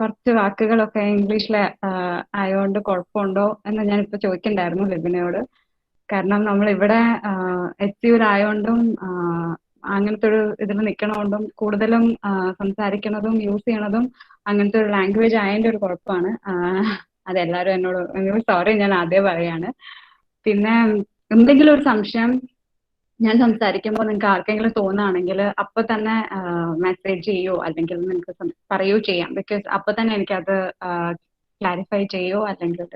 കുറച്ച് വാക്കുകളൊക്കെ ഇംഗ്ലീഷിലെ ആയതുകൊണ്ട് കുഴപ്പമുണ്ടോ എന്ന് ഞാനിപ്പോ ചോദിക്കണ്ടായിരുന്നു ലിബിനയോട്. കാരണം നമ്മളിവിടെ എച്ച് യുലായോണ്ടും അങ്ങനത്തെ ഒരു ഇതിൽ നിൽക്കണോണ്ടും കൂടുതലും സംസാരിക്കണതും യൂസ് ചെയ്യണതും അങ്ങനത്തെ ഒരു ലാംഗ്വേജ് ആയതിന്റെ ഒരു കുഴപ്പമാണ്. അതെല്ലാരും എന്നോട് സോറി ഞാൻ ആദ്യം പറയാണ്. പിന്നെ എന്തെങ്കിലും ഒരു സംശയം ഞാൻ സംസാരിക്കുമ്പോൾ നിങ്ങൾക്ക് ആർക്കെങ്കിലും തോന്നുകയാണെങ്കിൽ അപ്പൊ തന്നെ മെസ്സേജ് ചെയ്യോ അല്ലെങ്കിൽ നിങ്ങൾക്ക് പറയുകയോ ചെയ്യാം. ബിക്കോസ് അപ്പൊ തന്നെ എനിക്കത് ക്ലാരിഫൈ ചെയ്യോ അല്ലെങ്കിൽ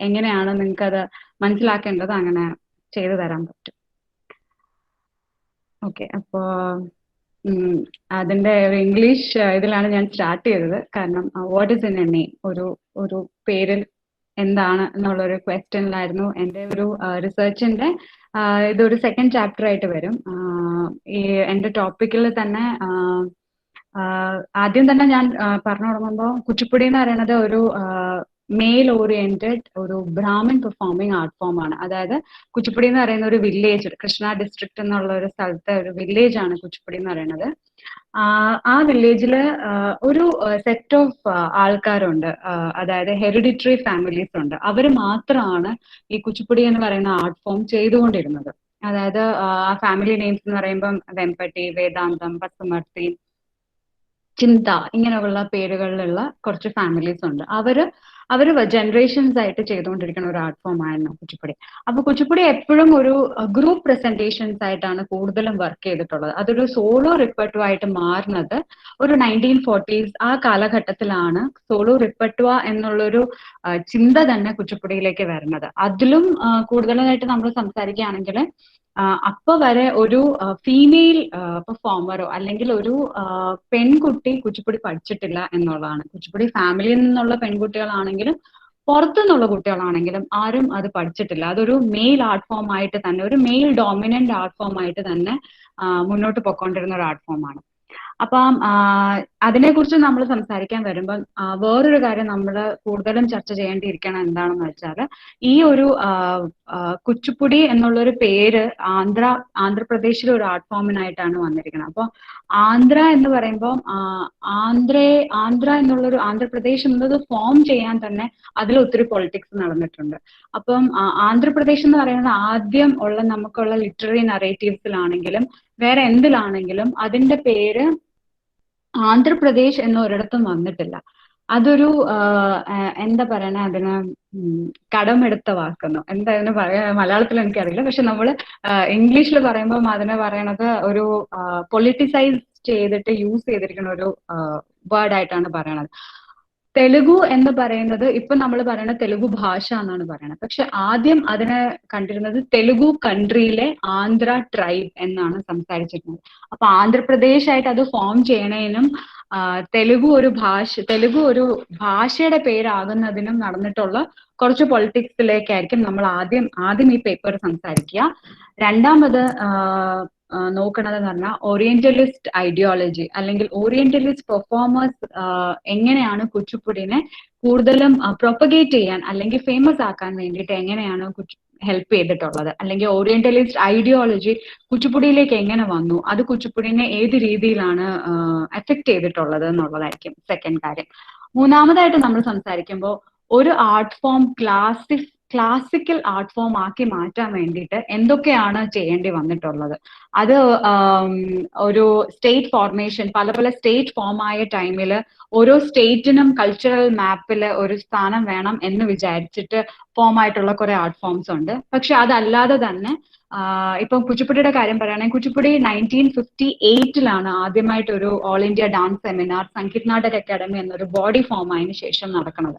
എങ്ങനെയാണ് നിങ്ങൾക്ക് അത് മനസ്സിലാക്കേണ്ടത് അങ്ങനെ ചെയ്തു തരാൻ പറ്റും. ഓക്കെ, അപ്പോ അതിന്റെ ഒരു ഇംഗ്ലീഷ് ഇതിലാണ് ഞാൻ സ്റ്റാർട്ട് ചെയ്തത്. കാരണം what is in A name, ഒരു പേരിൽ എന്താണ് എന്നുള്ളൊരു ക്വസ്റ്റ്യനിലായിരുന്നു എൻ്റെ ഒരു റിസർച്ചിന്റെ ഇതൊരു സെക്കൻഡ് ചാപ്റ്റർ ആയിട്ട് വരും. ഈ എൻ്റെ ടോപ്പിക്കിൽ തന്നെ ആദ്യം തന്നെ ഞാൻ പറഞ്ഞു തുടങ്ങുമ്പോൾ കുച്ചിപ്പുടി എന്ന് പറയുന്നത് ഒരു മെയിൽ ഓറിയന്റഡ് ഒരു ബ്രാഹ്മിൻ പെർഫോമിംഗ് ആർട്ട് ഫോം ആണ്. അതായത് കുച്ചിപ്പുടി എന്ന് പറയുന്ന ഒരു വില്ലേജ്, കൃഷ്ണ ഡിസ്ട്രിക്ട് എന്നുള്ള ഒരു സ്ഥലത്തെ ഒരു വില്ലേജ് ആണ് കുച്ചിപ്പുടി എന്ന് പറയുന്നത്. ആ വില്ലേജില് ഒരു സെറ്റ് ഓഫ് ആൾക്കാരുണ്ട്, അതായത് ഹെറിഡിറ്ററി ഫാമിലീസ് ഉണ്ട്. അവർ മാത്രമാണ് ഈ കുച്ചിപ്പുടി എന്ന് പറയുന്ന ആർട്ട് ഫോം ചെയ്തുകൊണ്ടിരുന്നത്. അതായത് ആ ഫാമിലി നെയിംസ് എന്ന് പറയുമ്പം വെമ്പട്ടി, വേദാന്തം, പസുമർത്തി, ചിന്ത ഇങ്ങനെയുള്ള പേരുകളിലുള്ള കുറച്ച് ഫാമിലീസ് ഉണ്ട്. അവര് ജനറേഷൻസ് ആയിട്ട് ചെയ്തുകൊണ്ടിരിക്കുന്ന ഒരു ആർട്ട് ഫോം ആയിരുന്നു കുച്ചിപ്പുടി. അപ്പൊ കുച്ചിപ്പുടി എപ്പോഴും ഒരു ഗ്രൂപ്പ് പ്രസന്റേഷൻസ് ആയിട്ടാണ് കൂടുതലും വർക്ക് ചെയ്തിട്ടുള്ളത്. അതൊരു സോളോ റിപ്പർട്ടുവ ആയിട്ട് മാറുന്നത് ഒരു 1940s ആ കാലഘട്ടത്തിലാണ് സോളോ റിപ്പർട്ടുവ എന്നുള്ളൊരു ചിന്ത തന്നെ കുച്ചിപ്പുടിയിലേക്ക് വരുന്നത്. അതിലും കൂടുതലായിട്ട് നമ്മൾ സംസാരിക്കുകയാണെങ്കിൽ അപ്പൊ വരെ ഒരു ഫീമെയിൽ പെർഫോമറോ അല്ലെങ്കിൽ ഒരു പെൺകുട്ടി കുച്ചിപ്പുടി പഠിച്ചിട്ടില്ല എന്നുള്ളതാണ്. കുച്ചിപ്പുടി ഫാമിലിയിൽ നിന്നുള്ള പെൺകുട്ടികളാണെങ്കിലും പുറത്തുനിന്നുള്ള കുട്ടികളാണെങ്കിലും ആരും അത് പഠിച്ചിട്ടില്ല. അതൊരു മെയിൽ ആർട്ട് ഫോം ആയിട്ട് തന്നെ, ഒരു മെയിൽ ഡോമിനന്റ് ആർട്ട് ഫോം ആയിട്ട് തന്നെ മുന്നോട്ട് പോയിക്കൊണ്ടിരുന്ന ഒരു ആർട്ട് ഫോം ആണ്. അപ്പം അതിനെക്കുറിച്ച് നമ്മൾ സംസാരിക്കാൻ വരുമ്പോൾ വേറൊരു കാര്യം നമ്മൾ കൂടുതലും ചർച്ച ചെയ്യേണ്ടിയിരിക്കണം എന്താണെന്ന് വെച്ചാൽ, ഈ ഒരു കുച്ചിപ്പുടി എന്നുള്ളൊരു പേര് ആന്ധ്രാപ്രദേശിലെ ഒരു ആർട്ട് ഫോമിനായിട്ടാണ് വന്നിരിക്കുന്നത്. അപ്പോൾ ആന്ധ്ര എന്ന് പറയുമ്പോൾ ആന്ധ്ര എന്നുള്ളൊരു ആന്ധ്രാപ്രദേശ് എന്നത് ഫോം ചെയ്യാൻ തന്നെ അതിൽ ഒത്തിരി പൊളിറ്റിക്സ് നടന്നിട്ടുണ്ട്. അപ്പം ആന്ധ്രാപ്രദേശ് എന്ന് പറയുന്നത് ആദ്യം ഉള്ള നമുക്കുള്ള ലിറ്റററി നറേറ്റീവ്സിലാണെങ്കിലും വേറെ എന്തിലാണെങ്കിലും അതിന്റെ പേര് ആന്ധ്രാപ്രദേശ് എന്ന ഒരിടത്തും വന്നിട്ടില്ല. അതൊരു എന്താ പറയണേ, അതിന് കടമെടുത്ത വാക്കെന്നോ എന്താ അതിന് പറയാ, മലയാളത്തിൽ എനിക്കറിയില്ല. പക്ഷെ നമ്മൾ ഇംഗ്ലീഷിൽ പറയുമ്പോൾ അതിനെ പറയണത് ഒരു പൊളിറ്റിസൈസ് ചെയ്തിട്ട് യൂസ് ചെയ്തിരിക്കുന്ന ഒരു വേർഡായിട്ടാണ് പറയണത്. തെലുഗു എന്ന് പറയുന്നത് ഇപ്പൊ നമ്മൾ പറയുന്നത് തെലുഗു ഭാഷ എന്നാണ് പറയുന്നത്. പക്ഷെ ആദ്യം അതിനെ കണ്ടിരുന്നത് തെലുഗു കൺട്രിയിലെ ആന്ധ്ര ട്രൈബ് എന്നാണ് സംസാരിച്ചിരുന്നത്. അപ്പൊ ആന്ധ്രാപ്രദേശ് ആയിട്ട് അത് ഫോം ചെയ്യണതിനും തെലുഗു ഒരു ഭാഷയുടെ പേരാകുന്നതിനും നടന്നിട്ടുള്ള കുറച്ച് പൊളിറ്റിക്സിലേക്കായിരിക്കും നമ്മൾ ആദ്യം ഈ പേപ്പർ സംസാരിക്കുക. രണ്ടാമത് നോക്കണത് എന്ന് പറഞ്ഞാൽ ഓറിയന്റലിസ്റ്റ് ഐഡിയോളജി അല്ലെങ്കിൽ ഓറിയന്റലിസ്റ്റ് പെർഫോമേഴ്സ് എങ്ങനെയാണ് കുച്ചിപ്പുടിനെ കൂടുതലും പ്രൊപ്പഗേറ്റ് ചെയ്യാൻ അല്ലെങ്കിൽ ഫേമസ് ആക്കാൻ വേണ്ടിയിട്ട് എങ്ങനെയാണ് ഹെൽപ്പ് ചെയ്തിട്ടുള്ളത്, അല്ലെങ്കിൽ ഓറിയന്റലിസ്റ്റ് ഐഡിയോളജി കുച്ചിപ്പുടിയിലേക്ക് എങ്ങനെ വന്നു, അത് കുച്ചിപ്പുടിനെ ഏത് രീതിയിലാണ് എഫക്ട് ചെയ്തിട്ടുള്ളത് എന്നുള്ളതായിരിക്കും സെക്കൻഡ് കാര്യം. മൂന്നാമതായിട്ട് നമ്മൾ സംസാരിക്കുമ്പോൾ ഒരു art form classical art form ആക്കി മാറ്റാൻ വേണ്ടിയിട്ട് എന്തൊക്കെയാണ് ചെയ്യേണ്ടി വന്നിട്ടുള്ളത്, അത് ഒരു സ്റ്റേറ്റ് ഫോർമേഷൻ പല സ്റ്റേറ്റ് ഫോം ആയ ടൈമിൽ ഓരോ സ്റ്റേറ്റിനും കൾച്ചറൽ മാപ്പിൽ ഒരു സ്ഥാനം വേണം എന്ന് വിചാരിച്ചിട്ട് ഫോം ആയിട്ടുള്ള കുറെ ആർട്ട് ഫോംസ് ഉണ്ട്. പക്ഷെ അതല്ലാതെ തന്നെ ഇപ്പം കുച്ചിപ്പുടിയുടെ കാര്യം പറയുകയാണെങ്കിൽ കുച്ചിപ്പുടി 1958 ആദ്യമായിട്ട് ഒരു all India dance seminar Sangeet Natak Akademi എന്നൊരു ബോഡി ഫോം ആയതിനു ശേഷം നടക്കുന്നത്.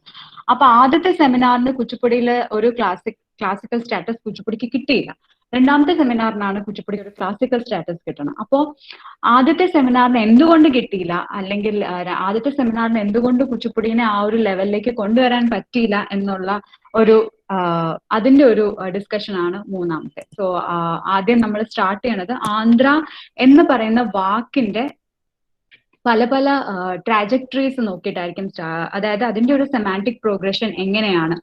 അപ്പൊ ആദ്യത്തെ സെമിനാറിന് കുച്ചിപ്പുടിയിൽ ഒരു ക്ലാസിക്കൽ സ്റ്റാറ്റസ് കുച്ചിപ്പുടിക്ക് കിട്ടിയില്ല. രണ്ടാമത്തെ സെമിനാറിനാണ് കുച്ചിപ്പുടി ഒരു ക്ലാസിക്കൽ സ്റ്റാറ്റസ് കിട്ടണം. അപ്പോൾ ആദ്യത്തെ സെമിനാറിന് എന്തുകൊണ്ട് കിട്ടിയില്ല, അല്ലെങ്കിൽ ആദ്യത്തെ സെമിനാറിന് എന്തുകൊണ്ട് കുച്ചിപ്പുടിനെ ആ ഒരു ലെവലിലേക്ക് കൊണ്ടുവരാൻ പറ്റിയില്ല എന്നുള്ള ഒരു അതിന്റെ ഒരു ഡിസ്കഷൻ ആണ് മൂന്നാമത്തെ. സോ ആദ്യം നമ്മൾ സ്റ്റാർട്ട് ചെയ്യണത് ആന്ധ്ര എന്ന് പറയുന്ന വാക്കിന്റെ പല ട്രാജക്ടറീസ് നോക്കിയിട്ടായിരിക്കും. അതായത് അതിന്റെ ഒരു സെമാന്റിക് പ്രോഗ്രഷൻ എങ്ങനെയാണ്,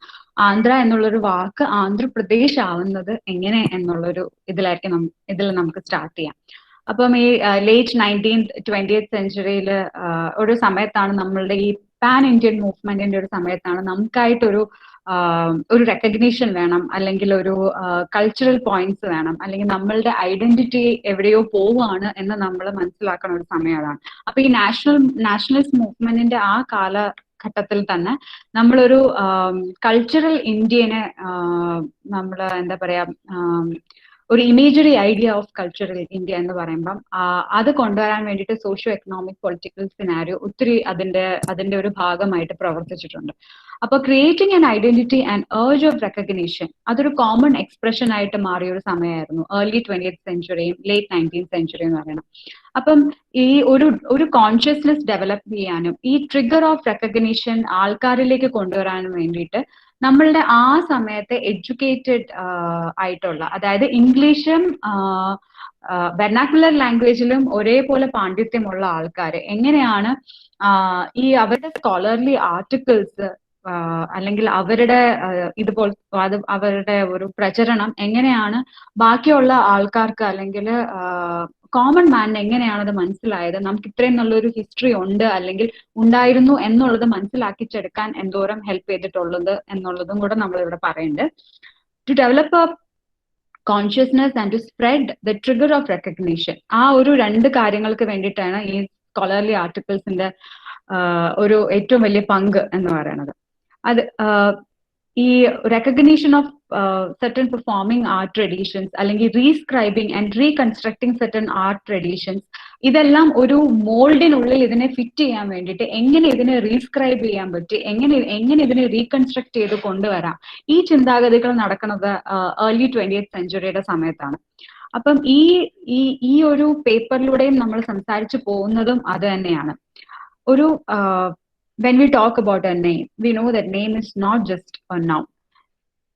ആന്ധ്ര എന്നുള്ളൊരു വാക്ക് ആന്ധ്രാപ്രദേശ് ആവുന്നത് എങ്ങനെ എന്നുള്ളൊരു ഇതിൽ നമുക്ക് സ്റ്റാർട്ട് ചെയ്യാം. അപ്പം ഈ ലേറ്റ് 19th 20th സെഞ്ചുറിയിൽ ഒരു സമയത്താണ് നമ്മളുടെ ഈ പാൻ ഇന്ത്യൻ മൂവ്മെന്റിന്റെ ഒരു സമയത്താണ് നമുക്കായിട്ടൊരു ഒരു റെക്കഗ്നീഷൻ വേണം, അല്ലെങ്കിൽ ഒരു കൾച്ചറൽ പോയിന്റ്സ് വേണം, അല്ലെങ്കിൽ നമ്മളുടെ ഐഡന്റിറ്റി എവിടെയോ പോവുകയാണ് എന്ന് നമ്മൾ മനസ്സിലാക്കുന്ന ഒരു സമയം അതാണ്. അപ്പൊ ഈ നാഷണലിസ്റ്റ് മൂവ്മെന്റിന്റെ ആ കാലഘട്ടത്തിൽ തന്നെ നമ്മളൊരു കൾച്ചറൽ ഇന്ത്യനെ നമ്മൾ എന്താ പറയാ ഒരു imagery idea of cultural India എന്ന് പറയുമ്പം അത് കൊണ്ടുവരാൻ വേണ്ടിയിട്ട് സോഷ്യോ എക്കണോമിക് പൊളിറ്റിക്കൽ സിനാരിയോ ഒത്തിരി അതിന്റെ ഒരു ഭാഗമായിട്ട് പ്രവർത്തിച്ചിട്ടുണ്ട്. അപ്പൊ creating an identity and urge of recognition അതൊരു കോമൺ എക്സ്പ്രഷൻ ആയിട്ട് മാറിയ ഒരു സമയമായിരുന്നു early 20th സെഞ്ചുറിയും late 19th century എന്ന് പറയുന്നത്. അപ്പം ഈ ഒരു കോൺഷ്യസ്നെസ് ഡെവലപ്പ് ചെയ്യാനും ഈ ട്രിഗർ ഓഫ് റെക്കഗ്നീഷൻ ആൾക്കാരിലേക്ക് കൊണ്ടുവരാനും വേണ്ടിയിട്ട് നമ്മളുടെ ആ സമയത്തെ എഡ്യൂക്കേറ്റഡ് ആയിട്ടുള്ള, അതായത് ഇംഗ്ലീഷും വെർനാക്കുലർ ലാംഗ്വേജിലും ഒരേപോലെ പാണ്ഡിത്യമുള്ള ആൾക്കാർ എങ്ങനെയാണ് ഈ അവരുടെ സ്കോളർലി ആർട്ടിക്കിൾസ് അല്ലെങ്കിൽ അവരുടെ ഇതുപോലെ അവരുടെ ഒരു പ്രചരണം എങ്ങനെയാണ് ബാക്കിയുള്ള ആൾക്കാർക്ക് അല്ലെങ്കിൽ കോമൺ മാനിന് എങ്ങനെയാണ് അത് മനസ്സിലായത്, നമുക്ക് ഇത്രയും നല്ലൊരു ഹിസ്റ്ററി ഉണ്ട് അല്ലെങ്കിൽ ഉണ്ടായിരുന്നു എന്നുള്ളത് മനസ്സിലാക്കിച്ചെടുക്കാൻ എന്തോരം ഹെൽപ്പ് ചെയ്തിട്ടുള്ളത് എന്നുള്ളതും കൂടെ നമ്മൾ ഇവിടെ പറയുന്നുണ്ട്. To develop a consciousness and to spread the trigger of recognition, ആ ഒരു രണ്ട് കാര്യങ്ങൾക്ക് വേണ്ടിയിട്ടാണ് ഈ സ്കോളർലി ആർട്ടിക്കിൾസിന്റെ ഒരു ഏറ്റവും വലിയ പങ്ക് എന്ന് പറയുന്നത്. അത് ഈ recognition of certain performing art traditions അല്ലെങ്കിൽ റീസ്ക്രൈബിങ് and reconstructing certain art traditions, ഇതെല്ലാം ഒരു മോൾഡിനുള്ളിൽ ഇതിനെ ഫിറ്റ് ചെയ്യാൻ വേണ്ടിയിട്ട് എങ്ങനെ ഇതിനെ റീസ്ക്രൈബ് ചെയ്യാൻ പറ്റി, എങ്ങനെ ഇതിനെ റീകൺസ്ട്രക്ട് ചെയ്ത് കൊണ്ടുവരാം, ഈ ചിന്താഗതികൾ നടക്കുന്നത് ഏർലി 20th സെഞ്ചുറിയുടെ സമയത്താണ്. അപ്പം ഈ ഒരു പേപ്പറിലൂടെയും നമ്മൾ സംസാരിച്ചു പോകുന്നതും അത് തന്നെയാണ്. ഒരു when we talk about a name, we know that name is not just a noun.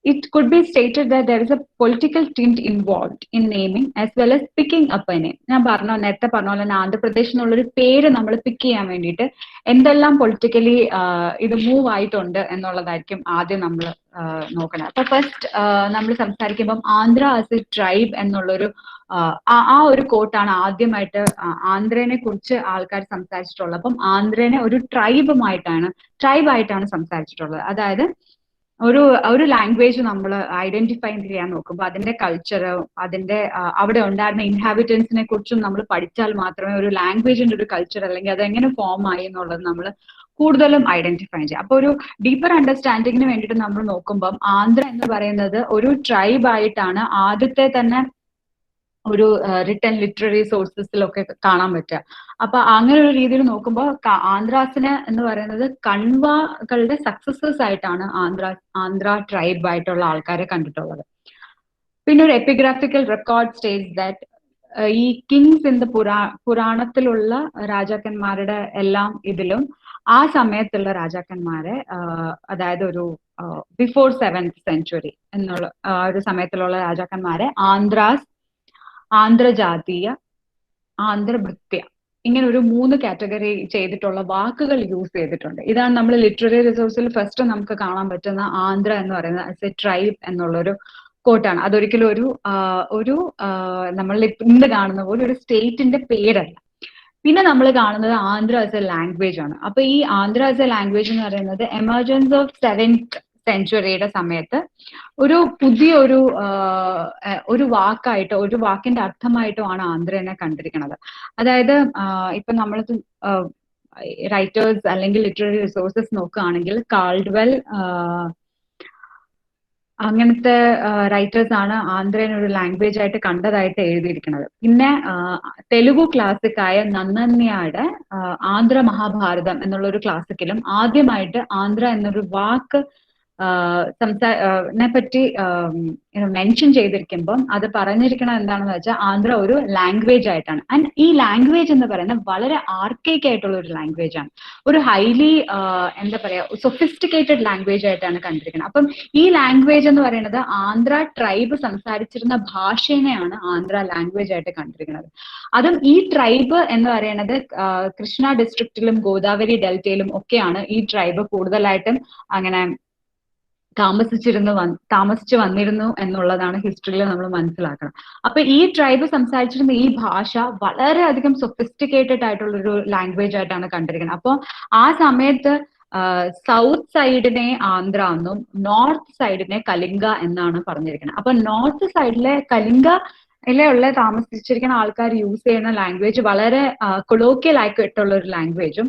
It could be stated that there is a political tint involved in naming as well as picking up a name. ഞാൻ നേരത്തെ പറഞ്ഞ പോലെ ആന്ധ്രാപ്രദേശ് എന്നുള്ളൊരു പേര് നമ്മൾ പിക്ക് ചെയ്യാൻ വേണ്ടിയിട്ട് എന്തെല്ലാം പൊളിറ്റിക്കലി ഇത് മൂവ് ആയിട്ടുണ്ട് എന്നുള്ളതായിരിക്കും ആദ്യം നമ്മൾ നോക്കണം. അപ്പൊ ഫസ്റ്റ് നമ്മൾ സംസാരിക്കുമ്പം ആന്ധ്ര ആസ് എ ട്രൈബ് എന്നുള്ളൊരു ആ ഒരു കോട്ടാണ് ആദ്യമായിട്ട് ആന്ധ്രനെ കുറിച്ച് ആൾക്കാർ സംസാരിച്ചിട്ടുള്ളത്. അപ്പം ആന്ധ്രനെ ഒരു ട്രൈബായിട്ടാണ് സംസാരിച്ചിട്ടുള്ളത്. അതായത് ഒരു ലാംഗ്വേജ് നമ്മൾ ഐഡന്റിഫൈ ചെയ്യാൻ നോക്കുമ്പോൾ അതിന്റെ കൾച്ചർ, അതിന്റെ അവിടെ ഉണ്ടായിരുന്ന ഇൻഹാബിറ്റൻസിനെ കുറിച്ചും നമ്മൾ പഠിച്ചാൽ മാത്രമേ ഒരു ലാംഗ്വേജിന്റെ ഒരു കൾച്ചർ അല്ലെങ്കിൽ അതെങ്ങനെ ഫോം ആയി എന്നുള്ളത് നമ്മൾ കൂടുതലും ഐഡന്റിഫൈ ചെയ്യാം. അപ്പൊ ഒരു ഡീപ്പർ അണ്ടർസ്റ്റാൻഡിങ്ങിന് വേണ്ടിയിട്ട് നമ്മൾ നോക്കുമ്പം ആന്ധ്ര എന്ന് പറയുന്നത് ഒരു ട്രൈബ് ആയിട്ടാണ് ആദ്യത്തെ തന്നെ ഒരു റിട്ടൺ ലിറ്റററി സോഴ്സസിലൊക്കെ കാണാൻ പറ്റുക. അപ്പൊ അങ്ങനെ ഒരു രീതിയിൽ നോക്കുമ്പോൾ ആന്ധ്രാസിനെ എന്ന് പറയുന്നത് കൺവകളുടെ സക്സസേഴ്സ് ആയിട്ടാണ് ആന്ധ്ര ട്രൈബ് ആയിട്ടുള്ള ആൾക്കാരെ കണ്ടിട്ടുള്ളത്. പിന്നെ ഒരു എപ്പിഗ്രാഫിക്കൽ റെക്കോർഡ് സ്റ്റേറ്റ്സ് ദാറ്റ് ഈ കിങ്സ് ഇൻ ദ പുരാണത്തിലുള്ള രാജാക്കന്മാരുടെ എല്ലാം ഇതിലും ആ സമയത്തുള്ള രാജാക്കന്മാരെ, അതായത് ഒരു ബിഫോർ 7th സെഞ്ചുറി എന്നുള്ള ഒരു സമയത്തിലുള്ള രാജാക്കന്മാരെ ആന്ധ്രജാതീയ, ആന്ധ്രഭൃത്യ, ഇങ്ങനെ ഒരു 3 കാറ്റഗറി ചെയ്തിട്ടുള്ള വാക്കുകൾ യൂസ് ചെയ്തിട്ടുണ്ട്. ഇതാണ് നമ്മൾ ലിറ്റററി റിസോഴ്സിൽ ഫസ്റ്റ് നമുക്ക് കാണാൻ പറ്റുന്ന ആന്ധ്ര എന്ന് പറയുന്നത് ആസ് എ ട്രൈബ് എന്നുള്ളൊരു കോട്ടാണ്. അതൊരിക്കലും ഒരു നമ്മൾ ഇന്ന് കാണുന്ന പോലെ ഒരു സ്റ്റേറ്റിന്റെ പേരല്ല. പിന്നെ നമ്മൾ കാണുന്നത് ആന്ധ്ര ആസ് എ ലാംഗ്വേജ് ആണ്. അപ്പൊ ഈ ആന്ധ്ര ആസ് എ ലാംഗ്വേജ് എന്ന് പറയുന്നത് എമർജൻസ് ഓഫ് 7th സെഞ്ചുറിയുടെ സമയത്ത് ഒരു പുതിയ ഒരു വാക്കായിട്ട്, ഒരു വാക്കിന്റെ അർത്ഥമായിട്ടുമാണ് ആന്ധ്രനെ കണ്ടിരിക്കുന്നത്. അതായത് ഇപ്പൊ നമ്മൾ റൈറ്റേഴ്സ് അല്ലെങ്കിൽ ലിറ്റററി റിസോഴ്സസ് നോക്കുകയാണെങ്കിൽ കാൾഡ്വെൽ അങ്ങനത്തെ റൈറ്റേഴ്സ് ആണ് ആന്ധ്രനെ ഒരു ലാംഗ്വേജ് ആയിട്ട് കണ്ടതായിട്ട് എഴുതിയിരിക്കുന്നത്. പിന്നെ തെലുഗു ക്ലാസിക്കായ നന്നന്യായുടെ ആന്ധ്ര മഹാഭാരതം എന്നുള്ള ഒരു ക്ലാസിക്കിലും ആദ്യമായിട്ട് ആന്ധ്ര എന്നൊരു വാക്ക് പറ്റി മെൻഷൻ ചെയ്തിരിക്കുമ്പം അത് പറഞ്ഞിരിക്കണം എന്താണെന്ന് വെച്ചാൽ ആന്ധ്ര ഒരു ലാംഗ്വേജ് ആയിട്ടാണ്. ആൻഡ് ഈ ലാംഗ്വേജ് എന്ന് പറയുന്നത് വളരെ ആർക്കൈക്ക് ആയിട്ടുള്ള ഒരു ലാംഗ്വേജ് ആണ്, ഒരു ഹൈലി എന്താ പറയാ സൊഫിസ്റ്റിക്കേറ്റഡ് ലാംഗ്വേജ് ആയിട്ടാണ് കണ്ടിരിക്കുന്നത്. അപ്പം ഈ ലാംഗ്വേജ് എന്ന് പറയുന്നത് ആന്ധ്ര ട്രൈബ് സംസാരിച്ചിരുന്ന ഭാഷേനെയാണ് ആന്ധ്ര ലാംഗ്വേജ് ആയിട്ട് കണ്ടിരിക്കുന്നത്. അതും ഈ ട്രൈബ് എന്ന് പറയുന്നത് കൃഷ്ണ ഡിസ്ട്രിക്റ്റിലും ഗോദാവരി ഡെൽറ്റയിലും ഒക്കെയാണ് ഈ ട്രൈബ് കൂടുതലായിട്ടും അങ്ങനെ താമസിച്ചു വന്നിരുന്നു എന്നുള്ളതാണ് ഹിസ്റ്ററിയിൽ നമ്മൾ മനസ്സിലാക്കണം. അപ്പൊ ഈ ട്രൈബ് സംസാരിച്ചിരുന്ന ഈ ഭാഷ വളരെയധികം സൊഫിസ്റ്റിക്കേറ്റഡ് ആയിട്ടുള്ള ഒരു ലാംഗ്വേജ് ആയിട്ടാണ് കണ്ടിരിക്കുന്നത്. അപ്പൊ ആ സമയത്ത് സൗത്ത് സൈഡിനെ ആന്ധ്ര എന്നും നോർത്ത് സൈഡിനെ കലിംഗ എന്നാണ് പറഞ്ഞിരിക്കുന്നത്. അപ്പൊ നോർത്ത് സൈഡിലെ കലിംഗയിലുള്ള താമസിച്ചിരിക്കുന്ന ആൾക്കാർ യൂസ് ചെയ്യുന്ന ലാംഗ്വേജ് വളരെ കൊളോക്കിയൽ ആയിട്ടുള്ള ഒരു ലാംഗ്വേജും,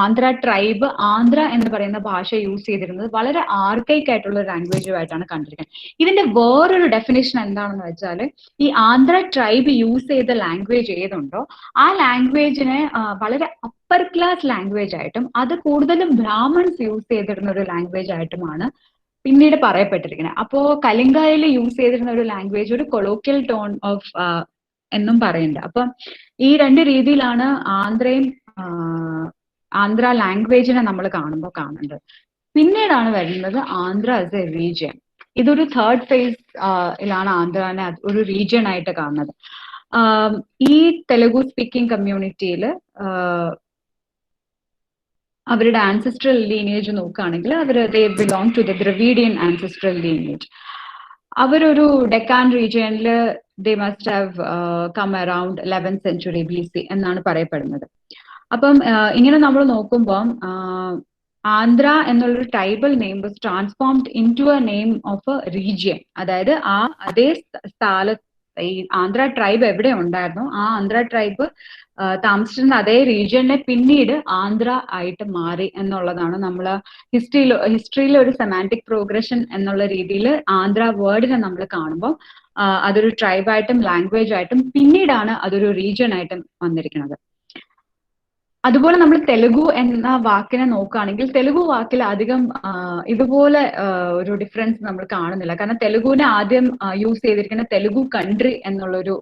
ആന്ധ്ര ട്രൈബ് ആന്ധ്ര എന്ന് പറയുന്ന ഭാഷ യൂസ് ചെയ്തിരുന്നത് വളരെ ആർക്കൈക്ക് ആയിട്ടുള്ള ഒരു ലാംഗ്വേജുമായിട്ടാണ് കണ്ടിരിക്കുന്നത്. ഇതിന്റെ വേറൊരു ഡെഫിനേഷൻ എന്താണെന്ന് വെച്ചാൽ, ഈ ആന്ധ്ര ട്രൈബ് യൂസ് ചെയ്ത ലാംഗ്വേജ് ഏതുണ്ടോ ആ ലാംഗ്വേജിനെ വളരെ അപ്പർ ക്ലാസ് ലാംഗ്വേജ് ആയിട്ടും അത് കൂടുതലും ബ്രാഹ്മൺസ് യൂസ് ചെയ്തിരുന്ന ഒരു ലാംഗ്വേജ് ആയിട്ടുമാണ് പിന്നീട് പറയപ്പെട്ടിരിക്കുന്നത്. അപ്പോ കലിംഗയിൽ യൂസ് ചെയ്തിരുന്ന ഒരു ലാംഗ്വേജ് ഒരു കൊളോക്കിയൽ ടോൺ ഓഫ് എന്നും പറയുന്നുണ്ട്. അപ്പൊ ഈ രണ്ട് രീതിയിലാണ് ആന്ധ്ര ലാംഗ്വേജിനെ നമ്മൾ കാണേണ്ടത്. പിന്നീടാണ് വരുന്നത് ആന്ധ്ര ആസ് എ റീജിയൻ. ഇതൊരു തേർഡ് ഫേസിലാണ് ആന്ധ്രാനെ ഒരു റീജിയൻ ആയിട്ട് കാണുന്നത്. ഈ തെലുഗു സ്പീക്കിംഗ് കമ്മ്യൂണിറ്റിയിൽ അവരുടെ ആൻസിസ്ട്രൽ ലീനേജ് നോക്കുകയാണെങ്കിൽ they belong to the Dravidian ancestral lineage. അവരൊരു ഡെക്കാൻ റീജിയനിൽ they must have come around 11th century BC എന്നാണ് പറയപ്പെടുന്നത്. അപ്പം ഇങ്ങനെ നമ്മൾ നോക്കുമ്പോൾ ആന്ധ്ര എന്നുള്ളൊരു tribal name was transformed into a name of a region. അതായത് അതേ സ്ഥലത്ത് ഈ ആന്ധ്ര ട്രൈബ് എവിടെ ഉണ്ടായിരുന്നോ ആ ആന്ധ്ര ട്രൈബ് താമസിച്ചിരുന്ന അതേ റീജിയനെ പിന്നീട് ആന്ധ്ര ആയിട്ട് മാറി എന്നുള്ളതാണ് നമ്മൾ ഹിസ്റ്ററിയിൽ ഒരു സെമാന്റിക് പ്രോഗ്രഷൻ എന്നുള്ള രീതിയിൽ ആന്ധ്ര വേർഡിനെ നമ്മൾ കാണുമ്പോൾ അതൊരു ട്രൈബായിട്ടും ലാംഗ്വേജ് ആയിട്ടും പിന്നീടാണ് അതൊരു റീജിയൻ ആയിട്ടും വന്നിരിക്കുന്നത്. അതുപോലെ നമ്മൾ തെലുഗു എന്ന വാക്കിനെ നോക്കുകയാണെങ്കിൽ തെലുഗു വാക്കിൽ അധികം ഇതുപോലെ ഒരു ഡിഫറൻസ് നമ്മൾ കാണുന്നില്ല. കാരണം തെലുഗുവിനെ ആദ്യം യൂസ് ചെയ്തിരിക്കുന്ന തെലുഗു കൺട്രി എന്നുള്ളൊരു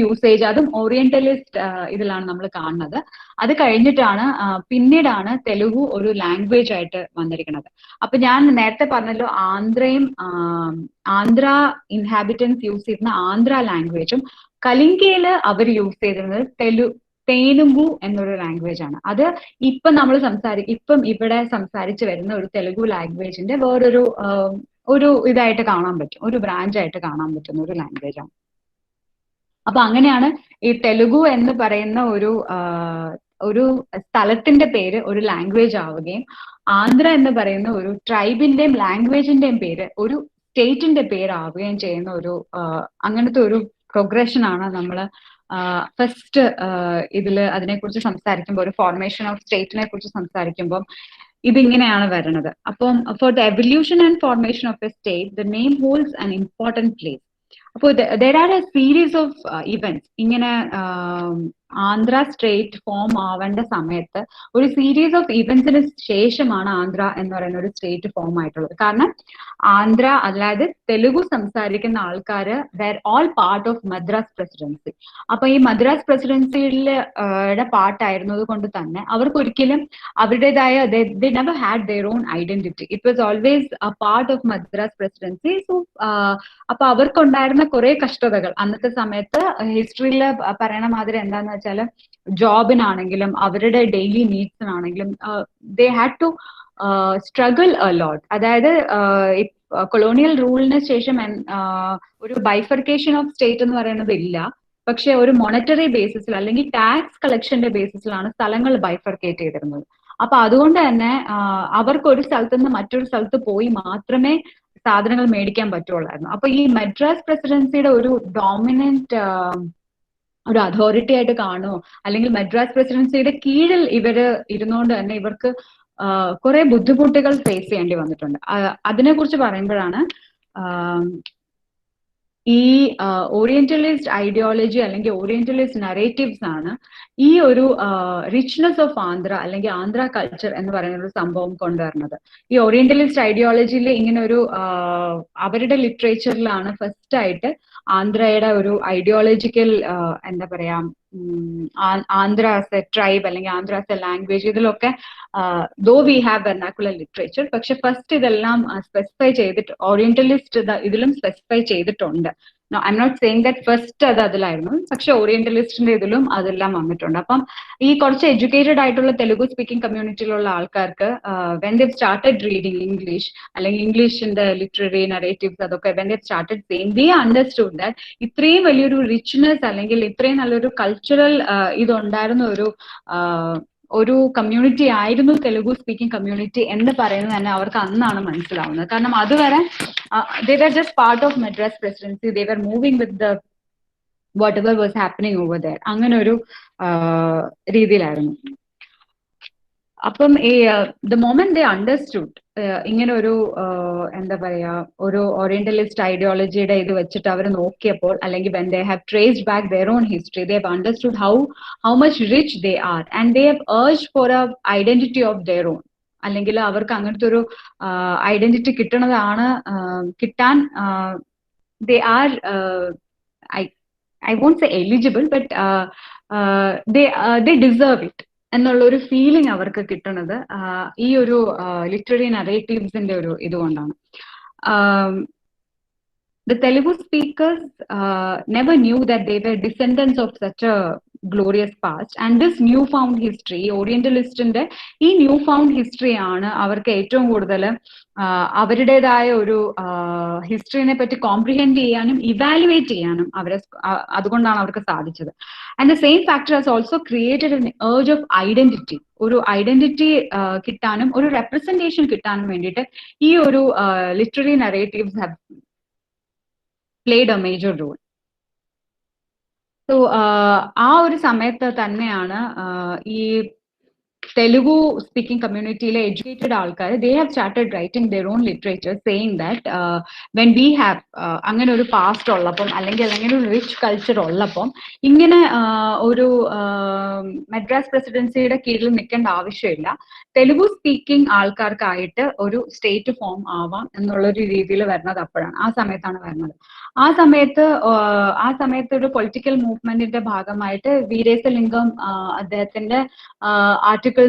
യൂസേജ്, അതും ഓറിയന്റലിസ്റ്റ് ഇതിലാണ് നമ്മൾ കാണുന്നത്. അത് കഴിഞ്ഞിട്ടാണ് പിന്നീടാണ് തെലുഗു ഒരു ലാംഗ്വേജ് ആയിട്ട് വന്നിരിക്കുന്നത്. അപ്പൊ ഞാൻ നേരത്തെ പറഞ്ഞല്ലോ ആന്ധ്ര ഇൻഹാബിറ്റൻസ് യൂസ് ചെയ്യുന്ന ആന്ധ്ര ലാംഗ്വേജും കലിംഗയില് അവർ യൂസ് ചെയ്തിരുന്നത് തെലുഗു എന്നൊരു ലാംഗ്വേജ് ആണ്. അത് ഇപ്പം ഇവിടെ സംസാരിച്ച് വരുന്ന ഒരു തെലുഗു ലാംഗ്വേജിന്റെ വേറൊരു ഇതായിട്ട് കാണാൻ പറ്റും, ഒരു ബ്രാഞ്ച് ആയിട്ട് കാണാൻ പറ്റുന്ന ഒരു ലാംഗ്വേജ് ആണ്. അപ്പൊ അങ്ങനെയാണ് ഈ തെലുഗു എന്ന് പറയുന്ന ഒരു സ്ഥലത്തിന്റെ പേര് ഒരു ലാംഗ്വേജ് ആവുകയും ആന്ധ്ര എന്ന് പറയുന്ന ഒരു ട്രൈബിന്റെയും ലാംഗ്വേജിന്റെയും പേര് ഒരു സ്റ്റേറ്റിന്റെ പേരാവുകയും ചെയ്യുന്ന അങ്ങനത്തെ ഒരു പ്രൊഗ്രഷൻ ആണ് നമ്മൾ ഫസ്റ്റ് അതിനെക്കുറിച്ച് സംസാരിക്കുമ്പോൾ, ഒരു ഫോർമേഷൻ ഓഫ് സ്റ്റേറ്റിനെ കുറിച്ച് സംസാരിക്കുമ്പോൾ ഇതിങ്ങനെയാണ് വരുന്നത്. അപ്പം for the evolution and formation of A state the name holds an important place. അപ്പോൾ there are a series of events. ഇങ്ങനെ ആന്ധ്ര സ്റ്റേറ്റ് ഫോം ആവേണ്ട സമയത്ത് ഒരു സീരീസ് ഓഫ് ഇവന്റ്സിന് ശേഷമാണ് ആന്ധ്ര എന്ന് പറയുന്ന ഒരു സ്റ്റേറ്റ് ഫോം ആയിട്ടുള്ളത്. കാരണം ആന്ധ്ര അല്ലാതെ തെലുഗു സംസാരിക്കുന്ന ആൾക്കാര് there all part of Madras presidency. അപ്പൊ ഈ മദ്രാസ് പ്രസിഡൻസിയുടെ പാർട്ടായിരുന്നത് കൊണ്ട് തന്നെ അവർക്ക് ഒരിക്കലും അവരുടേതായ they never had their own identity. It was always a part of Madras presidency. So അപ്പൊ അവർക്കുണ്ടായിരുന്ന കുറെ കഷ്ടതകൾ അന്നത്തെ സമയത്ത് ഹിസ്റ്ററിയിൽ പറയണ മാതിരി എന്താന്ന് വെച്ചാൽ ജോബിനാണെങ്കിലും അവരുടെ ഡെയിലി നീഡ്സിനാണെങ്കിലും they had to struggle a lot. അതായത് കൊളോണിയൽ റൂളിന് ശേഷം ഒരു ബൈഫർക്കേഷൻ ഓഫ് സ്റ്റേറ്റ് എന്ന് പറയുന്നത് ഇല്ല. പക്ഷെ ഒരു മോണിറ്ററി ബേസിസിൽ അല്ലെങ്കിൽ ടാക്സ് കളക്ഷന്റെ ബേസിസിലാണ് സ്ഥലങ്ങൾ ബൈഫർക്കേറ്റ് ചെയ്തിരുന്നത്. അപ്പൊ അതുകൊണ്ട് തന്നെ അവർക്ക് ഒരു സ്ഥലത്ത് നിന്ന് മറ്റൊരു സ്ഥലത്ത് പോയി മാത്രമേ സാധനങ്ങൾ മേടിക്കാൻ പറ്റുള്ളായിരുന്നു. അപ്പൊ ഈ മദ്രാസ് പ്രസിഡൻസിയുടെ ഒരു ഡോമിനന്റ് ഒരു അതോറിറ്റി ആയിട്ട് കാണുമോ, അല്ലെങ്കിൽ മദ്രാസ് പ്രസിഡൻസിയുടെ കീഴിൽ ഇവര് ഇരുന്നുകൊണ്ട് തന്നെ ഇവർക്ക് കുറെ ബുദ്ധിമുട്ടുകൾ ഫേസ് ചെയ്യേണ്ടി വന്നിട്ടുണ്ട്. അതിനെക്കുറിച്ച് പറയുമ്പോഴാണ് ഈ ഓറിയന്റലിസ്റ്റ് ഐഡിയോളജി അല്ലെങ്കിൽ ഓറിയന്റലിസ്റ്റ് നറേറ്റീവ്സ് ആണ് ഈ ഒരു റിച്ച്നെസ് ഓഫ് ആന്ധ്ര അല്ലെങ്കിൽ ആന്ധ്ര കൾച്ചർ എന്ന് പറയുന്ന ഒരു സംഭവം കൊണ്ടുവരുന്നത്. ഈ ഓറിയന്റലിസ്റ്റ് ഐഡിയോളജിയിൽ ഇങ്ങനെ അവരുടെ ലിറ്ററേച്ചറിലാണ് ഫസ്റ്റ് ആയിട്ട് ആന്ധ്രയുടെ ഒരു ഐഡിയോളജിക്കൽ എന്താ പറയാ ആന്ധ്ര ആസ് എ ട്രൈബ് അല്ലെങ്കിൽ ആന്ധ്ര ആസ് എ ലാംഗ്വേജ് ഇതിലൊക്കെ ദോ വി ഹാവ് വെർനാക്കുലർ ലിറ്ററേച്ചർ, പക്ഷെ ഫസ്റ്റ് ഇതെല്ലാം സ്പെസിഫൈ ചെയ്തിട്ട് ഓറിയന്റലിസ്റ്റ് ഇതിലും സ്പെസിഫൈ ചെയ്തിട്ടുണ്ട്. No, I'm not saying that first അത് അതിലായിരുന്നു, പക്ഷെ ഓറിയന്റലിസ്റ്റിന്റെ ഇതിലും അതെല്ലാം വന്നിട്ടുണ്ട്. അപ്പം ഈ കുറച്ച് എഡ്യൂക്കേറ്റഡ് ആയിട്ടുള്ള തെലുഗു സ്പീക്കിംഗ് കമ്മ്യൂണിറ്റിയിലുള്ള ആൾക്കാർക്ക് when they started reading English അല്ലെങ്കിൽ ഇംഗ്ലീഷിന്റെ ലിറ്റററി നറേറ്റീവ്സ് അതൊക്കെ when they started saying they understood that ഇത്രയും വലിയൊരു റിച്ച്നെസ് അല്ലെങ്കിൽ ഇത്രയും നല്ലൊരു കൾച്ചറൽ ഇതുണ്ടായിരുന്ന ഒരു കമ്മ്യൂണിറ്റി ആയിരുന്നു തെലുഗു സ്പീക്കിംഗ് കമ്മ്യൂണിറ്റി എന്ന് പറയുന്നത് തന്നെ അവർക്ക് അന്നാണ് മനസ്സിലാവുന്നത്. കാരണം അതുവരെ they were just part of Madras presidency. They were moving with the whatever was happening over there. അങ്ങനെ ഒരു രീതിയിലായിരുന്നു. അപ്പം ഈ the moment they understood ഇങ്ങനെ ഒരു എന്താ പറയാ ഒരു ഓറിയന്റലിസ്റ്റ് ഐഡിയോളജിയുടെ ഇത് വെച്ചിട്ട് അവർ നോക്കിയപ്പോൾ അല്ലെങ്കിൽ when they have traced back their own history, they have understood how much rich they are and they have urged for a identity of their own. അല്ലെങ്കിൽ അവർക്ക് അങ്ങനത്തെ ഒരു ഐഡന്റിറ്റി കിട്ടണതാണ് കിട്ടാൻ they are I won't say eligible, but they deserve it എന്നുള്ള ഒരു feeling അവർക്ക് കിട്ടുന്നത് ഈ ഒരു ലിറ്റററി നറേറ്റീവ്സിന്റെ ഒരു ഇതുകൊണ്ടാണ്. The Telugu speakers never knew that they were descendants of such a glorious past, and this newfound history, Orientalistന്റെ ഈ newfound history ആണ് അവർക്ക് ഏറ്റവും കൂടുതൽ അവരുടേതായ ഒരു ഹിസ്റ്ററിനെ പറ്റി കോംപ്രിഹെൻഡ് ചെയ്യാനും ഇവാലുവേറ്റ് ചെയ്യാനും അതുകൊണ്ടാണ് അവർക്ക് സാധിച്ചത്. And the same factor has also created an urge of identity. ഒരു ഐഡന്റിറ്റി കിട്ടാനും ഒരു റെപ്രസെന്റേഷൻ കിട്ടാനും വേണ്ടിയിട്ട് ഈ ഒരു literary narratives have played a major role. So ആ ഒരു സമയത്ത് തന്നെയാണ് ഈ തെലുഗു സ്പീക്കിംഗ് കമ്മ്യൂണിറ്റിയിലെ എഡ്യൂക്കേറ്റഡ് ആൾക്കാർ they have started writing their own literature saying that when we have അങ്ങനെ ഒരു പാസ്റ്റ് ഉള്ളപ്പം അല്ലെങ്കിൽ അങ്ങനെ ഒരു റിച്ച് കൾച്ചർ ഉള്ളപ്പം ഇങ്ങനെ ഒരു മദ്രാസ് പ്രസിഡൻസിയുടെ കീഴിൽ നിൽക്കേണ്ട ആവശ്യമില്ല, തെലുഗു സ്പീക്കിംഗ് ആൾക്കാർക്കായിട്ട് ഒരു സ്റ്റേറ്റ് ഫോം ആവാം എന്നുള്ളൊരു രീതിയിൽ വരുന്നത് അപ്പോഴാണ്, ആ സമയത്താണ് വരുന്നത്. ആ സമയത്ത് ഒരു പൊളിറ്റിക്കൽ മൂവ്മെന്റിന്റെ ഭാഗമായിട്ട് വീരേശലിംഗം അദ്ദേഹത്തിന്റെ articles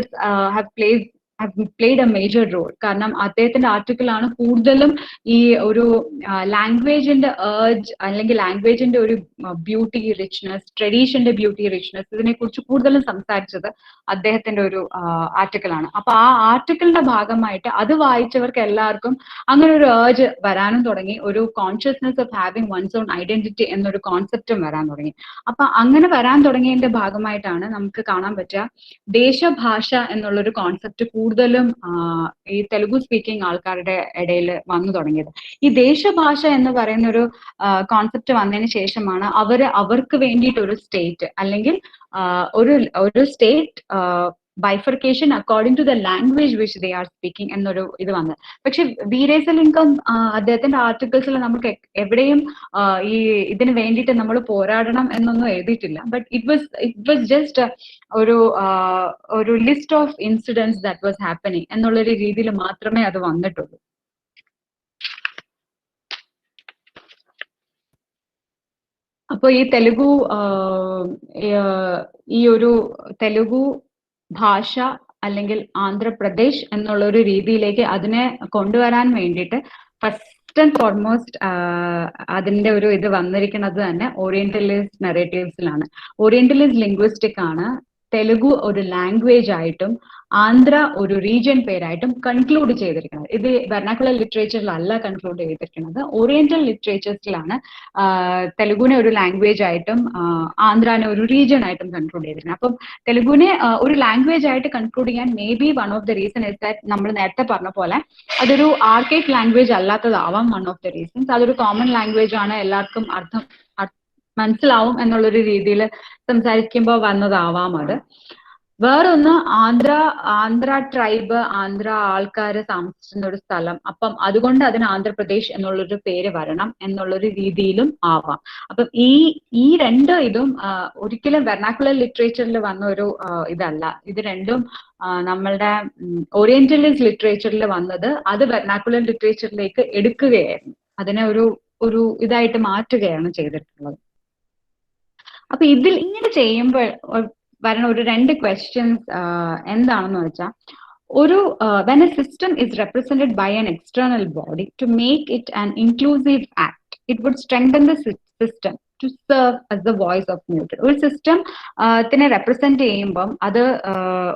have played a major role. കാരണം അദ്ദേഹത്തിന്റെ ആർട്ടിക്കിൾ ആണ് കൂടുതലും ഈ ഒരു ലാംഗ്വേജിന്റെ ഏർജ് അല്ലെങ്കിൽ ലാംഗ്വേജിന്റെ ഒരു ബ്യൂട്ടി റിച്ച്നെസ്, ട്രഡീഷന്റെ ബ്യൂട്ടി റിച്ച്നെസ് ഇതിനെ കുറിച്ച് കൂടുതലും സംസാരിച്ചത് അദ്ദേഹത്തിന്റെ ഒരു ആർട്ടിക്കിൾ ആണ്. അപ്പൊ ആ ആർട്ടിക്കിളിന്റെ ഭാഗമായിട്ട് അത് വായിച്ചവർക്ക് എല്ലാവർക്കും അങ്ങനെ ഒരു ഏർജ് വരാനും തുടങ്ങി, ഒരു consciousness of having one's own identity എന്നൊരു കോൺസെപ്റ്റും വരാൻ തുടങ്ങി. അപ്പൊ അങ്ങനെ വരാൻ തുടങ്ങിയതിന്റെ ഭാഗമായിട്ടാണ് നമുക്ക് കാണാൻ പറ്റുക ദേശഭാഷ എന്നുള്ളൊരു കോൺസെപ്റ്റ് കൂടുതലും ഈ തെലുഗു സ്പീക്കിംഗ് ആൾക്കാരുടെ ഇടയിൽ വന്നു തുടങ്ങിയത്. ഈ ദേശഭാഷ എന്ന് പറയുന്ന ഒരു കോൺസെപ്റ്റ് വന്നതിന് ശേഷമാണ് അവർക്ക് വേണ്ടിയിട്ട് ഒരു സ്റ്റേറ്റ് അല്ലെങ്കിൽ ഒരു state bifurcation according to the language which they are speaking എന്നൊരു ഇത് വന്നത്. പക്ഷെ വീരേശലിംഗം അദ്ദേഹത്തിന്റെ ആർട്ടിക്കിൾസിൽ നമുക്ക് എവിടെയും ഈ ഇതിന് വേണ്ടിയിട്ട് നമ്മൾ പോരാടണം എന്നൊന്നും എഴുതിയിട്ടില്ല. ബട്ട് ഇറ്റ് വാസ് ജസ്റ്റ് ഒരു list of incidence that was happening എന്നുള്ളൊരു രീതിയിൽ മാത്രമേ അത് വന്നിട്ടുള്ളൂ. അപ്പൊ ഈ തെലുഗു ഭാഷ അല്ലെങ്കിൽ ആന്ധ്രാപ്രദേശ് എന്നുള്ള ഒരു രീതിയിലേക്ക് അതിനെ കൊണ്ടുവരാൻ വേണ്ടിയിട്ട് ഫസ്റ്റ് ആൻഡ് ഫോർമോസ്റ്റ് അതിന്റെ ഒരു ഇത് വന്നിരിക്കുന്നത് തന്നെ ഓറിയന്റലിസ്റ്റ് നറേറ്റീവ്സിലാണ്. ഓറിയന്റലിസ്റ്റ് ലിംഗ്വിസ്റ്റിക് ആണ് തെലുഗു ഒരു ലാംഗ്വേജ് ആയിട്ടും ആന്ധ്ര ഒരു റീജിയൻ പേരായിട്ടും കൺക്ലൂഡ് ചെയ്തിരിക്കുന്നത്. ഇത് വെർണാക്കുലർ ലിറ്ററേച്ചറിലല്ല കൺക്ലൂഡ് ചെയ്തിരിക്കുന്നത്, ഓറിയന്റൽ ലിറ്ററേച്ചേഴ്സിലാണ് തെലുഗുവിനെ ഒരു ലാംഗ്വേജ് ആയിട്ടും ആന്ധ്രാനെ ഒരു റീജിയൻ ആയിട്ടും കൺക്ലൂഡ് ചെയ്തിരിക്കുന്നത്. അപ്പം തെലുഗുവിനെ ഒരു ലാംഗ്വേജ് ആയിട്ട് കൺക്ലൂഡ് ചെയ്യാൻ may be one of the reason is that നമ്മൾ നേരത്തെ പറഞ്ഞ പോലെ അതൊരു ആർക്കൈക് ലാംഗ്വേജ് അല്ലാത്തതാവാം വൺ ഓഫ് ദ റീസൺസ്. അതൊരു കോമൺ ലാംഗ്വേജ് ആണ്, എല്ലാവർക്കും മനസ്സിലാവും എന്നുള്ളൊരു രീതിയിൽ സംസാരിക്കുമ്പോൾ വന്നതാവാം അത്. വേറൊന്ന് ആന്ധ്ര ട്രൈബ്, ആന്ധ്ര ആൾക്കാര് താമസിക്കുന്ന ഒരു സ്ഥലം, അപ്പം അതുകൊണ്ട് അതിന് ആന്ധ്രാപ്രദേശ് എന്നുള്ളൊരു പേര് വരണം എന്നുള്ളൊരു രീതിയിലും ആവാം. അപ്പം ഈ രണ്ട് ഇതും ഒരിക്കലും വെർണാക്കുലർ ലിറ്ററേച്ചറിൽ വന്ന ഒരു ഇതല്ല. ഇത് രണ്ടും നമ്മളുടെ ഓറിയന്റലിസ്റ്റ് ലിറ്ററേച്ചറിൽ വന്നത് അത് വെർണാക്കുലർ ലിറ്ററേച്ചറിലേക്ക് എടുക്കുകയായിരുന്നു, അതിനെ ഒരു ഇതായിട്ട് മാറ്റുകയാണ് ചെയ്തിട്ടുള്ളത്. അപ്പൊ ഇതിൽ ഇങ്ങനെ ചെയ്യുമ്പോൾ വരണ ഒരു രണ്ട് ക്വസ്റ്റ്യൻസ് എന്താണെന്ന് വെച്ചാൽ, when a system is represented by an external body to make it an inclusive act, it would strengthen the system to serve as the voice of muted. ഒരു സിസ്റ്റം ത്തിനെ റെപ്രസെന്റ് ചെയ്യുമ്പം അത്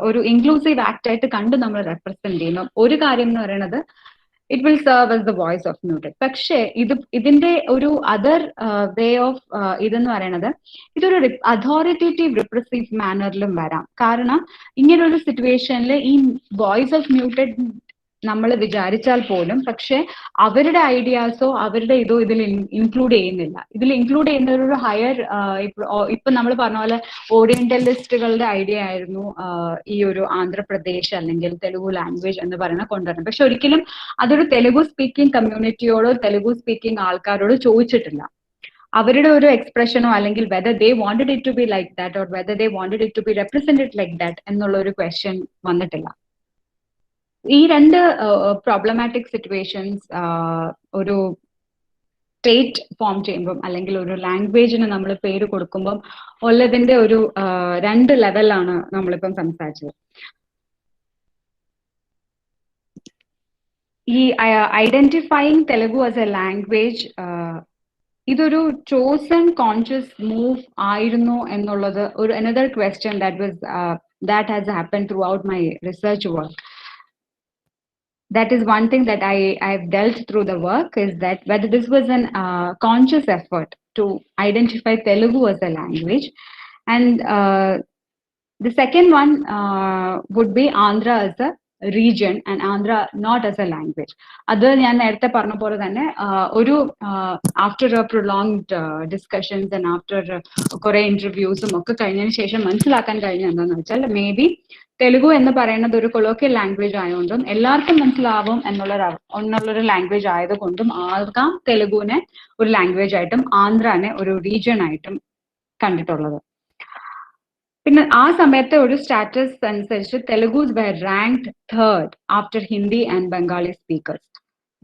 ഒരു ഇൻക്ലൂസീവ് ആക്ട് ആയിട്ട് കണ്ട് നമ്മൾ represent ചെയ്യുമ്പം ഒരു കാര്യം എന്ന് പറയുന്നത് it will serve as the voice of muted. പക്ഷേ ഇതിന്റെ ഒരു അതർ വേ ഓഫ് ഇതെന്ന് പറയുന്നത് ഇതൊരു അതോറിറ്റേറ്റീവ് റിപ്രസീവ് മാനറിലും വരാം. കാരണം ഇങ്ങനൊരു സിറ്റുവേഷനിൽ ഈ വോയിസ് ഓഫ് മ്യൂട്ടഡ് നമ്മൾ വിചാരിച്ചാൽ പോലും പക്ഷെ അവരുടെ ഐഡിയാസോ അവരുടെ ഇതോ ഇതിൽ ഇൻക്ലൂഡ് ചെയ്യുന്നില്ല. ഇതിൽ ഇൻക്ലൂഡ് ചെയ്യുന്ന ഒരു ഹയർ ഇപ്പൊ നമ്മൾ പറഞ്ഞ പോലെ ഓറിയന്റലിസ്റ്റുകളുടെ ഐഡിയ ആയിരുന്നു ഈ ഒരു ആന്ധ്രാപ്രദേശ് അല്ലെങ്കിൽ തെലുഗു ലാംഗ്വേജ് എന്ന് പറയുന്ന കൊണ്ടുവരണം. പക്ഷെ ഒരിക്കലും അതൊരു തെലുഗു സ്പീക്കിംഗ് കമ്മ്യൂണിറ്റിയോടോ തെലുഗു സ്പീക്കിംഗ് ആൾക്കാരോട് ചോദിച്ചിട്ടില്ല. അവരുടെ ഒരു എക്സ്പ്രഷനോ അല്ലെങ്കിൽ whether they wanted it to be like that or whether they wanted it to be represented like that എന്നുള്ള ഒരു ക്വസ്റ്റ്യൻ വന്നിട്ടില്ല. ഈ രണ്ട് പ്രോബ്ലമാറ്റിക് സിറ്റുവേഷൻസ് ഒരു സ്റ്റേറ്റ് ഫോം ചെയ്യുമ്പം അല്ലെങ്കിൽ ഒരു ലാംഗ്വേജിന് നമ്മൾ പേര് കൊടുക്കുമ്പം ഉള്ളതിന്റെ ഒരു രണ്ട് ലെവലാണ് നമ്മളിപ്പം സംസാരിച്ചത്. ഈ identifying Telugu as A language ഇതൊരു ചോസൺ കോൺഷ്യസ് മൂവ് ആയിരുന്നു എന്നുള്ളത് ഒരു another question that has happened throughout my research work. That is one thing that I've dealt through the work, is that whether this was an conscious effort to identify Telugu as a language. And the second one would be Andhra as a region and Andhra not as a language. അത് ഞാൻ നേരത്തെ പറഞ്ഞ പോലെ തന്നെ ഒരു after prolonged discussions and after കുറെ ഇന്റർവ്യൂസും ഒക്കെ കഴിഞ്ഞതിന് ശേഷം മനസ്സിലാക്കാൻ കഴിഞ്ഞ എന്താണെന്ന് വെച്ചാൽ മേ ബി തെലുഗു എന്ന് പറയുന്നത് ഒരു കൊളോക്കിയൽ ലാംഗ്വേജ് ആയതുകൊണ്ടും എല്ലാവർക്കും മനസ്സിലാവും എന്നുള്ളൊരു ലാംഗ്വേജ് ആയതുകൊണ്ടും ആകാം തെലുഗുവിനെ ഒരു ലാംഗ്വേജ് ആയിട്ടും ആന്ധ്രാനെ ഒരു റീജിയൻ ആയിട്ടും കണ്ടിട്ടുള്ളത്. പിന്നെ ആ സമയത്തെ ഒരു സ്റ്റാറ്റസ് അനുസരിച്ച് തെലുഗുസ് were ranked third after Hindi and Bengali speakers.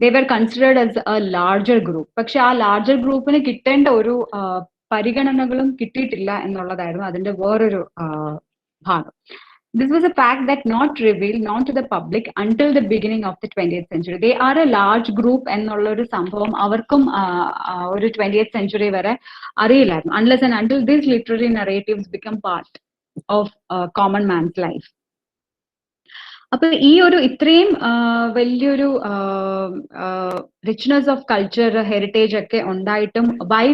They were considered as a larger group. പക്ഷെ ആ ലാർജർ ഗ്രൂപ്പിന് കിട്ടേണ്ട ഒരു പരിഗണനകളും കിട്ടിയിട്ടില്ല എന്നുള്ളതായിരുന്നു അതിന്റെ വേറൊരു ഭാഗം. This was a fact that not revealed known to the public until the beginning of the 20th century. They are a large group എന്നുള്ള ഒരു സംഭവം അവർക്കും ഒരു 20th century വരെ അറിയില്ലായിരുന്നു. Unless and until these literary narratives become part of common man's life. അപ്പൊ ഈ ഒരു ഇത്രയും വലിയൊരു richness of culture, heritage ഒക്കെ ഉണ്ടായിട്ടും why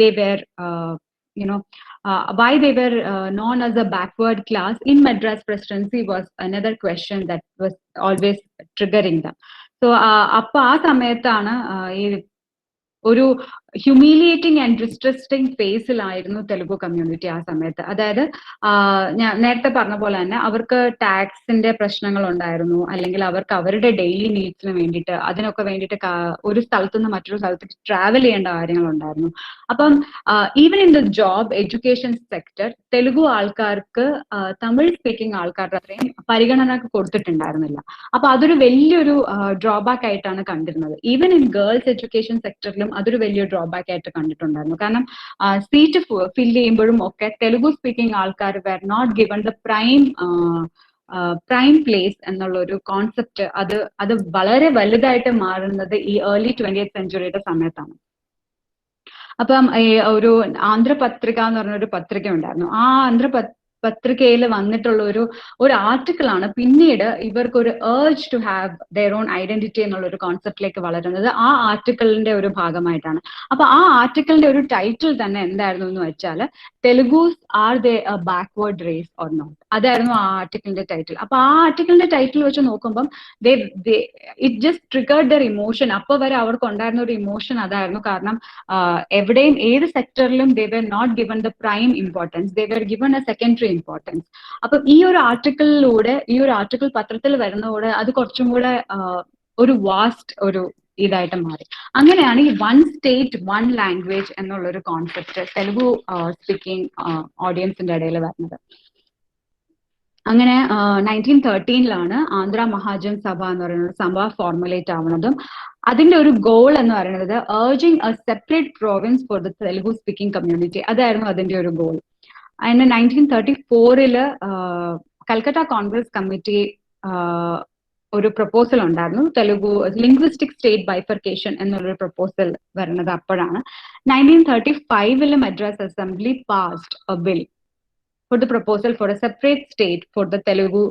they were why they were known as a backward class in Madras presidency was another question that was always triggering them. So അപ്പൊ ആ സമയത്താണ് ഈ ഒരു ഹ്യൂമിലിയേറ്റിംഗ് ആൻഡ് ഡിസ്ട്രസ്റ്റിംഗ് ഫേസിലായിരുന്നു തെലുഗു കമ്മ്യൂണിറ്റി ആ സമയത്ത്. അതായത് ഞാൻ നേരത്തെ പറഞ്ഞ പോലെ തന്നെ അവർക്ക് ടാക്സിന്റെ പ്രശ്നങ്ങൾ ഉണ്ടായിരുന്നു, അല്ലെങ്കിൽ അവർക്ക് അവരുടെ ഡെയിലി നീഡ്സിന് വേണ്ടിയിട്ട് അതിനൊക്കെ വേണ്ടിയിട്ട് ഒരു സ്ഥലത്തു നിന്ന് മറ്റൊരു സ്ഥലത്തേക്ക് ട്രാവൽ ചെയ്യേണ്ട കാര്യങ്ങളുണ്ടായിരുന്നു. അപ്പം even in the job education sector Telugu ആൾക്കാർക്ക് തമിഴ് സ്പീക്കിംഗ് ആൾക്കാരുടെ അത്രയും പരിഗണന കൊടുത്തിട്ടുണ്ടായിരുന്നില്ല. അപ്പൊ അതൊരു വലിയൊരു ഡ്രോബാക്ക് ആയിട്ടാണ് കണ്ടിരുന്നത്. ഈവൻ ഇൻ ഗേൾസ് എഡ്യൂക്കേഷൻ സെക്ടറിലും അതൊരു വലിയ ഡ്രോബാക്ക് ആയിട്ട് കണ്ടിട്ടുണ്ടായിരുന്നു. കാരണം സീറ്റ് ഫിൽ ചെയ്യുമ്പോഴും ഒക്കെ തെലുഗു സ്പീക്കിംഗ് ആൾക്കാർ were not given the prime place എന്നുള്ള ഒരു കോൺസെപ്റ്റ് അത് വളരെ വലുതായിട്ട് മാറുന്നത് ഈ ഏർലി 20th സെഞ്ചുറിയുടെ സമയത്താണ്. അപ്പം ഒരു ആന്ധ്രപത്രിക എന്ന് പറഞ്ഞൊരു പത്രിക ഉണ്ടായിരുന്നു. ആ പത്രികയിൽ വന്നിട്ടുള്ള ഒരു ആർട്ടിക്കിളാണ് പിന്നീട് ഇവർക്ക് ഒരു urge to have their own identity എന്നുള്ള ഒരു കോൺസെപ്റ്റിലേക്ക് വളരുന്നത്. ആ ആർട്ടിക്കിളിന്റെ ഒരു ഭാഗമായിട്ടാണ്. അപ്പൊ ആ ആർട്ടിക്കിളിന്റെ ഒരു ടൈറ്റിൽ തന്നെ എന്തായിരുന്നു എന്ന് വെച്ചാൽ Telugus are they a backward race or not, അതായിരുന്നു ആ ആർട്ടിക്കിളിന്റെ ടൈറ്റിൽ. അപ്പൊ ആ ആർട്ടിക്കിളിന്റെ ടൈറ്റിൽ വെച്ച് നോക്കുമ്പം it just triggered there emotion. അപ്പൊ വരെ അവർക്ക് ഉണ്ടായിരുന്ന ഒരു ഇമോഷൻ അതായിരുന്നു. കാരണം എവിടെയും ഏത് സെക്ടറിലും they were not given the prime importance, they were given a secondary importance. അപ്പൊ ഈ ഒരു ആർട്ടിക്കിൾ പത്രത്തിൽ വരുന്നതോടെ അത് കുറച്ചും കൂടെ ഒരു വാസ്റ്റ് ഒരു ഇതായിട്ട് മാറി. അങ്ങനെയാണ് ഈ വൺ സ്റ്റേറ്റ് വൺ ലാംഗ്വേജ് എന്നുള്ള ഒരു കോൺസെപ്റ്റ് തെലുഗു സ്പീക്കിംഗ് ഓഡിയൻസിന്റെ ഇടയിൽ വരുന്നത്. അങ്ങനെ 1913 ആന്ധ്ര മഹാജൻ സഭ എന്ന് പറയുന്ന സഭ ഫോർമുലേറ്റ് ആവുന്നതും അതിന്റെ ഒരു ഗോൾ എന്ന് പറയുന്നത് urging a separate province for the Telugu speaking community, അതായിരുന്നു അതിന്റെ ഒരു ഗോൾ. അതിന് 1934 കൽക്കട്ട കോൺഗ്രസ് കമ്മിറ്റി ഒരു പ്രപ്പോസൽ ഉണ്ടായിരുന്നു, തെലുഗു ലിംഗ്വിസ്റ്റിക് സ്റ്റേറ്റ് ബൈഫർക്കേഷൻ എന്നുള്ളൊരു പ്രപ്പോസൽ വരുന്നത് അപ്പോഴാണ്. 1935 Madras assembly passed a bill for the proposal for a separate state for the Telugu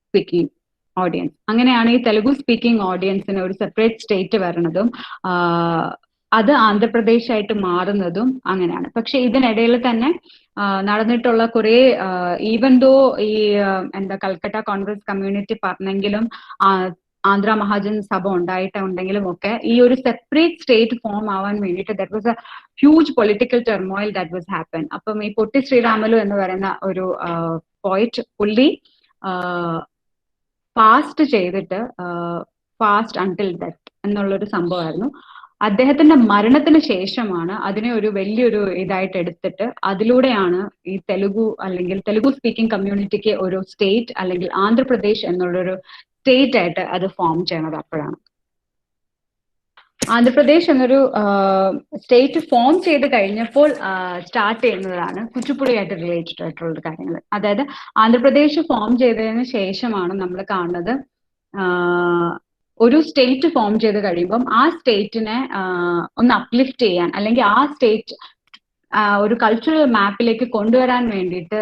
speaking audience. അങ്ങനെയാണ് ഈ തെലുഗു സ്പീക്കിംഗ് ഓഡിയൻസിന് ഒരു സെപ്പറേറ്റ് സ്റ്റേറ്റ് വരുന്നതും അത് ആന്ധ്രാപ്രദേശ് ആയിട്ട് മാറുന്നതും അങ്ങനെയാണ്. പക്ഷെ ഇതിനിടയിൽ തന്നെ നടന്നിട്ടുള്ള കുറെ ഈവൻ ദോ ഈ എന്താ കൽക്കട്ട കോൺഗ്രസ് കമ്മ്യൂണിറ്റി പറഞ്ഞെങ്കിലും ആന്ധ്ര മഹാജൻ സഭ ഉണ്ടായിട്ടുണ്ടെങ്കിലും ഒക്കെ ഈ ഒരു സെപ്പറേറ്റ് സ്റ്റേറ്റ് ഫോം ആവാൻ വേണ്ടിയിട്ട് that was A huge political turmoil that was happen. അപ്പം ഈ പൊട്ടി ശ്രീരാമലു എന്ന് പറയുന്ന ഒരു പോയിറ്റ് പുള്ളി ഫാസ്റ്റ് ചെയ്തിട്ട് ഫാസ്റ്റ് അൺടിൽ ഡെത്ത് എന്നുള്ളൊരു സംഭവമായിരുന്നു. അദ്ദേഹത്തിന്റെ മരണത്തിന് ശേഷമാണ് അതിനെ ഒരു വലിയൊരു ഇതായിട്ട് എടുത്തിട്ട് അതിലൂടെയാണ് ഈ തെലുഗു അല്ലെങ്കിൽ തെലുഗു സ്പീക്കിംഗ് കമ്മ്യൂണിറ്റിക്ക് ഒരു സ്റ്റേറ്റ് അല്ലെങ്കിൽ ആന്ധ്രാപ്രദേശ് എന്നുള്ളൊരു സ്റ്റേറ്റ് ആയിട്ട് അത് ഫോം ചെയ്യണത് അപ്പോഴാണ്. ആന്ധ്രാപ്രദേശ് എന്നൊരു സ്റ്റേറ്റ് ഫോം ചെയ്ത് കഴിഞ്ഞപ്പോൾ സ്റ്റാർട്ട് ചെയ്യുന്നതാണ് കുച്ചിപ്പുടിയായിട്ട് റിലേറ്റഡ് ആയിട്ടുള്ള കാര്യങ്ങൾ. അതായത് ആന്ധ്രാപ്രദേശ് ഫോം ചെയ്തതിന് ശേഷമാണ് നമ്മൾ കാണുന്നത് ഒരു സ്റ്റേറ്റ് ഫോം ചെയ്ത് കഴിയുമ്പം ആ സ്റ്റേറ്റിനെ ഒന്ന് അപ്ലിഫ്റ്റ് ചെയ്യാൻ അല്ലെങ്കിൽ ആ സ്റ്റേറ്റ് ഒരു കൾച്ചറൽ മാപ്പിലേക്ക് കൊണ്ടുവരാൻ വേണ്ടിയിട്ട്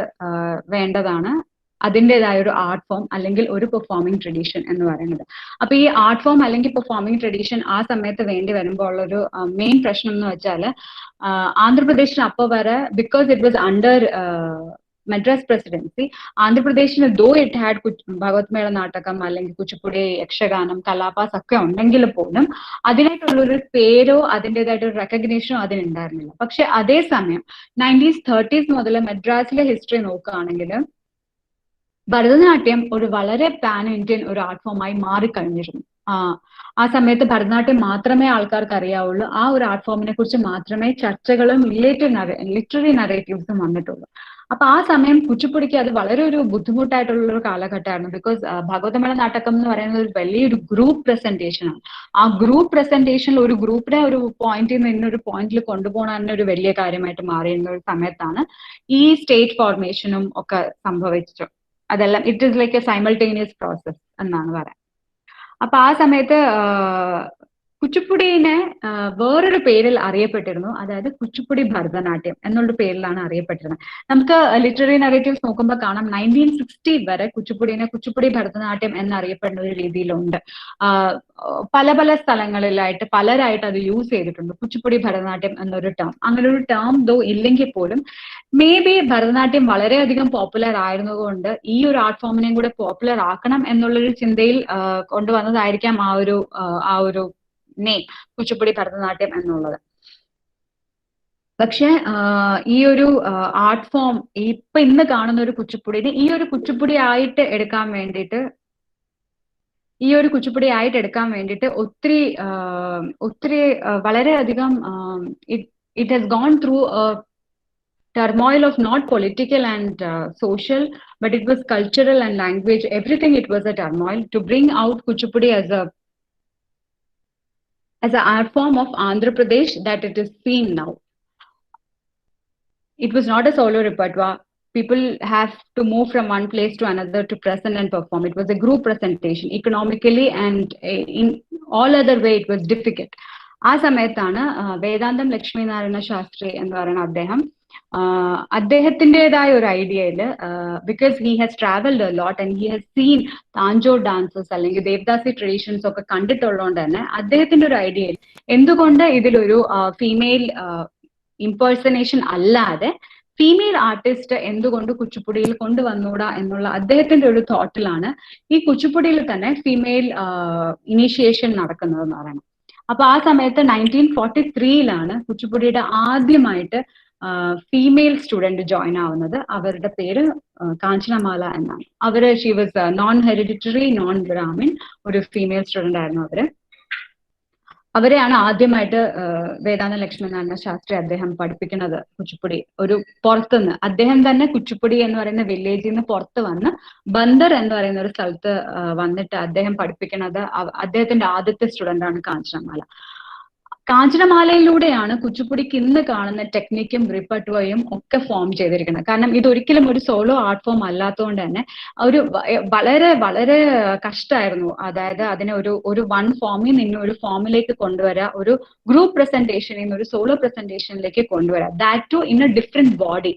വേണ്ടതാണ് അതിൻ്റെതായ ഒരു ആർട്ട് ഫോം അല്ലെങ്കിൽ ഒരു പെർഫോമിംഗ് ട്രഡീഷൻ എന്ന് പറയുന്നത്. അപ്പൊ ഈ ആർട്ട് ഫോം അല്ലെങ്കിൽ പെർഫോമിംഗ് ട്രഡീഷൻ ആ സമയത്ത് വേണ്ടി വരുമ്പോൾ ഉള്ളൊരു മെയിൻ പ്രശ്നം എന്ന് വെച്ചാൽ ആന്ധ്രാപ്രദേശിന് അപ്പോൾ വരെ because it was under Madras presidency, ആന്ധ്രാപ്രദേശിന് though it had Bhagavata Mela നാടകം അല്ലെങ്കിൽ കുച്ചിപ്പുടി, യക്ഷഗാനം, കലാപാസ് ഒക്കെ ഉണ്ടെങ്കിൽ പോലും അതിനായിട്ടുള്ളൊരു പേരോ അതിൻ്റെതായിട്ടൊരു റെക്കഗ്നേഷനോ അതിനുണ്ടായിരുന്നില്ല. പക്ഷെ അതേസമയം 1930s മുതൽ മദ്രാസിലെ ഹിസ്റ്ററി നോക്കുകയാണെങ്കിൽ ഭരതനാട്യം ഒരു വളരെ പാൻ ഇന്ത്യൻ ഒരു ആർട്ട് ഫോമായി മാറിക്കഴിഞ്ഞിരുന്നു. ആ സമയത്ത് ഭരതനാട്യം മാത്രമേ ആൾക്കാർക്ക് അറിയാവുള്ളൂ. ആ ഒരു ആർട്ട് ഫോമിനെ കുറിച്ച് മാത്രമേ ചർച്ചകളും ലിറ്റററി നറേറ്റീവ്സും വന്നിട്ടുള്ളൂ. അപ്പൊ ആ സമയം കുച്ചിപ്പുടിക്ക് അത് വളരെ ഒരു ബുദ്ധിമുട്ടായിട്ടുള്ള ഒരു കാലഘട്ടമായിരുന്നു. ബിക്കോസ് ഭഗവതമേള നാടകം എന്ന് പറയുന്നത് ഒരു വലിയൊരു ഗ്രൂപ്പ് പ്രസന്റേഷൻ ആണ്. ആ ഗ്രൂപ്പ് പ്രസന്റേഷനിൽ ഒരു ഗ്രൂപ്പിനെ ഒരു പോയിന്റിൽ നിന്ന് ഇന്നൊരു പോയിന്റിൽ കൊണ്ടുപോകണം തന്നെ ഒരു വലിയ കാര്യമായിട്ട് മാറിയിരുന്ന ഒരു സമയത്താണ് ഈ സ്റ്റേറ്റ് ഫോർമേഷനും ഒക്കെ സംഭവിച്ചത്. അതെല്ലാം it is like A simultaneous process എന്നാണ് പറയാം. അപ്പൊ ആ സമയത്ത് കുച്ചിപ്പുടിനെ വേറൊരു പേരിൽ അറിയപ്പെട്ടിരുന്നു. അതായത് കുച്ചിപ്പുടി ഭരതനാട്യം എന്നുള്ള പേരിലാണ് അറിയപ്പെട്ടിരുന്നത്. നമുക്ക് ലിറ്റററി നറേറ്റീവ്സ് നോക്കുമ്പോൾ കാണാം 1960 വരെ കുച്ചിപ്പുടിനെ കുച്ചിപ്പുടി ഭരതനാട്യം എന്നറിയപ്പെടുന്ന ഒരു രീതിയിലുണ്ട്. പല പല സ്ഥലങ്ങളിലായിട്ട് പലരായിട്ട് അത് യൂസ് ചെയ്തിട്ടുണ്ട്, കുച്ചിപ്പുടി ഭരതനാട്യം എന്നൊരു ടേം. അങ്ങനെ ഒരു ടേം ദോ ഇല്ലെങ്കിൽ പോലും മേ ബി ഭരതനാട്യം വളരെയധികം പോപ്പുലർ ആയിരുന്നതുകൊണ്ട് ഈ ഒരു ആർട്ട് ഫോമിനെയും കൂടെ പോപ്പുലർ ആക്കണം എന്നുള്ളൊരു ചിന്തയിൽ കൊണ്ടുവന്നതായിരിക്കാം ആ ഒരു നെയിം കുച്ചിപ്പുടി ഭരതനാട്യം എന്നുള്ളത്. പക്ഷെ ഈ ഒരു ആർട്ട് ഫോം ഇപ്പൊ ഇന്ന് കാണുന്ന ഒരു കുച്ചിപ്പുടിനെ ഈ ഒരു കുച്ചിപ്പുടി ആയിട്ട് എടുക്കാൻ വേണ്ടിയിട്ട് ഒത്തിരി വളരെയധികം it has gone through a turmoil of not political and social, but it was cultural and language, everything. It was a turmoil to bring out kuchipudi as an art form of Andhra Pradesh that it is seen now. It was not a solo repertoire. People have to move from one place to another to present and perform. It was a group presentation. Economically and in all other way it was difficult. ആ സമയത്താണ് വേദാന്തം ലക്ഷ്മി നാരായണ ശാസ്ത്രി എന്ന് പറയുന്ന അദ്ദേഹത്തിൻ്റെതായ ഒരു ഐഡിയയില് because he has travelled a lot and he has seen Tanjore dances അല്ലെങ്കിൽ devadasi traditions ഒക്കെ കണ്ടിട്ടുള്ളതുകൊണ്ട് തന്നെ അദ്ദേഹത്തിന്റെ ഒരു ഐഡിയയിൽ എന്തുകൊണ്ട് ഇതിലൊരു ഫീമെയിൽ ഇംപേഴ്സണേഷൻ അല്ലാതെ ഫീമെയിൽ ആർട്ടിസ്റ്റ് എന്തുകൊണ്ട് കുച്ചിപ്പുടിയിൽ കൊണ്ടുവന്നൂടാ എന്നുള്ള അദ്ദേഹത്തിന്റെ ഒരു തോട്ടിലാണ് ഈ കുച്ചിപ്പുടിയിൽ തന്നെ ഫീമെയിൽ ഇനീഷ്യേഷൻ നടക്കുന്നതെന്ന് പറയണം. അപ്പൊ ആ സമയത്ത് 1943 കുച്ചിപ്പുടിയുടെ ആദ്യമായിട്ട് ഫീമെയിൽ സ്റ്റുഡന്റ് ജോയിൻ ആവുന്നത്. അവരുടെ പേര് കാഞ്ചനമാല എന്നാണ്. She was known hereditary non Brahmin ഒരു ഫീമെയിൽ സ്റ്റുഡന്റ് ആയിരുന്നു. അവരെയാണ് ആദ്യമായിട്ട് വേദാന്ത ലക്ഷ്മീനാരായണ ശാസ്ത്രി അദ്ദേഹം പഠിപ്പിക്കുന്നത് കുച്ചിപ്പുടി. ഒരു പുറത്തുനിന്ന് അദ്ദേഹം തന്നെ കുച്ചിപ്പുടി എന്ന് പറയുന്ന വില്ലേജിൽ നിന്ന് പുറത്ത് വന്ന് ബന്ദർ എന്ന് പറയുന്ന ഒരു സ്ഥലത്ത് വന്നിട്ട് അദ്ദേഹം പഠിപ്പിക്കുന്നത് അദ്ദേഹത്തിന്റെ ആദ്യത്തെ സ്റ്റുഡന്റ് ആണ് കാഞ്ചനമാല. കാഞ്ചനമാലയിലൂടെയാണ് കുച്ചിപ്പുടിക്ക് ഇന്ന് കാണുന്ന ടെക്നിക്കും റിപ്പർട്ടോറിയും ഒക്കെ ഫോം ചെയ്തിരിക്കുന്നത്. കാരണം ഇതൊരിക്കലും ഒരു സോളോ ആർട്ട് ഫോം അല്ലാത്തതുകൊണ്ട് തന്നെ ഒരു വളരെ വളരെ കഷ്ടമായിരുന്നു. അതായത് അതിനെ ഒരു വൺ ഫോമിൽ നിന്ന് ഒരു ഫോമിലേക്ക് കൊണ്ടുവരാ, ഒരു ഗ്രൂപ്പ് പ്രസന്റേഷനിൽ നിന്ന് ഒരു സോളോ പ്രസന്റേഷനിലേക്ക് കൊണ്ടുവരാം, that too in a different body.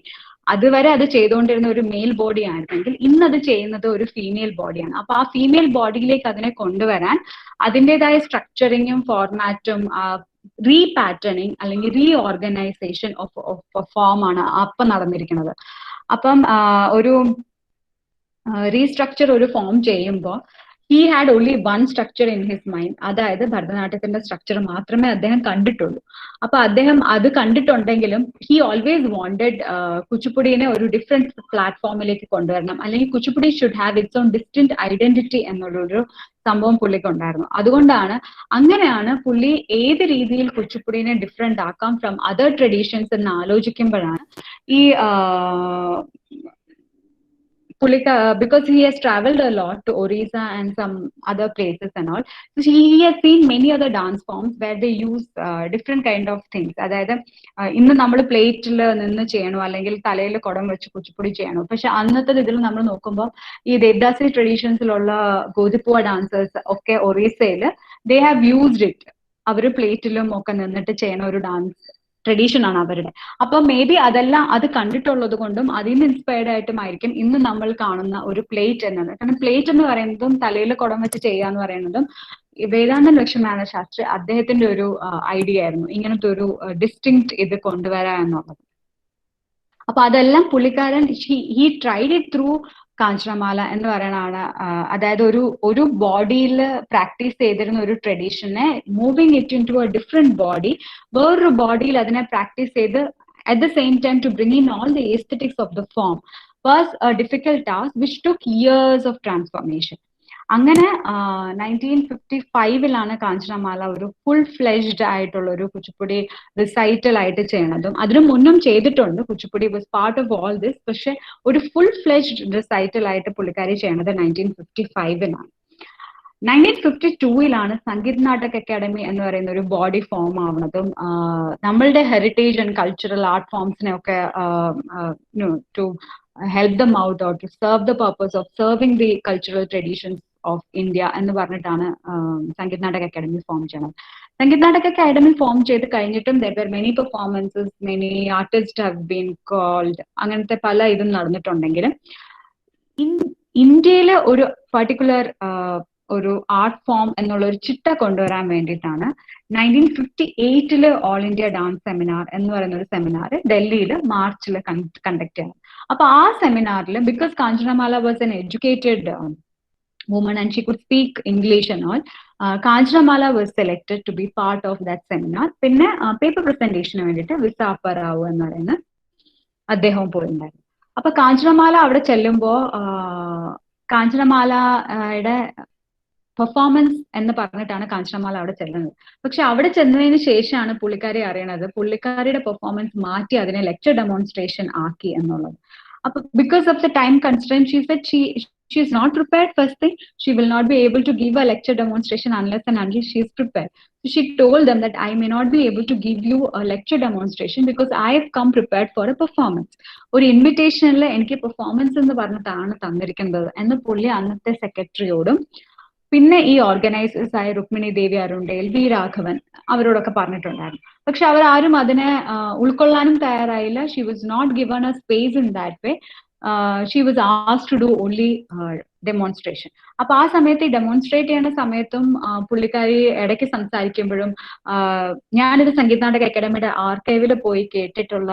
അതുവരെ അത് ചെയ്തുകൊണ്ടിരുന്ന ഒരു മെയിൽ ബോഡി ആയിരുന്നെങ്കിൽ ഇന്ന് അത് ചെയ്യുന്നത് ഒരു ഫീമെയിൽ ബോഡിയാണ്. അപ്പൊ ആ ഫീമെയിൽ ബോഡിയിലേക്ക് അതിനെ കൊണ്ടുവരാൻ അതിൻ്റെതായ സ്ട്രക്ചറിങ്ങും ഫോർമാറ്റും റീപാറ്റേണിങ് അല്ലെങ്കിൽ റീഓർഗനൈസേഷൻ ഓഫ് ഫോം ആണ് അപ്പം നടന്നിരിക്കുന്നത്. അപ്പം ഒരു റീസ്ട്രക്ചർ ഒരു ഫോം ചെയ്യുമ്പോൾ he had only one structure in his mind. അതായത് ഭരതനാട്യത്തിന്റെ സ്ട്രക്ചർ മാത്രമേ അദ്ദേഹം കണ്ടിട്ടുള്ളൂ. അപ്പൊ അദ്ദേഹം അത് കണ്ടിട്ടുണ്ടെങ്കിലും he always wanted കുച്ചിപ്പുടിനെ ഒരു ഡിഫറെന്റ് പ്ലാറ്റ്ഫോമിലേക്ക് കൊണ്ടുവരണം, അല്ലെങ്കിൽ Kuchipudi should have its own distinct identity എന്നുള്ളൊരു സംഭവം പുള്ളിക്ക് ഉണ്ടായിരുന്നു. അതുകൊണ്ടാണ് അങ്ങനെയാണ് പുള്ളി ഏത് രീതിയിൽ കുച്ചിപ്പുടിനെ ഡിഫറെന്റ് ആക്കാം ഫ്രം അതർ ട്രഡീഷൻസ് എന്ന് ആലോചിക്കുമ്പോഴാണ് ഈ because he has traveled a lot to Orissa and some other places and all, so he has seen many other dance forms where they use different kind of things. അതായത് ഇന്ന് നമ്മൾ പ്ലേറ്റിൽ നിന്ന് ചെയ്യണോ അല്ലെങ്കിൽ തലയിൽ കുടം വെച്ച് കുച്ചിപ്പുടി ചെയ്യണോ, പക്ഷെ അന്നത്തെ ഇതിൽ നമ്മൾ നോക്കുമ്പോൾ ഈ ദേവദാസി ട്രഡീഷൻസിലുള്ള ഗോതിപ്പുവ ഡാൻസേഴ്സ് ഒക്കെ ഒറീസയിൽ ദേ ഹാവ് യൂസ്ഡ് ഇറ്റ്. അവർ പ്ലേറ്റിലും ഒക്കെ നിന്നിട്ട് ചെയ്യണ ഒരു ഡാൻസ് ട്രഡീഷൻ ആണ് അവരുടെ. അപ്പൊ മേ ബി അതെല്ലാം അത് കണ്ടിട്ടുള്ളത് കൊണ്ടും അതിൽ നിന്ന് ഇൻസ്പയർഡ് ആയിട്ടുമായിരിക്കും ഇന്ന് നമ്മൾ കാണുന്ന ഒരു പ്ലേറ്റ് എന്നത്. കാരണം പ്ലേറ്റ് എന്ന് പറയുന്നതും തലയിൽ കുടം വെച്ച് ചെയ്യാന്ന് പറയുന്നതും വേദാന്തൻ ലക്ഷ്മീനാരായണ ശാസ്ത്രി അദ്ദേഹത്തിന്റെ ഒരു ഐഡിയ ആയിരുന്നു, ഇങ്ങനത്തെ ഒരു ഡിസ്റ്റിങ്ക്ട് ഇത് കൊണ്ടുവരാ എന്നുള്ളത്. അപ്പൊ അതെല്ലാം പുള്ളിക്കാരൻ he tried it through Kanchanamala എന്ന് പറയുന്നതാണ്. അതായത് ഒരു ബോഡിയിൽ പ്രാക്ടീസ് ചെയ്തിരുന്ന ഒരു ട്രഡീഷനെ moving it into a different body, വേറൊരു ബോഡിയിൽ അതിനെ പ്രാക്ടീസ് ചെയ്ത് at the same time to bring in all the aesthetics of the form was a difficult task which took years of transformation. അങ്ങനെ 1955 കാഞ്ചനമാല ഒരു full fleshed ആയിട്ടുള്ള ഒരു Kuchipudi recital ആയിട്ട് ചെയ്യണതും. അതിനു മുന്നും ചെയ്തിട്ടുണ്ട്, Kuchipudi was part of all this. പക്ഷെ ഒരു ഫുൾ ഫ്ലെഷ്ഡ് റിസൈറ്റൽ ആയിട്ട് പുള്ളിക്കാരി ചെയ്യണത് 1955. 1952 സംഗീത് നാടക് അക്കാദമി എന്ന് പറയുന്ന ഒരു ബോഡി ഫോം ആവുന്നതും നമ്മളുടെ ഹെറിറ്റേജ് ആൻഡ് കൾച്ചറൽ ആർട്ട് ഫോംസിനെ ഒക്കെ to help them out or to serve the purpose of serving the cultural traditions of India എന്ന് പറഞ്ഞിട്ടാണ് സംഗീത് നാടക് അക്കാദമി ഫോം ചെയ്യണത്. സംഗീത് നാടക് അക്കാദമി ഫോം ചെയ്ത് കഴിഞ്ഞിട്ടും there were many performances, many artists have been called, അങ്ങനത്തെ പല ഇതും നടന്നിട്ടുണ്ടെങ്കിലും ഇന്ത്യയിലെ ഒരു പർട്ടിക്കുലർ ഒരു ആർട്ട് ഫോം എന്നുള്ള ഒരു ചിട്ട കൊണ്ടുവരാൻ വേണ്ടിയിട്ടാണ് 1958 ഓൾ ഇന്ത്യ ഡാൻസ് സെമിനാർ എന്ന് പറയുന്ന ഒരു സെമിനാർ ഡൽഹിയിൽ മാർച്ചിൽ കണ്ടക്ട് ചെയ്യണം. അപ്പൊ ആ സെമിനാറിൽ because Kanchanamala was an educated woman and she could speak English and all, Kanchanamala was selected to be part of that seminar. പിന്നെ പേപ്പർ പ്രസന്റേഷന് വേണ്ടിയിട്ട് വിസാപ്പ റാവു എന്ന് പറയുന്ന അദ്ദേഹം പോയിട്ടുണ്ടായിരുന്നു. അപ്പൊ കാഞ്ചനമാല അവിടെ ചെല്ലുമ്പോ കാഞ്ചനമാലയുടെ പെർഫോമൻസ് എന്ന് പറഞ്ഞിട്ടാണ് കാഞ്ചനമാല അവിടെ ചെല്ലുന്നത്. പക്ഷെ അവിടെ ചെന്നതിന് ശേഷമാണ് പുള്ളിക്കാരി അറിയണത് പുള്ളിക്കാരിയുടെ പെർഫോമൻസ് മാറ്റി അതിനെ ലെക്ചർ ഡെമോൺസ്ട്രേഷൻ ആക്കി എന്നുള്ളത്. അപ്പൊ because of the time constraint she said she is not prepared. First thing, she will not be able to give a lecture demonstration unless and until she is prepared. So she told them that I may not be able to give you a lecture demonstration because I have come prepared for a performance. ഒരു ഇൻവിറ്റേഷനിൽ എനിക്ക് performance എന്ന് പറഞ്ഞിട്ടാണ് തന്നിരിക്കുന്നത് എന്ന് പുള്ളി അന്നത്തെ സെക്രട്ടറിയോടും പിന്നെ ഈ ഓർഗനൈസേഴ്സ് ആയ രുക്മിണി ദേവി അരുണ്ടേൽ, വി രാഘവൻ അവരോടൊക്കെ പറഞ്ഞിട്ടുണ്ടായിരുന്നു. പക്ഷെ അവരാരും അതിനെ ഉൾക്കൊള്ളാനും തയ്യാറായില്ല. She was not given a space in that way. She was asked to do only demonstration. അപ്പൊ ആ സമയത്ത് ഈ ഡെമോൺസ്ട്രേറ്റ് ചെയ്യുന്ന സമയത്തും പുള്ളിക്കാരി ഇടയ്ക്ക് സംസാരിക്കുമ്പോഴും ഞാനിത് സംഗീത് നാടക അക്കാദമിയുടെ ആർക്കൈവിൽ പോയി കേട്ടിട്ടുള്ള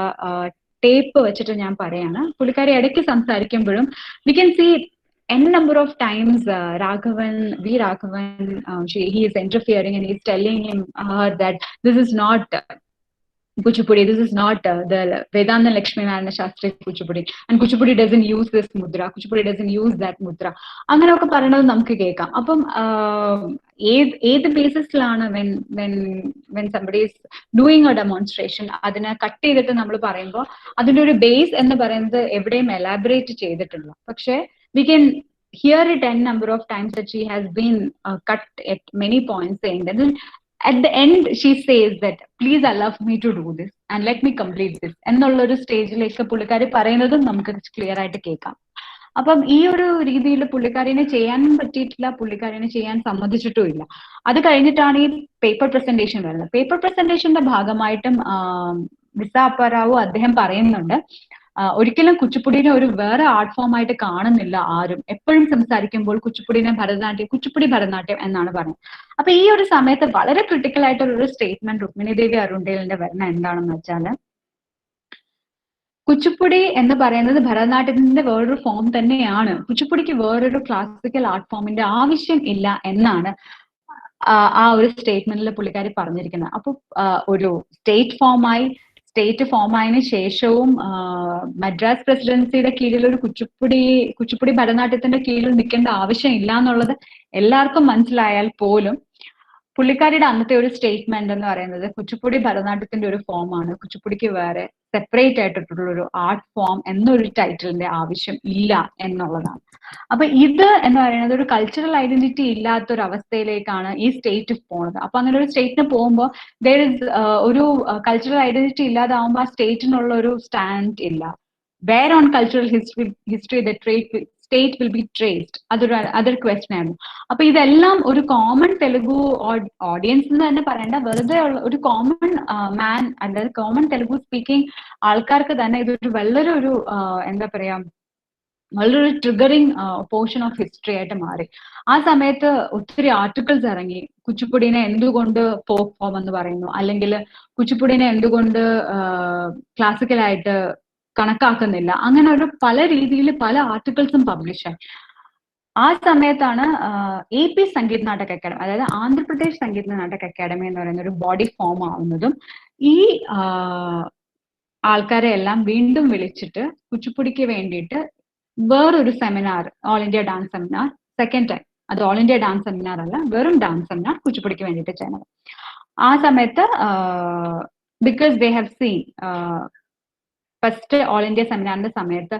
ടേപ്പ് വെച്ചിട്ട് ഞാൻ പറയാണ്. പുള്ളിക്കാരി ഇടയ്ക്ക് സംസാരിക്കുമ്പോഴും we can see n number of times V Raghavan, he is interfering and he is telling her that this is not Kuchipudi, this is not the Vedanta Lakshminarayana Shastri Kuchipudi, and Kuchipudi doesn't use this mudra, Kuchipudi doesn't use that mudra. അങ്ങനെയൊക്കെ പറയുന്നത് നമുക്ക് കേൾക്കാം. അപ്പം ഏത് ബേസിസിലാണ് when somebody is doing a demonstration അതിനെ cut ചെയ്തിട്ട് നമ്മൾ പറയുമ്പോൾ അതിന്റെ ഒരു ബേസ് എന്ന് പറയുന്നത് എവിടെയും എലാബറേറ്റ് ചെയ്തിട്ടില്ല. പക്ഷെ we can hear it n number of times that she has been cut at many points saying that at the end she says that please allow me to do this and let me complete this എന്നുള്ളൊരു സ്റ്റേജിലേക്ക് പുള്ളിക്കാരി പറയുന്നതും നമുക്ക് clear ആയിട്ട് കേൾക്കാം. അപ്പം ഈ ഒരു രീതിയിൽ പുള്ളിക്കാരിനെ ചെയ്യാനും പറ്റിയിട്ടില്ല, പുള്ളിക്കാരിനെ ചെയ്യാൻ സമ്മതിച്ചിട്ടുമില്ല. അത് കഴിഞ്ഞിട്ടാണ് ഈ പേപ്പർ പ്രസന്റേഷൻ വരുന്നത്. പേപ്പർ പ്രസന്റേഷന്റെ ഭാഗമായിട്ടും മിസ അപ്പറാവു അദ്ദേഹം പറയുന്നുണ്ട്, ഒരിക്കലും കുച്ചിപ്പുടിനെ ഒരു വേറെ ആർട്ട് ഫോം ആയിട്ട് കാണുന്നില്ല ആരും. എപ്പോഴും സംസാരിക്കുമ്പോൾ കുച്ചിപ്പുടിനെ കുച്ചിപ്പുടി ഭരതനാട്യം എന്നാണ് പറയുന്നത്. അപ്പൊ ഈ ഒരു സമയത്ത് വളരെ ക്രിട്ടിക്കൽ ആയിട്ടുള്ള ഒരു സ്റ്റേറ്റ്മെന്റ് രുക്മിണി ദേവി അരുണ്ടേലിന്റെ വരുന്ന എന്താണെന്ന് വെച്ചാല്, കുച്ചിപ്പുടി എന്ന് പറയുന്നത് ഭരതനാട്യത്തിന്റെ വേറൊരു ഫോം തന്നെയാണ്. കുച്ചിപ്പുടിക്ക് വേറൊരു ക്ലാസിക്കൽ ആർട്ട് ഫോമിന്റെ ആവശ്യം ഇല്ല എന്നാണ് ആ ഒരു സ്റ്റേറ്റ്മെന്റിൽ പുള്ളിക്കാരി പറഞ്ഞിരിക്കുന്നത്. അപ്പൊ ഒരു സ്റ്റേറ്റ് ഫോമായതിനു ശേഷവും മദ്രാസ് പ്രസിഡൻസിയുടെ കീഴിൽ ഒരു കുച്ചിപ്പുടി ഭരതനാട്യത്തിന്റെ കീഴിൽ നിൽക്കേണ്ട ആവശ്യം ഇല്ല എന്നുള്ളത് എല്ലാവർക്കും മനസ്സിലായാൽ പോലും പുള്ളിക്കാരിയുടെ അന്നത്തെ ഒരു സ്റ്റേറ്റ്മെന്റ് എന്ന് പറയുന്നത് കുച്ചിപ്പുടി ഭരതനാട്യത്തിന്റെ ഒരു ഫോമാണ്, കുച്ചിപ്പുടിക്ക് വേറെ സെപ്പറേറ്റ് ആയിട്ടുള്ള ഒരു ആർട്ട് ഫോം എന്നൊരു ടൈറ്റിലിന്റെ ആവശ്യം ഇല്ല എന്നുള്ളതാണ്. അപ്പൊ ഇത് എന്ന് പറയുന്നത് ഒരു കൾച്ചറൽ ഐഡന്റിറ്റി ഇല്ലാത്ത ഒരു അവസ്ഥയിലേക്കാണ് ഈ സ്റ്റേറ്റ് പോണത്. അപ്പൊ അങ്ങനെ ഒരു സ്റ്റേറ്റിന് പോകുമ്പോൾ there is ഒരു കൾച്ചറൽ ഐഡന്റിറ്റി ഇല്ലാതാവുമ്പോൾ ആ സ്റ്റേറ്റിനുള്ള ഒരു സ്റ്റാൻഡ് ഇല്ല. Where on cultural history the state will be traced, അതൊരു ക്വസ്റ്റ്യൻ ആയിരുന്നു. അപ്പൊ ഇതെല്ലാം ഒരു കോമൺ തെലുഗു ഓഡിയൻസ് എന്ന് തന്നെ പറയേണ്ട, വെറുതെ ഉള്ള ഒരു കോമൺ മാൻ, അതായത് കോമൺ തെലുഗു സ്പീക്കിംഗ് ആൾക്കാർക്ക് തന്നെ ഇതൊരു വളരെ ഒരു എന്താ പറയാ, വളരെ ട്രിഗറിങ് പോർഷൻ ഓഫ് ഹിസ്റ്ററി ആയിട്ട് മാറി. ആ സമയത്ത് ഒത്തിരി ആർട്ടിക്കിൾസ് ഇറങ്ങി, കുച്ചിപ്പുടിനെ എന്തുകൊണ്ട് ഫോക്ക് ഫോം എന്ന് പറയുന്നു, അല്ലെങ്കിൽ കുച്ചിപ്പുടിനെ എന്തുകൊണ്ട് ക്ലാസിക്കലായിട്ട് കണക്കാക്കുന്നില്ല, അങ്ങനെ ഒരു പല രീതിയിൽ പല ആർട്ടിക്കിൾസും പബ്ലിഷ് ആയി. ആ സമയത്താണ് AP സംഗീത് നാടക അക്കാദമി, അതായത് ആന്ധ്രാപ്രദേശ് സംഗീത് നാടക അക്കാദമി എന്ന് പറയുന്ന ഒരു ബോഡി ഫോം ആവുന്നതും ഈ ആൾക്കാരെ എല്ലാം വീണ്ടും വിളിച്ചിട്ട് കുച്ചിപ്പുടിക്ക് വേണ്ടിയിട്ട് വേറൊരു seminar, all India dance seminar, second time, അത് ഓൾ ഇന്ത്യ ഡാൻസ് സെമിനാർ അല്ല, വെറും ഡാൻസ് സെമിനാർ കുച്ചിപ്പുടിക്ക് വേണ്ടിയിട്ട് ചെയ്യുന്നത്. ആ സമയത്ത് because they have seen first all India സെമിനാറിന്റെ സമയത്ത്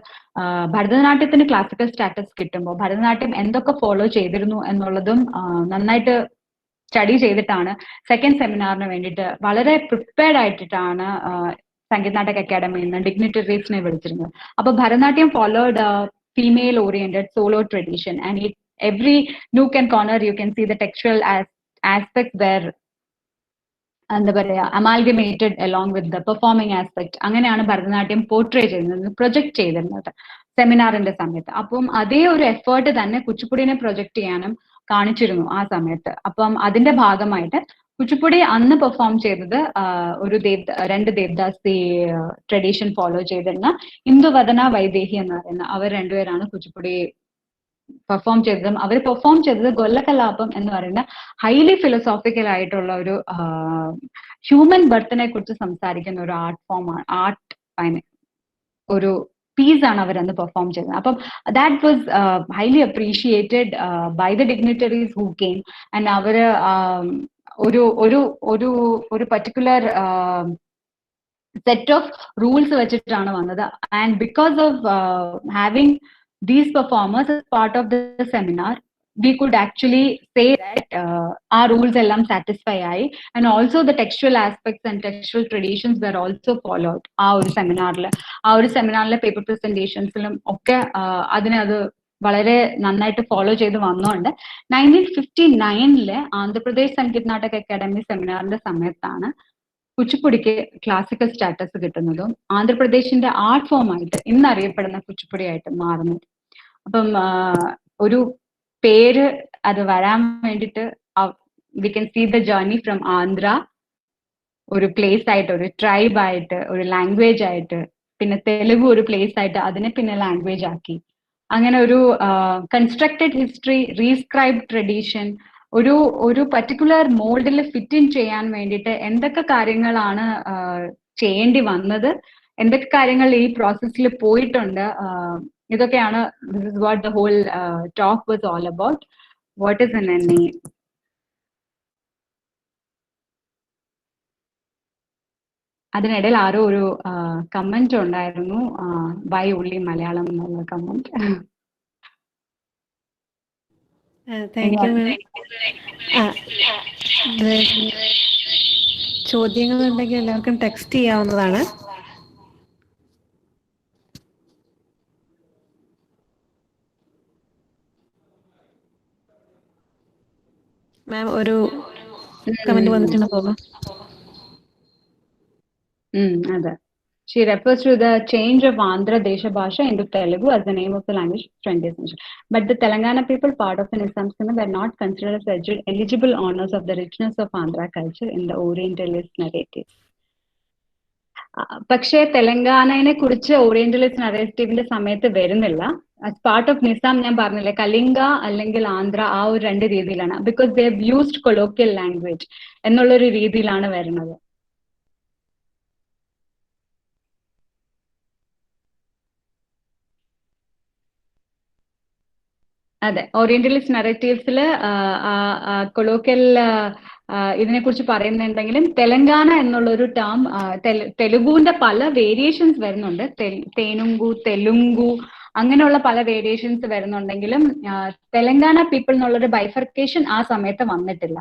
ഭരതനാട്യത്തിന് ക്ലാസിക്കൽ സ്റ്റാറ്റസ് കിട്ടുമ്പോൾ ഭരതനാട്യം എന്തൊക്കെ ഫോളോ ചെയ്തിരുന്നു എന്നുള്ളതും നന്നായിട്ട് സ്റ്റഡി ചെയ്തിട്ടാണ് സെക്കൻഡ് സെമിനാറിന് വേണ്ടിയിട്ട് വളരെ പ്രിപ്പയർഡ് ആയിട്ടാണ് സംഗീത് നാടക അക്കാദമിയിൽ നിന്ന് ഡിഗ്നിറ്ററീസിനെ വിളിച്ചിരുന്നത്. അപ്പൊ Bharatanatyam followed female oriented solo tradition and every nook and corner you can see the textual aspects were എന്താ പറയാ amalgamated along with the performing aspect. അങ്ങനെയാണ് ഭരതനാട്യം പോർട്രേ ചെയ്യുന്നത്, പ്രൊജക്ട് ചെയ്തിരുന്നത് സെമിനാറിന്റെ സമയത്ത്. അപ്പം അതേ ഒരു എഫേർട്ട് തന്നെ കുച്ചിപ്പുടിനെ പ്രൊജക്ട് ചെയ്യാനും കാണിച്ചിരുന്നു ആ സമയത്ത്. അപ്പം അതിന്റെ ഭാഗമായിട്ട് കുച്ചിപ്പുടി അന്ന് പെർഫോം ചെയ്തത് ഒരു രണ്ട് ദേവദാസി ട്രഡീഷൻ ഫോളോ ചെയ്തിരുന്ന ഇന്ദുവദന വൈദേഹി എന്ന് പറയുന്ന അവർ രണ്ടുപേരാണ് കുച്ചിപ്പുടി പെർഫോം ചെയ്തതും. അവർ പെർഫോം ചെയ്തത് ഗൊല്ലകലാപം എന്ന് പറയുന്ന ഹൈലി ഫിലോസോഫിക്കൽ ആയിട്ടുള്ള ഒരു ഹ്യൂമൻ ബർത്തിനെ കുറിച്ച് സംസാരിക്കുന്ന ഒരു ആർട്ട് ഫോമാണ്, ഒരു പീസ് ആണ് അവരന്ന് പെർഫോം ചെയ്തത്. അപ്പം that was highly appreciated by the dignitaries who came. And അവര് ഒരു ഒരു ഒരു ഒരു പർട്ടിക്കുലർ സെറ്റ് ഓഫ് റൂൾസ് വെച്ചിട്ടാണ് വന്നത്. And because of having these performers as part of the seminar, we could actually say that our rules ellam satisfy aayi, and also the textual aspects and textual traditions were also followed. Our seminar le paper presentations ilum okke adine adu വളരെ നന്നായിട്ട് follow ചെയ്ത് വന്നുകൊണ്ട് 1959 Andhra Pradesh Sangeeth Natak academy സെമിനാറിന്റെ സമയത്താണ് കുച്ചിപ്പുടിക്ക് classical status കിട്ടുന്നതും ആന്ധ്രാപ്രദേശിന്റെ art form ആയിട്ട് ഇന്ന് അറിയപ്പെടുന്ന കുച്ചിപ്പുടി ആയിട്ട് മാറുന്നത്. അപ്പം ഒരു പേര് അത് വരാൻ വേണ്ടിയിട്ട് we can see the journey from Andhra, ഒരു പ്ലേസ് ആയിട്ട്, ഒരു ട്രൈബ് ആയിട്ട്, ഒരു ലാംഗ്വേജ് ആയിട്ട്, പിന്നെ തെലുഗു ഒരു പ്ലേസ് ആയിട്ട് അതിനെ പിന്നെ ലാംഗ്വേജ് ആക്കി. അങ്ങനെ ഒരു കൺസ്ട്രക്റ്റഡ് ഹിസ്റ്ററി, റീസ്ക്രൈബ് ട്രഡീഷൻ, ഒരു പർട്ടിക്കുലർ മോൾഡിൽ ഫിറ്റ് ഇൻ ചെയ്യാൻ വേണ്ടിയിട്ട് എന്തൊക്കെ കാര്യങ്ങളാണ് ചെയ്യേണ്ടി വന്നത്, എന്തൊക്കെ കാര്യങ്ങൾ ഈ പ്രോസസ്സിൽ പോയിട്ടുണ്ട്, ഇതൊക്കെയാണ് this is what the whole talk was all about. What is an NE? അതിനിടയിൽ ആരോ ഒരു കമന്റ് ഉണ്ടായിരുന്നു, ബൈ ഉള്ളി മലയാളം എന്നുള്ള കമന്റ്. ആ, ഇത് ചോദ്യങ്ങളുണ്ടെങ്കിൽ എല്ലാവർക്കും ടെക്സ്റ്റ് ചെയ്യാവുന്നതാണ്. മാം ഒരു കമന്റ് വന്നിട്ടുണ്ട് തോന്നുന്നു. അതെ. She refers to the change of Andhra Desha Bhasha into Telugu as the name of the language 20th century. But the Telangana people, part of an Islam Sima, were not considered as eligible owners of the richness of Andhra culture in the Orientalist narratives. പക്ഷേ തെലങ്കാനയെ കുറിച്ച് orientalist നറേറ്റീവിന്റെ സമയത്ത് വരുന്നില്ല. As part of Nizam ഞാൻ പറഞ്ഞില്ലേ, കലിംഗ അല്ലെങ്കിൽ ആന്ധ്ര, ആ ഒരു രണ്ട് രീതിയിലാണ്. Because they have used colloquial language എന്നുള്ളൊരു രീതിയിലാണ് വരുന്നത്. അതെ, ഓറിയന്റലിസ്റ്റ് നറേറ്റീവ്സിൽ കൊളോക്കിയൽ ഇതിനെ കുറിച്ച് പറയുന്നുണ്ടെങ്കിലും തെലങ്കാന എന്നുള്ള ഒരു ടേം തെലുഗുവിന്റെ പല വേരിയേഷൻസ് വരുന്നുണ്ട്. തേനുങ്കു, തെലുങ്കു, അങ്ങനെയുള്ള പല വേരിയേഷൻസ് വരുന്നുണ്ടെങ്കിലും തെലങ്കാന പീപ്പിൾ എന്നുള്ളൊരു ബൈഫർക്കേഷൻ ആ സമയത്ത് വന്നിട്ടില്ല.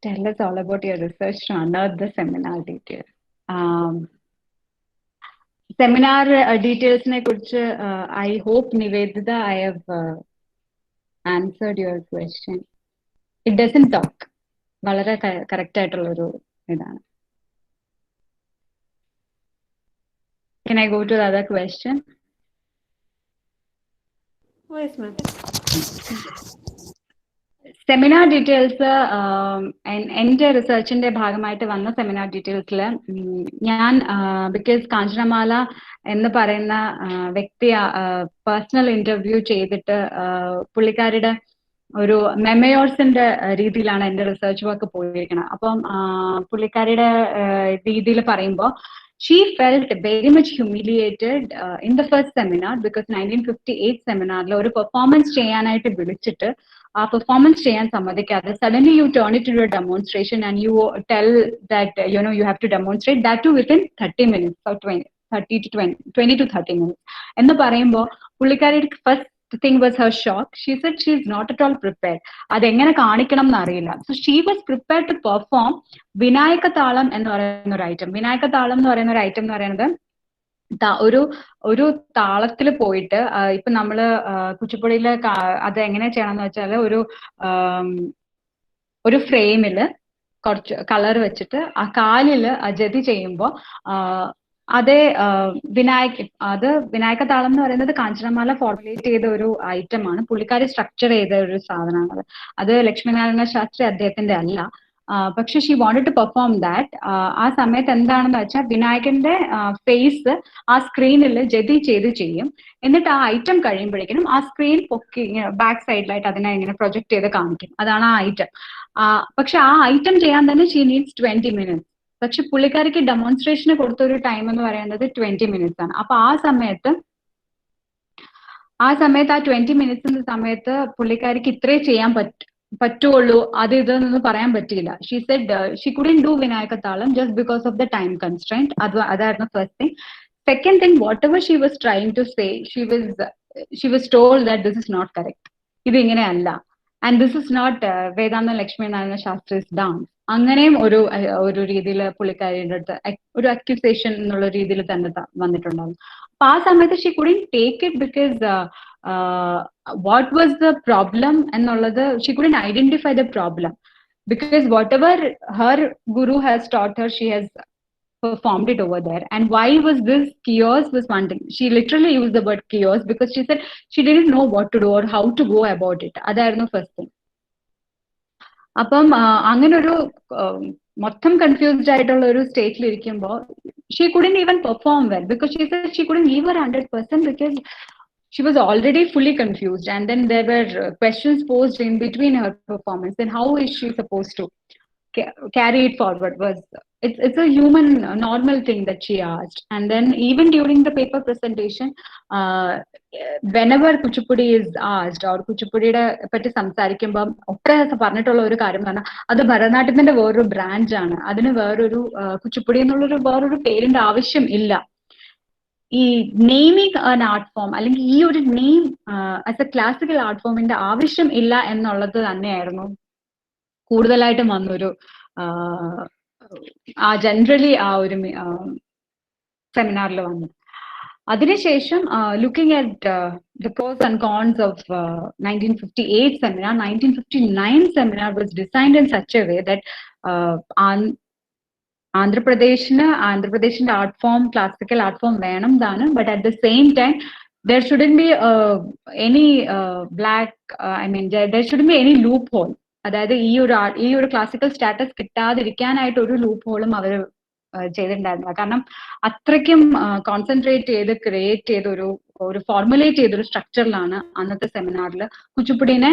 Tell us all about your research to unearth the seminar details. Seminar details ne kuch I hope Nivedita I have answered your question. It doesn't talk. വളരെ correct ആയിട്ടുള്ള ഒരു ഇതാണ്. Can I go to the other question? Yes, ma'am. Seminar details എൻ്റെ റിസർച്ചിന്റെ ഭാഗമായിട്ട് വന്ന seminar ഡീറ്റെയിൽസിൽ ഞാൻ because Kanchanamala എന്ന് പറയുന്ന വ്യക്തി പേഴ്സണൽ ഇന്റർവ്യൂ ചെയ്തിട്ട് പുള്ളിക്കാരുടെ ഒരു മെമയോർസിന്റെ രീതിയിലാണ് എൻ്റെ റിസർച്ച് വർക്ക് പോയിരിക്കുന്നത്. അപ്പം പുള്ളിക്കാരുടെ രീതിയിൽ പറയുമ്പോൾ she felt very much humiliated in the first seminar because 1958 സെമിനാറിൽ ഒരു പെർഫോമൻസ് ചെയ്യാനായിട്ട് വിളിച്ചിട്ട് ആ പെർഫോമൻസ് ചെയ്യാൻ സമ്മതിക്കാതെ suddenly you turn it into a demonstration and you tell that you have to demonstrate that too within 30 minutes or 20 to 30 minutes എന്ന് പറയുമ്പോൾ പുള്ളിക്കാരി first thing was her shock. She said she is not at all prepared. അതെങ്ങനെ കാണിക്കണം എന്നറിയില്ല. So she was prepared to perform Vinayaka താളം എന്ന് പറയുന്ന ഒരു ഐറ്റം. വിനായക താളം എന്ന് പറയുന്ന ഒരു ഐറ്റം എന്ന് പറയുന്നത് ഒരു താളത്തിൽ പോയിട്ട് ഇപ്പൊ നമ്മള് കുച്ചിപ്പുടിയില് അത് എങ്ങനെ ചെയ്യണമെന്ന് വെച്ചാൽ ഒരു ഫ്രെയിമില് കുറച്ച് കളർ വെച്ചിട്ട് ആ കാലില് ജതി ചെയ്യുമ്പോൾ അതേ വിനായക താളം എന്ന് പറയുന്നത് കാഞ്ചനമാല ഫോർമുലേറ്റ് ചെയ്ത ഒരു ഐറ്റം ആണ്. പുള്ളിക്കാരി സ്ട്രക്ചർ ചെയ്ത ഒരു സാധനമാണ്. അത് ലക്ഷ്മീനാരായണ ശാസ്ത്രി അദ്ദേഹത്തിന്റെ അല്ല. പക്ഷെ she wanted to perform that. ആ സമയത്ത് എന്താണെന്ന് വെച്ചാൽ വിനായകന്റെ ഫേസ് ആ സ്ക്രീനിൽ ജതി ചെയ്യും. എന്നിട്ട് ആ ഐറ്റം കഴിയുമ്പോഴേക്കും ആ സ്ക്രീൻ പൊക്കി ബാക്ക് സൈഡിലായിട്ട് അതിനെ ഇങ്ങനെ പ്രൊജക്ട് ചെയ്ത് കാണിക്കും. അതാണ് ആ ഐറ്റം. പക്ഷെ ആ ഐറ്റം ചെയ്യാൻ തന്നെ ഷീ നീഡ്സ് 20 minutes. പക്ഷെ പുള്ളിക്കാരിക്ക് ഡെമോൺസ്ട്രേഷന് കൊടുത്ത ഒരു ടൈം എന്ന് പറയുന്നത് 20 minutes ആണ്. അപ്പൊ ആ സമയത്ത് ആ 20 minutes സമയത്ത് പുള്ളിക്കാരിക്ക് ഇത്രേ ചെയ്യാൻ പറ്റുള്ളൂ, അത് ഇതൊന്നും പറയാൻ പറ്റിയില്ല. She said she couldn't do Vinayaka talam just because of the time constraint. അതായിരുന്നു first thing. Second thing, whatever she was trying to say, she was told that this is not correct. ഇത് ഇങ്ങനെയല്ല. And this is not Vedantam Lakshminarayana Shastri's dance. അങ്ങനെയും ഒരു രീതിയിൽ പുള്ളിക്കാരിയുടെ അടുത്ത് ഒരു accusation എന്നുള്ള രീതിയിൽ തന്നെ വന്നിട്ടുണ്ടാവും. അപ്പൊ ആ സമയത്ത് she couldn't take it because what was the problem എന്നുള്ളത് she couldn't identify the problem because whatever her guru has taught her she has performed it over there. And why was this chaos was one thing. She literally used the word chaos because she said she didn't know what to do or how to go about it. അതായിരുന്നു first thing. അപ്പം അങ്ങനെ ഒരു മൊത്തം confused ആയിട്ടുള്ള ഒരു സ്റ്റേറ്റിൽ ഇരിക്കുമ്പോൾ she couldn't even perform well because she said she couldn't give her 100% because she was already fully confused, and then there were questions posed in between her performance, and how is she supposed to carry it forward? It's a human normal thing that she asked. And then even during the paper presentation, whenever kuchipudi is asked or kuchipudide പറ്റി സംസാരിക്കുമ്പോൾ ഒക്കെ പറഞ്ഞിട്ടുള്ള ഒരു കാര്യം പറഞ്ഞാൽ അത് ഭരതനാട്യത്തിന്റെ വേറൊരു branch ആണ്. അതിന് വേറൊരു കുച്ചിപ്പുടി എന്നുള്ളൊരു വേറൊരു പേരിന്റെ ആവശ്യം ഇല്ല. ഈ നെയിമിങ് an art ഫോം അല്ലെങ്കിൽ ഈ ഒരു name as A classical art ഫോമിന്റെ ആവശ്യം ഇല്ല എന്നുള്ളത് തന്നെയായിരുന്നു കൂടുതലായിട്ടും വന്നൊരു ജനറലി ആ ഒരു സെമിനാറിൽ വന്നത്. അതിനുശേഷം looking at the pros and cons of 1958 seminar, 1959 seminar was designed in such a way that ആന്ധ്രാപ്രദേശിന്റെ art form classical art form വേണം താനും, but at the same time there shouldn't be any black I mean there shouldn't be any loophole. അതായത് ഈ ഒരു classical status കിട്ടാതിരിക്കാനായിട്ട് ഒരു loop ഹോളും അവർ ചെയ്തിട്ടുണ്ടായിരുന്നില്ല. കാരണം അത്രയ്ക്കും concentrate ചെയ്ത് ക്രിയേറ്റ് ചെയ്ത ഒരു ഫോർമുലേറ്റ് ചെയ്തൊരു സ്ട്രക്ചറിലാണ് അന്നത്തെ സെമിനാറിൽ കുച്ചിപ്പുടിനെ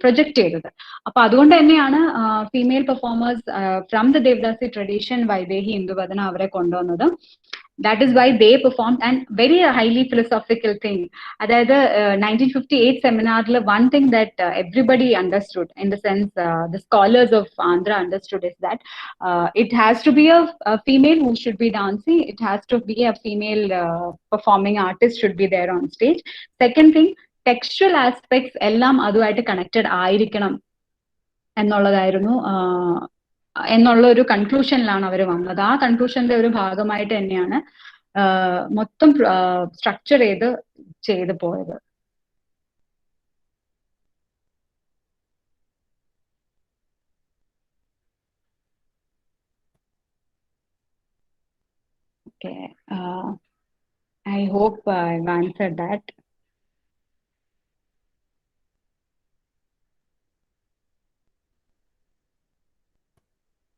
പ്രൊജക്ട് ചെയ്തത്. അപ്പൊ അതുകൊണ്ട് തന്നെയാണ് female performers from the devadasi tradition Vaidehi Induvadana അവരെ കൊണ്ടുവന്നത്. That is why they performed, and very highly philosophical thing. അതായത് 1958 സെമിനാറിൽ one thing that everybody understood, in the sense the scholars of Andhra understood, is that it has to be a female who should be dancing. It has to be a female performing artist should be there on stage. Second thing, textual aspects എല്ലാം അതുമായിട്ട് connected ആയിരിക്കണം എന്നുള്ളതായിരുന്നു എന്നുള്ള ഒരു കൺക്ലൂഷനിലാണ് അവർ വന്നത്. ആ കൺക്ലൂഷന്റെ ഒരു ഭാഗമായിട്ട് തന്നെയാണ് മൊത്തം സ്ട്രക്ചർ ചെയ്ത് പോയത്. Okay, I hope I've answered that.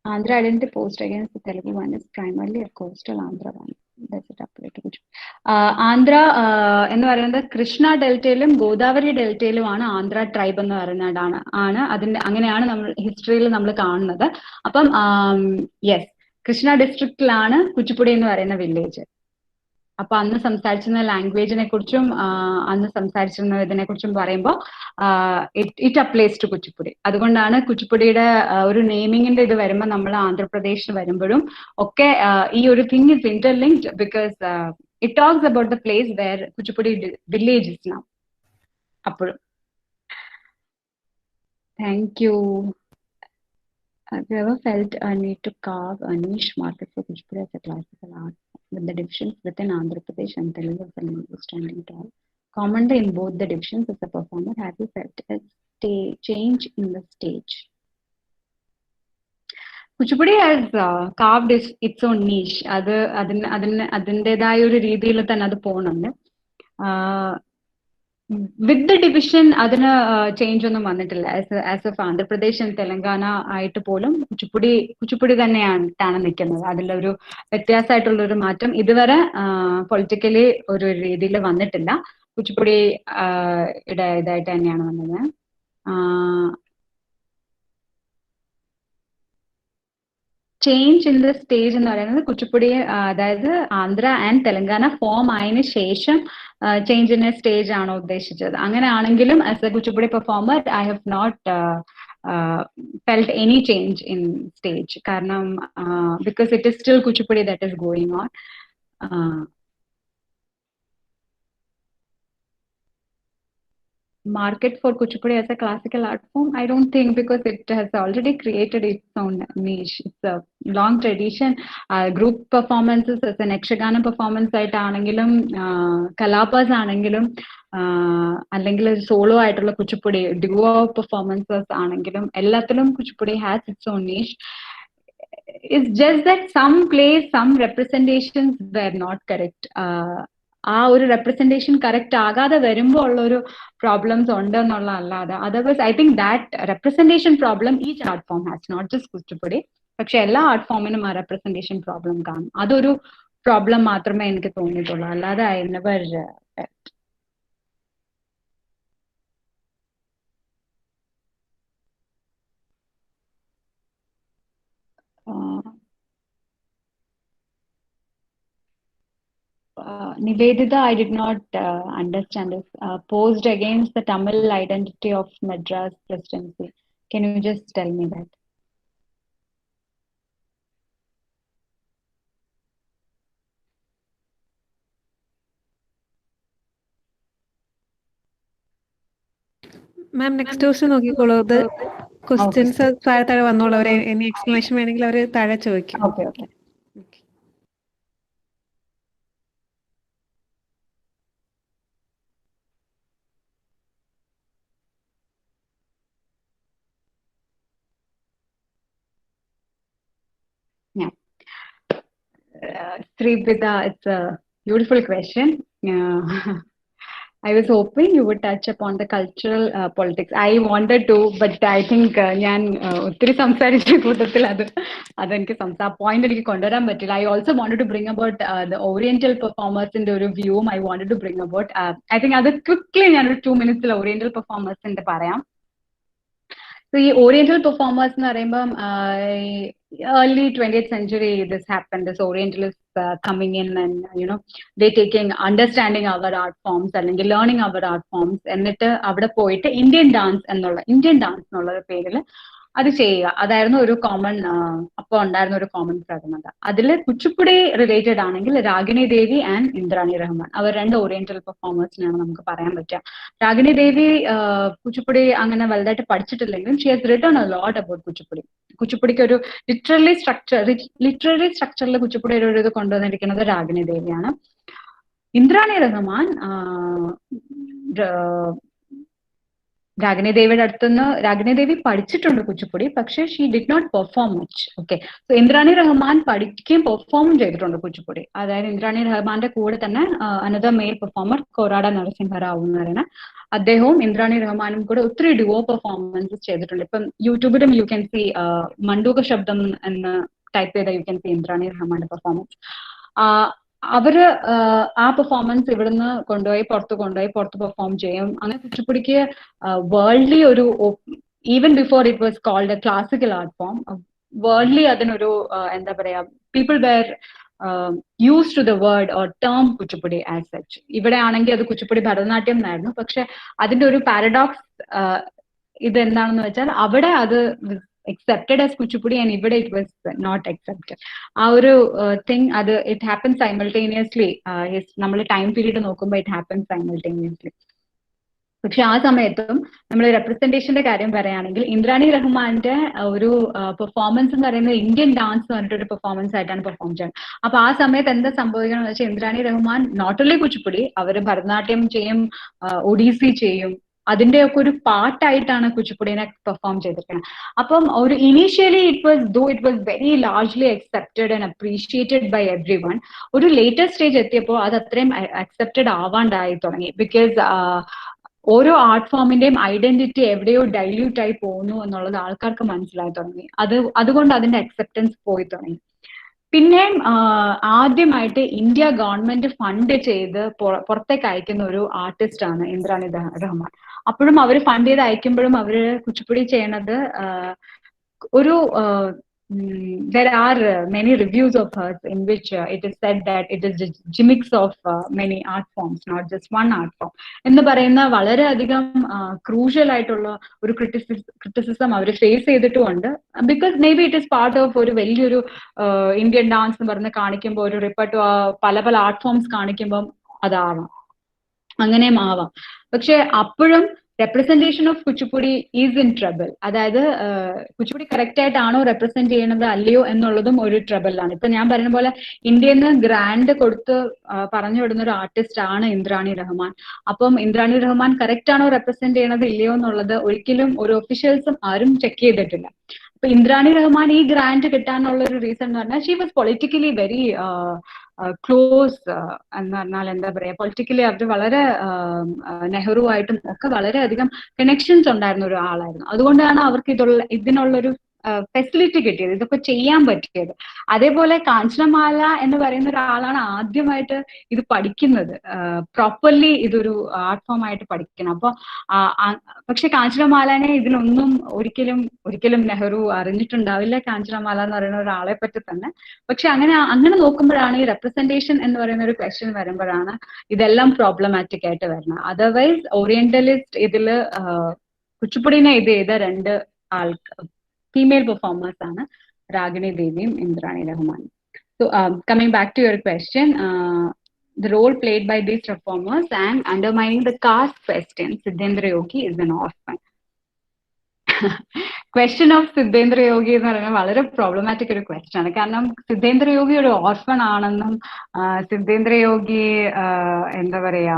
Andhra identity post against the Telugu one is primarily a coastal Andhra one. That's it apply to Andhra എന്ന് പറയുന്നത് കൃഷ്ണ ഡെൽറ്റയിലും ഗോദാവരി ഡെൽറ്റയിലുമാണ് ആന്ധ്ര ട്രൈബ് എന്ന് പറയുന്നതാണ് അങ്ങനെയാണ് നമ്മൾ ഹിസ്റ്ററിയിൽ നമ്മൾ കാണുന്നത്. അപ്പം യെസ്, കൃഷ്ണ ഡിസ്ട്രിക്റ്റിലാണ് കുച്ചിപ്പുടി എന്ന് പറയുന്ന വില്ലേജ്. അപ്പൊ അന്ന് സംസാരിച്ചിരുന്ന ലാംഗ്വേജിനെ കുറിച്ചും അന്ന് സംസാരിച്ചിരുന്നതിനെ കുറിച്ചും പറയുമ്പോൾ ഇറ്റ് അപ്ലൈസ് ടു കുച്ചിപ്പുടി. അതുകൊണ്ടാണ് കുച്ചിപ്പുടിയുടെ ഒരു നെയിമിങ്ങിന്റെ ഇത് വരുമ്പോൾ നമ്മൾ ആന്ധ്രാപ്രദേശിൽ വരുമ്പോഴും ഒക്കെ ഈ ഒരു thing is interlinked, because it talks about the place where Kuchipudi village is now. അപ്പോഴും thank you. Have you ever felt a need to carve a niche market for Kuchipudi as a classical art, with the divisions within Andhra Pradesh and Telugu standing tall? Commonly in both the divisions as a performer, have you felt a change in the stage? Kuchipudi has carved its own niche. അതിൻ്റെതായ ഒരു രീതിയിൽ തന്നെ അത് പോകുന്നുണ്ട്. With the division അതിന് change ഒന്നും വന്നിട്ടില്ല. As of Andhra Pradesh and Telangana ആയിട്ട് പോലും കുച്ചിപ്പുടി തന്നെയാണ് നിൽക്കുന്നത്. അതിലൊരു വ്യത്യാസമായിട്ടുള്ള ഒരു മാറ്റം ഇതുവരെ പൊളിറ്റിക്കലി ഒരു രീതിയിൽ വന്നിട്ടില്ല. കുച്ചിപ്പുടി ഇതായിട്ട് തന്നെയാണ് വന്നത്. ചേഞ്ച് ഇൻ ദ സ്റ്റേജ് എന്ന് പറയുന്നത് കുച്ചിപ്പുടി, അതായത് ആന്ധ്ര ആൻഡ് തെലങ്കാന ഫോം ആയതിനു ശേഷം ചേഞ്ച് ഇൻ എ സ്റ്റേജ് ആണോ ഉദ്ദേശിച്ചത്? അങ്ങനെയാണെങ്കിലും as a Kuchipudi performer I have not felt any change in stage. കാരണം because it is still Kuchipudi that is going on. Market for Kuchipudi as a classical art form, I don't think, because it has already created its own niche. It's a long tradition. Group performances as an Yakshagana performance ആയിട്ടാണെങ്കിലും കലാപാസ് ആണെങ്കിലും അല്ലെങ്കിൽ solo ആയിട്ടുള്ള Kuchipudi duo performances ആണെങ്കിലും എല്ലാത്തിലും Kuchipudi has it's on niche. It's just that some plays, some representations were not correct. ആ ഒരു representation correct ആകാതെ വരുമ്പോൾ ഉള്ളൊരു പ്രോബ്ലംസ് ഉണ്ട് എന്നുള്ള അല്ലാതെ otherwise I think that representation problem each art form has, not just Kuchipudi. പക്ഷെ എല്ലാ ആർട്ട് ഫോമിനും ആ റെപ്രസെന്റേഷൻ പ്രോബ്ലം കാണും. അതൊരു പ്രോബ്ലം മാത്രമേ എനിക്ക് തോന്നിയിട്ടുള്ളൂ, അല്ലാതെ I never Nivedita, I did not understand this. Posed against the Tamil identity of Madras presidency. Can you just tell me that? Ma'am next question നോക്കിക്കോളൂ. ഇത് ക്വസ്റ്റ്യൻസ് താഴെ താഴെ വന്നോളൂ. അവരെ എനി എക്സ്പ്ലനേഷൻ വേണമെങ്കിൽ അവർ താഴെ ചോദിക്കും. Okay okay. Yeah. Sripita, it's a beautiful question. I was hoping you would touch upon the cultural politics. I wanted to, but I think ഞാൻ ഒത്തിരി സംസാരിച്ച കൂട്ടത്തിൽ അതെനിക്ക് പോയിന്റ് എനിക്ക് കൊണ്ടുവരാൻ പറ്റില്ല. I also wanted to bring about the Oriental performersന്റെ ഒരു വ്യൂവും I wanted to bring about. I think അത് ക്വിക്ലി ഞാനൊരു 2 minutes Oriental performersന്റെ പറയാം. So ഈ Oriental performers എന്ന് പറയുമ്പം early 20th century this happened. This Orientalists coming in and they taking understanding our art forms അല്ലെങ്കിൽ learning our art forms എന്നിട്ട് അവിടെ പോയിട്ട് ഇന്ത്യൻ ഡാൻസ് എന്നുള്ള പേരിൽ അത് ചെയ്യുക. അതായിരുന്നു ഒരു കോമൺ അപ്പോൾ ഉണ്ടായിരുന്ന ഒരു കോമൺ പ്രവണത. അതിൽ കുച്ചിപ്പുടി റിലേറ്റഡ് ആണെങ്കിൽ രാഗിണി ദേവി ആൻഡ് ഇന്ദ്രാണി റഹ്മാൻ അവർ രണ്ട് ഓറിയന്റൽ പെർഫോമേഴ്സിനാണ് നമുക്ക് പറയാൻ പറ്റുക. രാഗിണി ദേവി കുച്ചിപ്പുടി അങ്ങനെ വലുതായിട്ട് പഠിച്ചിട്ടില്ലെങ്കിലും she has written a lot about Kuchipudi. കുച്ചിപ്പുടിക്ക് ഒരു ലിറ്റററി സ്ട്രക്ചറിൽ കുച്ചിപ്പുടി ഒരു ഇത് കൊണ്ടുവന്നിരിക്കുന്നത് രാഗിണി ദേവിയാണ്. ഇന്ദ്രാണി റഹ്മാൻ രാഗിണി ദേവിയുടെ അടുത്തുനിന്ന് രാഗിണി ദേവി പഠിച്ചിട്ടുണ്ട് കുച്ചിപ്പുടി, പക്ഷേ she did not perform much. Okay, so Indrani Rahman പഠിക്കുകയും പെർഫോമും ചെയ്തിട്ടുണ്ട് കുച്ചിപ്പുടി. അതായത് ഇന്ദ്രാണി റഹ്മാന്റെ കൂടെ തന്നെ another male performer Korada Narasimha Rao എന്ന് പറയുന്ന അദ്ദേഹവും ഇന്ദ്രാണി റഹ്മാനും കൂടെ ഒത്തിരി ഡുവോ പെർഫോമൻസസ് ചെയ്തിട്ടുണ്ട്. ഇപ്പം യൂട്യൂബിലും യു ക്യാൻ സി മണ്ടൂക ശബ്ദം എന്ന് ടൈപ്പ് ചെയ്ത യു ക്യാൻ സി ഇന്ദ്രാണി റഹ്മാന്റെ പെർഫോമൻസ്. അവര് ആ പെർഫോമൻസ് ഇവിടുന്ന് പുറത്ത് പെർഫോം ചെയ്യും. അങ്ങനെ കുച്ചിപ്പുടിക്ക് വേൾഡ്ലി ഒരു even before it was called a classical art form, worldly അതിനൊരു എന്താ പറയാ, people were use to the word or term Kuchipudi as such. ഇവിടെ ആണെങ്കിൽ അത് കുച്ചിപ്പുടി ഭരതനാട്യം എന്നായിരുന്നു, പക്ഷെ അതിന്റെ ഒരു പാരഡോക്സ് ഇത് എന്താണെന്ന് വെച്ചാൽ അവിടെ അത് accepted as കുച്ചിപ്പുടി and ഇവിടെ it was not accepted. ആ ഒരു thing അത് it happens simultaneously. നമ്മൾ ടൈം പീരീഡ് നോക്കുമ്പോൾ it happens simultaneously. പക്ഷെ ആ സമയത്തും നമ്മൾ റെപ്രസെന്റേഷന്റെ കാര്യം പറയുകയാണെങ്കിൽ ഇന്ദ്രാണി റഹ്മാന്റെ ഒരു പെർഫോമൻസ് എന്ന് പറയുന്നത് ഇന്ത്യൻ ഡാൻസ് എന്ന് പറഞ്ഞിട്ടൊരു പെർഫോമൻസ് ആയിട്ടാണ് പെർഫോം ചെയ്യുന്നത്. അപ്പൊ ആ സമയത്ത് എന്താ സംഭവിക്കണം എന്ന് വെച്ചാൽ ഇന്ദ്രാണി റഹ്മാൻ നോട്ട് ഓൺലി കുച്ചിപ്പുടി, അവര് ഭരതനാട്യം ചെയ്യും, ഒഡീസി ചെയ്യും, അതിന്റെയൊക്കെ ഒരു പാർട്ടായിട്ടാണ് കുച്ചിപ്പുടിനെ പെർഫോം ചെയ്തിരിക്കുന്നത്. അപ്പം ഒരു initially it was very largely accepted and appreciated by everyone. ഒരു ലേറ്റർ സ്റ്റേജ് എത്തിയപ്പോൾ അത് അത്രയും അക്സെപ്റ്റഡ് ആവാണ്ടായി തുടങ്ങി. ബിക്കോസ് ഓരോ ആർട്ട് ഫോമിന്റെയും ഐഡന്റിറ്റി എവിടെയോ ഡൈല്യൂട്ട് ആയി പോകുന്നു എന്നുള്ളത് ആൾക്കാർക്ക് മനസ്സിലായി തുടങ്ങി. അതുകൊണ്ട് അതിന്റെ അക്സെപ്റ്റൻസ് പോയി തുടങ്ങി. പിന്നെയും ആദ്യമായിട്ട് ഇന്ത്യ ഗവൺമെന്റ് ഫണ്ട് ചെയ്ത് പുറത്തേക്ക് അയക്കുന്ന ഒരു ആർട്ടിസ്റ്റ് ആണ് ഇന്ദ്രാണി റഹ്മാൻ. അപ്പോഴും അവർ ഫണ്ട് ചെയ്ത് അയക്കുമ്പോഴും അവര് കുച്ചിപ്പുടി ചെയ്യണത് ഒരു there are many reviews of hers in which it is said that it is a gimmicks of many art forms, not just one art form എന്ന് പറയുന്ന വളരെയധികം ക്രൂഷ്യൽ ആയിട്ടുള്ള ഒരു ക്രിറ്റിസിസം അവർ ഫേസ് ചെയ്തിട്ടുമുണ്ട്. Because may be it is part of ഒരു വലിയൊരു Indian dance എന്ന് പറഞ്ഞ് കാണിക്കുമ്പോൾ ഒരു പല ആർട്ട് ഫോംസ് കാണിക്കുമ്പോൾ അതാവാം, അങ്ങനെയും ആവാം. പക്ഷെ അപ്പോഴും representation of Kuchipudi is in trouble. അതായത് കുച്ചിപ്പുടി കറക്റ്റ് ആയിട്ടാണോ റെപ്രസെന്റ് ചെയ്യണത് അല്ലയോ എന്നുള്ളതും ഒരു ട്രബിളാണ്. ഇപ്പൊ ഞാൻ പറയുന്ന പോലെ ഇന്ത്യയിൽ നിന്ന് ഗ്രാൻഡ് കൊടുത്ത് പറഞ്ഞു വിടുന്ന ഒരു ആർട്ടിസ്റ്റ് ആണ് ഇന്ദ്രാണി റഹ്മാൻ. അപ്പം ഇന്ദ്രാണി റഹ്മാൻ കറക്റ്റ് ആണോ റെപ്രസെന്റ് ചെയ്യണത് ഇല്ലയോ എന്നുള്ളത് ഒരിക്കലും ഒരു ഒഫീഷ്യൽസും ആരും ചെക്ക് ചെയ്തിട്ടില്ല. അപ്പൊ ഇന്ദ്രാണി റഹ്മാൻ ഈ ഗ്രാൻഡ് കിട്ടാനുള്ള ഒരു റീസൺ എന്ന് പറഞ്ഞാൽ she was politically very close എന്ന് പറഞ്ഞാൽ എന്താ പറയാ, പൊളിറ്റിക്കലി അവർ വളരെ നെഹ്റു ആയിട്ടും ഒക്കെ വളരെയധികം കണക്ഷൻസ് ഉണ്ടായിരുന്ന ഒരു ആളായിരുന്നു. അതുകൊണ്ടാണ് അവർക്ക് ഇതിനുള്ളൊരു ഫെസിലിറ്റി കിട്ടിയത്, ഇതൊക്കെ ചെയ്യാൻ പറ്റിയത്. അതേപോലെ കാഞ്ചനമാല എന്ന് പറയുന്ന ഒരാളാണ് ആദ്യമായിട്ട് ഇത് പഠിക്കുന്നത്, പ്രോപ്പർലി ഇതൊരു ആർട്ട് ഫോം ആയിട്ട് പഠിക്കണം. അപ്പൊ പക്ഷെ കാഞ്ചനമാലനെ ഇതിലൊന്നും ഒരിക്കലും നെഹ്റു അറിഞ്ഞിട്ടുണ്ടാവില്ല, കാഞ്ചനമാല എന്ന് പറയുന്ന ഒരാളെ പറ്റി തന്നെ. പക്ഷെ അങ്ങനെ നോക്കുമ്പോഴാണ് ഈ റെപ്രസെന്റേഷൻ എന്ന് പറയുന്ന ഒരു ക്വസ്റ്റ്യൻ വരുമ്പോഴാണ് ഇതെല്ലാം പ്രോബ്ലമാറ്റിക് ആയിട്ട് വരുന്നത്. അതർവൈസ് ഓറിയന്റലിസ്റ്റ് ഇതില് കുച്ചിപ്പുടിനെ ഇത് ചെയ്ത രണ്ട് ഫീമെയിൽ പെർഫോമേഴ്സ് ആണ് രാഗിണി ദേവിയും ഇന്ദ്രാണി റഹ്മാനും. So coming back to your question, the role played by these reformers and undermining the caste question, Siddhendra Yogi is an orphan. Question of Siddhendra Yogi എന്ന് പറയുന്നത് വളരെ പ്രോബ്ലമാറ്റിക് ഒരു ക്വസ്റ്റ്യൻ ആണ്. കാരണം സിദ്ധേന്ദ്ര യോഗി ഒരു ഓർഫൺ ആണെന്നും സിദ്ധേന്ദ്ര യോഗി എന്താ പറയാ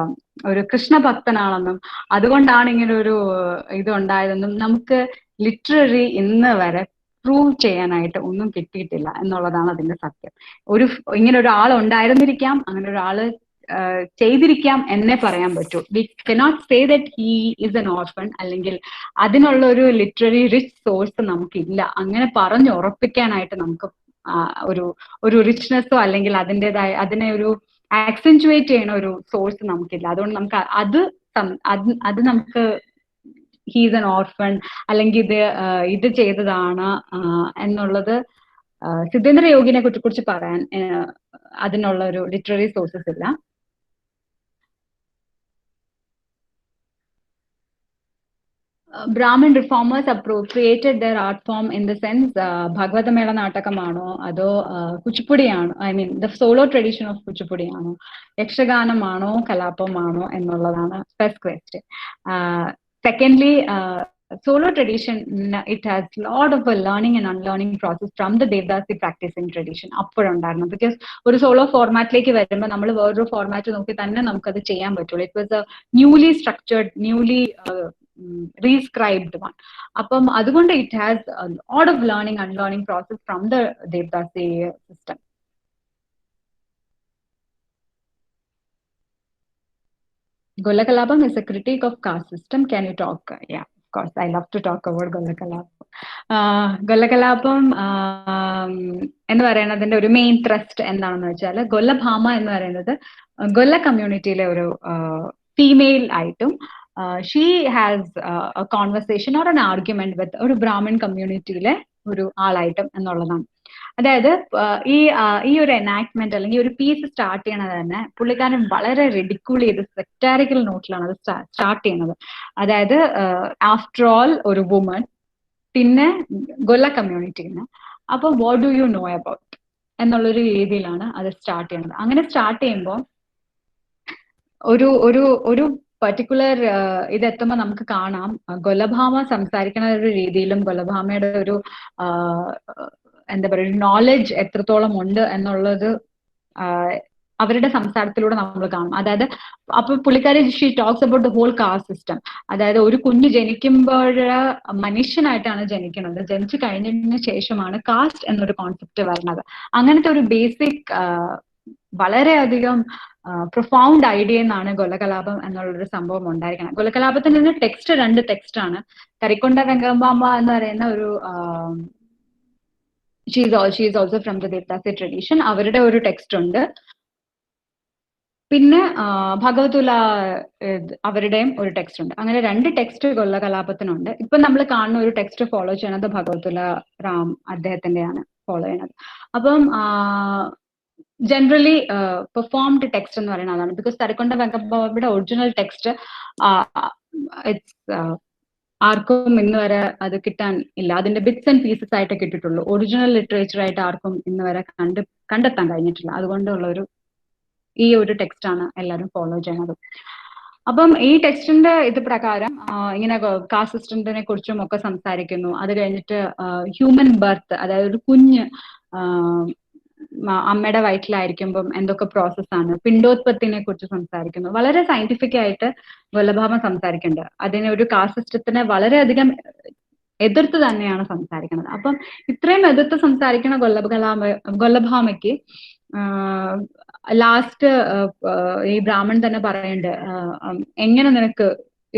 ഒരു കൃഷ്ണഭക്തനാണെന്നും അതുകൊണ്ടാണ് ഇങ്ങനെ ഒരു ഇത് ഉണ്ടായതെന്നും നമുക്ക് ലിറ്റററി ഇന്ന് വരെ പ്രൂവ് ചെയ്യാനായിട്ട് ഒന്നും കിട്ടിയിട്ടില്ല എന്നുള്ളതാണ് അതിന്റെ സത്യം. ഇങ്ങനെ ഒരാൾ ഉണ്ടായിരുന്നിരിക്കാം, അങ്ങനെ ഒരാള് ചെയ്തിരിക്കാം എന്നേ പറയാൻ പറ്റൂ. We cannot say that he is N orphan, അല്ലെങ്കിൽ അതിനുള്ള ഒരു ലിറ്റററി റിച്ച് സോഴ്സ് നമുക്കില്ല. അങ്ങനെ പറഞ്ഞുറപ്പിക്കാനായിട്ട് നമുക്ക് ഒരു റിച്ച്നെസ്സോ അല്ലെങ്കിൽ അതിനെ ഒരു ആക്സെൻറ്റുവേറ്റ് ചെയ്യണ ഒരു സോഴ്സ് നമുക്കില്ല. അതുകൊണ്ട് നമുക്ക് അത് നമുക്ക് ഹീസ് എൻ ഓർഫൺ അല്ലെങ്കിൽ ഇത് ചെയ്തതാണ് എന്നുള്ളത് സിദ്ധേന്ദ്ര യോഗിനെ കുറിച്ച് പറയാൻ അതിനുള്ള ഒരു ലിറ്റററി സോഴ്സസ് ഇല്ല. Brahmin reformers appropriated their art form in the sense Bhagavatamela നാടകമാണോ അതോ കുച്ചിപ്പുടിയാണോ, I mean the solo tradition of കുച്ചിപ്പുടിയാണോ യക്ഷഗാനമാണോ കലാപമാണോ എന്നുള്ളതാണ് first question. Secondly, solo tradition, it has lot of a learning and unlearning process from the Devdasi practicing tradition അപ്പോഴുണ്ടായിരുന്നു. Because ഒരു solo ഫോർമാറ്റിലേക്ക് വരുമ്പോൾ നമ്മൾ വേറൊരു ഫോർമാറ്റ് നോക്കി തന്നെ നമുക്കത് ചെയ്യാൻ പറ്റുള്ളൂ. It was a newly structured, newly rescribed one. അപ്പം അതുകൊണ്ട് it has lot of learning unlearning process from the devadasi system. Gola Kalapam is a critique of caste system. Can you talk? Yeah, of course. I love to talk about Gola Kalapam. Gola Kalapam എന്ന് പറയുന്നതിന്റെ ഒരു main thrust എന്താണെന്ന് വെച്ചാൽ, ഗൊല്ലഭാമ എന്ന് പറയുന്നത് ഗൊല്ല കമ്മ്യൂണിറ്റിയിലെ ഒരു female ആയിട്ടും she has a conversation or an argument with ഒരു ബ്രാഹ്മിൺ കമ്മ്യൂണിറ്റിയിലെ ഒരു ആളായിട്ടും എന്നുള്ളതാണ്. അതായത് ഈ ഒരു എനാക്ട്മെന്റ് അല്ലെങ്കിൽ ഒരു പീസ് സ്റ്റാർട്ട് ചെയ്യണത് തന്നെ പുള്ളിക്കാരൻ വളരെ റിഡിക്യൂൾ ചെയ്ത് സെക്ടാരിക്കൽ നോട്ടിലാണ് അത് സ്റ്റാർട്ട് ചെയ്യുന്നത്. അതായത് ആഫ്റ്റർ ഓൾ ഒരു വുമൺ, പിന്നെ ഗൊല്ല കമ്മ്യൂണിറ്റിന്ന്, അപ്പൊ what do you know about എന്നുള്ളൊരു രീതിയിലാണ് അത് സ്റ്റാർട്ട് ചെയ്യുന്നത്. അങ്ങനെ സ്റ്റാർട്ട് ചെയ്യുമ്പോൾ ഒരു പർട്ടിക്കുലർ ഇതെത്തുമ്പോൾ നമുക്ക് കാണാം ഗൊല്ലഭാമ സംസാരിക്കുന്ന ഒരു രീതിയിലും ഗൊല്ലഭാമയുടെ ഒരു എന്താ പറയുക ഒരു നോളജ് എത്രത്തോളം ഉണ്ട് എന്നുള്ളത് അവരുടെ സംസാരത്തിലൂടെ നമ്മൾ കാണും. അതായത് അപ്പൊ പുള്ളിക്കാരി she talks about the whole caste system. അതായത് ഒരു കുഞ്ഞ് ജനിക്കുമ്പോൾ മനുഷ്യനായിട്ടാണ് ജനിക്കുന്നത്, ജനിച്ചു കഴിഞ്ഞതിന് ശേഷമാണ് കാസ്റ്റ് എന്നൊരു കോൺസെപ്റ്റ് വരുന്നത്. അങ്ങനത്തെ ഒരു ബേസിക് വളരെയധികം പ്രൊഫൗണ്ട് ഐഡിയ എന്നാണ് ഗൊല്ലകലാപം എന്നുള്ളൊരു സംഭവം ഉണ്ടായിരിക്കണം. ഗൊല്ലകലാപത്തിന്റെ ടെക്സ്റ്റ് 2 ടെക്സ്റ്റ് ആണ്. കരിക്കൊണ്ട വെങ്കമ്പാമ്പ എന്ന് പറയുന്ന ഒരു she is also from the Devdasi tradition. അവരുടെ ഒരു ടെക്സ്റ്റ് ഉണ്ട്. പിന്നെ ഭഗവതുല അവരുടെയും ഒരു ടെക്സ്റ്റ് ഉണ്ട്. അങ്ങനെ 2 ടെക്സ്റ്റ് ഗൊല്ലകലാപത്തിനുണ്ട്. ഇപ്പൊ നമ്മൾ കാണുന്ന ഒരു ടെക്സ്റ്റ് ഫോളോ ചെയ്യണത് ഭഗവതുല റാം അദ്ദേഹത്തിന്റെയാണ് ഫോളോ ചെയ്യണത്. അപ്പം ജനറലി പെർഫോംഡ് ടെക്സ്റ്റ് എന്ന് പറയുന്നത് അതാണ്. ബിക്കോസ് തരക്കൊണ്ട വെങ്കമ്പാമ്പയുടെ ഒറിജിനൽ ടെക്സ്റ്റ് ഇറ്റ്സ് ആർക്കും ഇന്ന് വരെ അത് കിട്ടാൻ ഇല്ല. അതിന്റെ ബിറ്റ്സ് ആൻഡ് പീസസ് ആയിട്ട് കിട്ടിയിട്ടുള്ളൂ. ഒറിജിനൽ ലിറ്ററേച്ചർ ആയിട്ട് ആർക്കും ഇന്ന് വരെ കണ്ടെത്താൻ കഴിഞ്ഞിട്ടില്ല. അതുകൊണ്ടുള്ള ഈ ഒരു ടെക്സ്റ്റ് ആണ് എല്ലാവരും ഫോളോ ചെയ്യുന്നത്. അപ്പം ഈ ടെക്സ്റ്റിന്റെ ഇത് പ്രകാരം ഇങ്ങനെ കാസ്റ്റ് സിസ്റ്റത്തിനെ കുറിച്ചും ഒക്കെ സംസാരിക്കുന്നു. അത് കഴിഞ്ഞിട്ട് ഹ്യൂമൻ ബർത്ത്, അതായത് ഒരു കുഞ്ഞ് അമ്മയുടെ വയറ്റിലായിരിക്കുമ്പം എന്തൊക്കെ പ്രോസസ്സാണ്, പിണ്ടോത്പത്തിനെ കുറിച്ച് സംസാരിക്കുന്നു. വളരെ സയന്റിഫിക് ആയിട്ട് ഗൊല്ലഭാമ സംസാരിക്കുന്നുണ്ട്. അതിനെ ഒരു കാസ്റ്റ് സിസ്റ്റത്തിനെ വളരെയധികം എതിർത്ത് തന്നെയാണ് സംസാരിക്കുന്നത്. അപ്പം ഇത്രയും എതിർത്ത് സംസാരിക്കുന്ന ഗൊല്ലഭാമയ്ക്ക് ലാസ്റ്റ് ഈ ബ്രാഹ്മൺ തന്നെ പറയുന്നുണ്ട്, എങ്ങനെ നിനക്ക്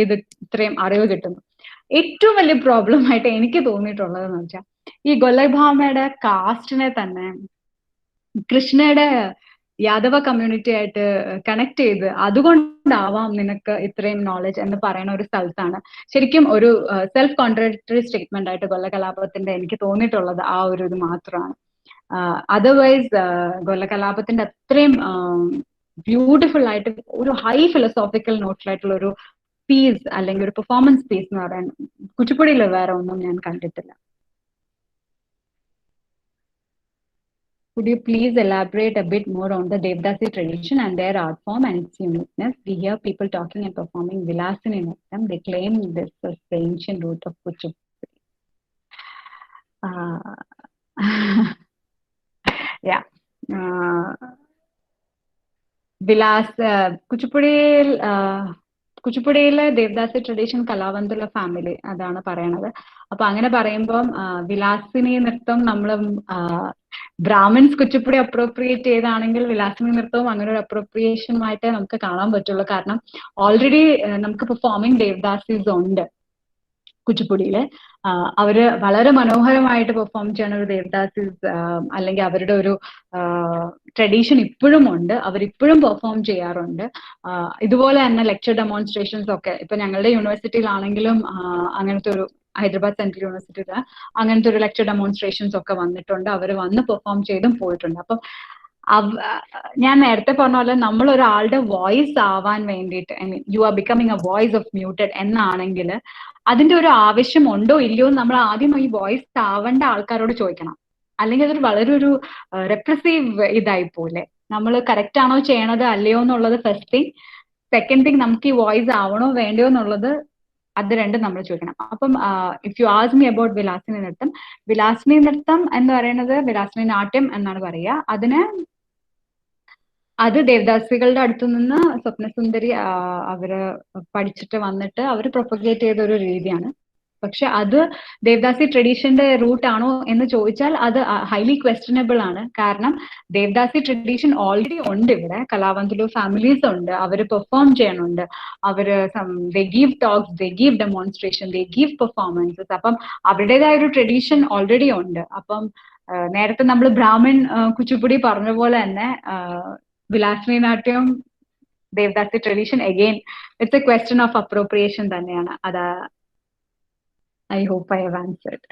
ഇത് ഇത്രയും അറിവ് കിട്ടുന്നു. ഏറ്റവും വലിയ പ്രോബ്ലം ആയിട്ട് എനിക്ക് തോന്നിയിട്ടുള്ളതെന്ന് വെച്ചാൽ, ഈ ഗൊല്ലഭാമയുടെ കാസ്റ്റിനെ തന്നെ കൃഷ്ണയുടെ യാദവ കമ്മ്യൂണിറ്റി ആയിട്ട് കണക്ട് ചെയ്ത് അതുകൊണ്ടാവാം നിനക്ക് ഇത്രയും നോളജ് എന്ന് പറയുന്ന ഒരു സ്ഥലത്താണ് ശരിക്കും ഒരു സെൽഫ് കോൺട്രഡിക്ടറി സ്റ്റേറ്റ്മെന്റ് ആയിട്ട് ഗൊല്ലകലാപത്തിന്റെ എനിക്ക് തോന്നിയിട്ടുള്ളത് ആ ഒരു ഇത് മാത്രമാണ്. അതർവൈസ് ഗൊല്ലകലാപത്തിന്റെ അത്രയും ബ്യൂട്ടിഫുൾ ആയിട്ട് ഒരു ഹൈ ഫിലോസോഫിക്കൽ നോട്ടിലായിട്ടുള്ള ഒരു പീസ് അല്ലെങ്കിൽ ഒരു പെർഫോമൻസ് പീസ് എന്ന് പറയാൻ കുച്ചിപ്പുടിയിൽ വേറെ ഒന്നും ഞാൻ കണ്ടിട്ടില്ല. Could you please elaborate a bit more on the Devdasi tradition and their art form and its uniqueness? We hear people talking and performing Vilasini Nrittam. They claim this is the ancient root of Kuchipudi. Yeah. കുച്ചിപ്പുടിയിലെ devadasi tradition Kalavantula family അതാണ് പറയണത്. അപ്പൊ അങ്ങനെ പറയുമ്പം വിലാസിനി നൃത്തം നമ്മൾ Brahmins Kuchipudi appropriate ചെയ്താണെങ്കിൽ വിലാസിനി നൃത്തവും അങ്ങനെ ഒരു അപ്രോപ്രിയേഷനുമായിട്ടേ നമുക്ക് കാണാൻ പറ്റുള്ളൂ. കാരണം ഓൾറെഡി നമുക്ക് പെർഫോമിംഗ് ദേവദാസീസ് ഉണ്ട് കുച്ചിപ്പുടിയില്. അവര് വളരെ മനോഹരമായിട്ട് പെർഫോം ചെയ്യുന്ന ഒരു ദേവദാസീസ് അല്ലെങ്കിൽ അവരുടെ ഒരു ട്രഡീഷൻ ഇപ്പോഴും ഉണ്ട്. അവരിപ്പോഴും പെർഫോം ചെയ്യാറുണ്ട്. ഇതുപോലെ തന്നെ ലെക്ചർ ഡെമോൺസ്ട്രേഷൻസ് ഒക്കെ ഇപ്പൊ ഞങ്ങളുടെ യൂണിവേഴ്സിറ്റിയിലാണെങ്കിലും അങ്ങനത്തെ ഒരു ഹൈദരാബാദ് സെൻട്രൽ യൂണിവേഴ്സിറ്റിയിൽ അങ്ങനത്തെ ഒരു ലെക്ചർ ഡെമോൺസ്ട്രേഷൻസ് ഒക്കെ വന്നിട്ടുണ്ട്. അവർ വന്ന് പെർഫോം ചെയ്തും പോയിട്ടുണ്ട്. അപ്പം ഞാൻ നേരത്തെ പറഞ്ഞ പോലെ നമ്മൾ ഒരാളുടെ വോയിസ് ആവാൻ വേണ്ടിയിട്ട് I mean you are becoming A voice of muted എന്നാണെങ്കിൽ അതിന്റെ ഒരു ആവശ്യം ഉണ്ടോ ഇല്ലയോ നമ്മൾ ആദ്യം ഈ വോയിസ് ആവേണ്ട ആൾക്കാരോട് ചോദിക്കണം. അല്ലെങ്കിൽ അതൊരു വളരെ ഒരു റെപ്രസീവ് ഇതായി പോലെ നമ്മൾ കറക്റ്റ് ആണോ ചെയ്യണത് അല്ലയോ എന്നുള്ളത് ഫസ്റ്റ് തിങ്. സെക്കൻഡ് തിങ് നമുക്ക് ഈ വോയിസ് ആവണോ വേണ്ടയോ എന്നുള്ളത് അത് രണ്ടും നമ്മൾ ചോദിക്കണം. അപ്പം if you ask me about Vilasini നൃത്തം, വിലാസിനി നൃത്തം എന്ന് പറയുന്നത് വിലാസിനി നാട്യം എന്നാണ് പറയുക. അത് ദേവദാസികളുടെ അടുത്തു നിന്ന് സ്വപ്നസുന്ദരി അവര് പഠിച്ചിട്ട് വന്നിട്ട് അവര് പ്രൊപ്പഗേറ്റ് ചെയ്ത ഒരു രീതിയാണ്. പക്ഷെ അത് ദേവദാസി ട്രഡീഷന്റെ റൂട്ട് ആണോ എന്ന് ചോദിച്ചാൽ അത് ഹൈലി ക്വസ്റ്റ്യനബിൾ ആണ്. കാരണം ദേവദാസി ട്രഡീഷൻ ഓൾറെഡി ഉണ്ട് ഇവിടെ. കലാവന്തുലു ഫാമിലീസ് ഉണ്ട്, അവര് പെർഫോം ചെയ്യണുണ്ട്, അവര് they give talks, they give demonstration, they give performances. അപ്പം അവരുടേതായ ഒരു ട്രഡീഷൻ ഓൾറെഡി ഉണ്ട്. അപ്പം നേരത്തെ നമ്മൾ ബ്രാഹ്മിൺ കുച്ചിപ്പുടി പറഞ്ഞ പോലെ തന്നെ Vilasini Natyam devadasi tradition again it's a question of appropriation തന്നെയാണ്. അതാ I hope I have answered.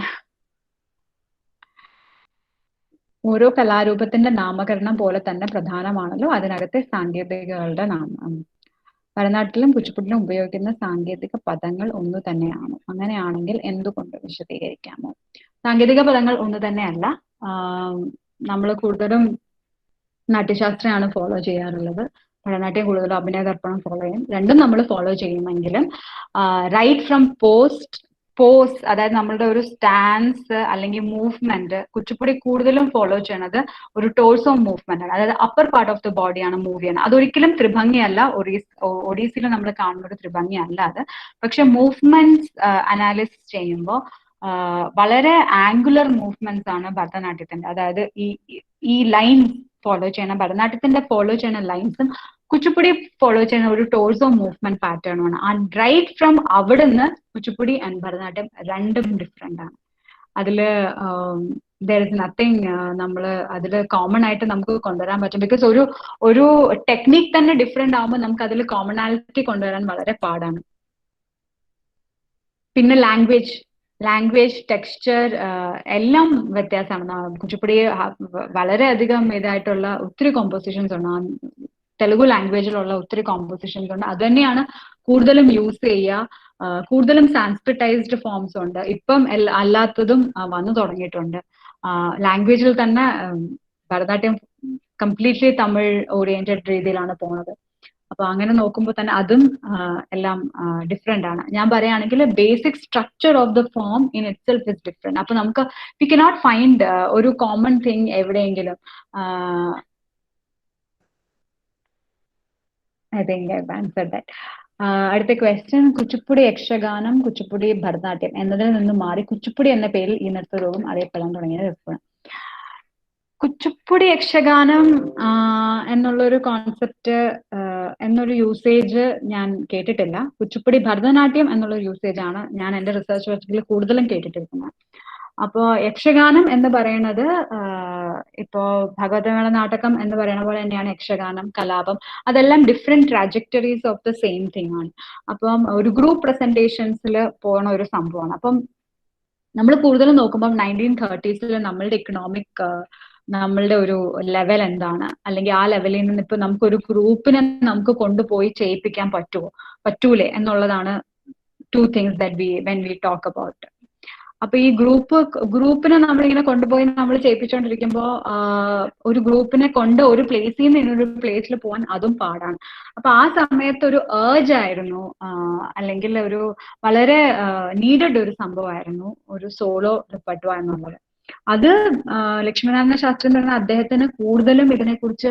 ഓരോ കലാരൂപത്തിന്റെ നാമകരണം പോലെ തന്നെ പ്രധാനമാണല്ലോ അതിനകത്തെ സാങ്കേതികകളുടെ നാമം. ഭരതനാട്യത്തിലും കുച്ചിപ്പുടിയിലും ഉപയോഗിക്കുന്ന സാങ്കേതിക പദങ്ങൾ ഒന്നു തന്നെയാണോ? അങ്ങനെയാണെങ്കിൽ എന്തുകൊണ്ട് വിശദീകരിക്കാമോ? സാങ്കേതിക പദങ്ങൾ ഒന്നു തന്നെയല്ല. നമ്മൾ കൂടുതലും നാട്യശാസ്ത്രമാണ് ഫോളോ ചെയ്യാറുള്ളത്. ഭരതനാട്യം കൂടുതലും അഭിനയദർപ്പണം ഫോളോ ചെയ്യും. രണ്ടും നമ്മൾ ഫോളോ ചെയ്യുമെങ്കിലും റൈറ്റ് ഫ്രം പോസ് അതായത് നമ്മളുടെ ഒരു സ്റ്റാൻസ് അല്ലെങ്കിൽ മൂവ്മെന്റ് കുച്ചിപ്പുടി കൂടുതലും ഫോളോ ചെയ്യണത് ഒരു ടോഴ്സോ മൂവ്മെന്റ് ആണ്. അതായത് അപ്പർ പാർട്ട് ഓഫ് ദ ബോഡിയാണ് മൂവ് ചെയ്യണത്. അതൊരിക്കലും ത്രിഭംഗിയല്ല. ഒഡീസിയിൽ നമ്മൾ കാണുന്ന ഒരു ത്രിഭംഗിയല്ല അത്. പക്ഷെ മൂവ്മെന്റ്സ് അനാലിസിസ് ചെയ്യുമ്പോൾ വളരെ ആംഗുലർ മൂവ്മെന്റ്സ് ആണ് ഭരതനാട്യത്തിന്റെ. അതായത് ഈ ലൈൻസ് ഫോളോ ചെയ്യണം. ഭരതനാട്യത്തിന്റെ ഫോളോ ചെയ്യുന്ന ലൈൻസും കുച്ചിപ്പുടി ഫോളോ ചെയ്യുന്ന ഒരു ടോഴ്സോ മൂവ്മെന്റ് പാറ്റേണുമാണ്. ആ റൈറ്റ് ഫ്രം അവിടുന്ന് കുച്ചിപ്പുടി ആൻഡ് ഭരതനാട്യം രണ്ടും ഡിഫറെന്റ് ആണ്. അതില് ദർ ഇസ് നത്തിങ് നമ്മൾ അതിൽ കോമൺ ആയിട്ട് നമുക്ക് കൊണ്ടുവരാൻ പറ്റും. ബിക്കോസ് ഒരു ടെക്നിക് തന്നെ ഡിഫറെന്റ് ആകുമ്പോൾ നമുക്ക് അതിൽ കോമണാലിറ്റി കൊണ്ടുവരാൻ വളരെ പാടാണ്. പിന്നെ ലാംഗ്വേജ് ടെക്സ്ചർ എല്ലാം വ്യത്യാസമാണ്. കുച്ചിപ്പുടി വളരെയധികം ഇതായിട്ടുള്ള ഒത്തിരി കോമ്പോസിഷൻസ് ഉണ്ട്. തെലുഗു ലാംഗ്വേജിലുള്ള ഒത്തിരി കോമ്പോസിഷൻസ് ഉണ്ട്. അത് തന്നെയാണ് കൂടുതലും യൂസ് ചെയ്യുക. കൂടുതലും സാൻസ്ക്രിറ്റൈസ്ഡ് ഫോംസ് ഉണ്ട്. ഇപ്പം അല്ലാത്തതും വന്നു തുടങ്ങിയിട്ടുണ്ട്. ലാംഗ്വേജിൽ തന്നെ ഭരതനാട്യം കംപ്ലീറ്റ്ലി തമിഴ് ഓറിയന്റഡ് രീതിയിലാണ് പോണത്. അപ്പൊ അങ്ങനെ നോക്കുമ്പോൾ തന്നെ അതും എല്ലാം ഡിഫറെന്റ് ആണ്. ഞാൻ പറയുകയാണെങ്കിൽ basic structure of the form in it self is different. അപ്പൊ നമുക്ക് വി കനോട്ട് ഫൈൻഡ് ഒരു കോമൺ തിങ് എവിടെയെങ്കിലും. I think I've answered that. അടുത്ത ക്വസ്റ്റ്യൻ, കുച്ചിപ്പുടി യക്ഷഗാനം, കുച്ചിപ്പുടി ഭരതനാട്യം എന്നതിൽ നിന്ന് മാറി കുച്ചിപ്പുടി എന്ന പേരിൽ ഈ നൃത്തരൂപം അറിയപ്പെടാൻ തുടങ്ങിയത് എപ്പോഴാണ്? കുച്ചിപ്പുടി യക്ഷഗാനം എന്നുള്ളൊരു കോൺസെപ്റ്റ് എന്നൊരു യൂസേജ് ഞാൻ കേട്ടിട്ടില്ല. കുച്ചിപ്പുടി ഭരതനാട്യം എന്നുള്ളൊരു യൂസേജ് ആണ് ഞാൻ എൻ്റെ റിസർച്ച് വർക്കിൽ കൂടുതലും കേട്ടിട്ടിരിക്കുന്നത്. അപ്പോ യക്ഷഗാനം എന്ന് പറയുന്നത് ഇപ്പോ ഭഗവതമേള നാടകം എന്ന് പറയുന്ന പോലെ തന്നെയാണ് യക്ഷഗാനം, കലാപം. അതെല്ലാം different trajectories of the same thing ആണ്. അപ്പം ഒരു ഗ്രൂപ്പ് പ്രസന്റേഷൻസിൽ പോണ ഒരു സംഭവമാണ്. അപ്പം നമ്മൾ കൂടുതലും നോക്കുമ്പോൾ 1930s നമ്മളുടെ ഇക്കണോമിക് നമ്മളുടെ ഒരു ലെവൽ എന്താണ്, അല്ലെങ്കിൽ ആ ലെവലിൽ നിന്ന് ഇപ്പൊ നമുക്കൊരു ഗ്രൂപ്പിനെ നമുക്ക് കൊണ്ടുപോയി ചെയ്യിപ്പിക്കാൻ പറ്റൂലേ എന്നുള്ളതാണ് two things that when we talk about. അപ്പൊ ഈ ഗ്രൂപ്പിനെ നമ്മളിങ്ങനെ കൊണ്ടുപോയി നമ്മൾ ചെയ്യിപ്പിച്ചുകൊണ്ടിരിക്കുമ്പോ ഒരു ഗ്രൂപ്പിനെ കൊണ്ട് ഒരു പ്ലേസിൽ നിന്ന് ഇന്നൊരു പ്ലേസിൽ പോകാൻ അതും പാടാണ്. അപ്പൊ ആ സമയത്ത് ഒരു ഏർജ് ആയിരുന്നു, അല്ലെങ്കിൽ ഒരു വളരെ നീഡഡ് ഒരു സംഭവമായിരുന്നു ഒരു സോളോ റിപ്പർട്ടുവ എന്നുള്ളത്. അത് ലക്ഷ്മീനാരായണ ശാസ്ത്രി എന്ന് പറഞ്ഞാൽ അദ്ദേഹത്തിന് കൂടുതലും ഇതിനെക്കുറിച്ച്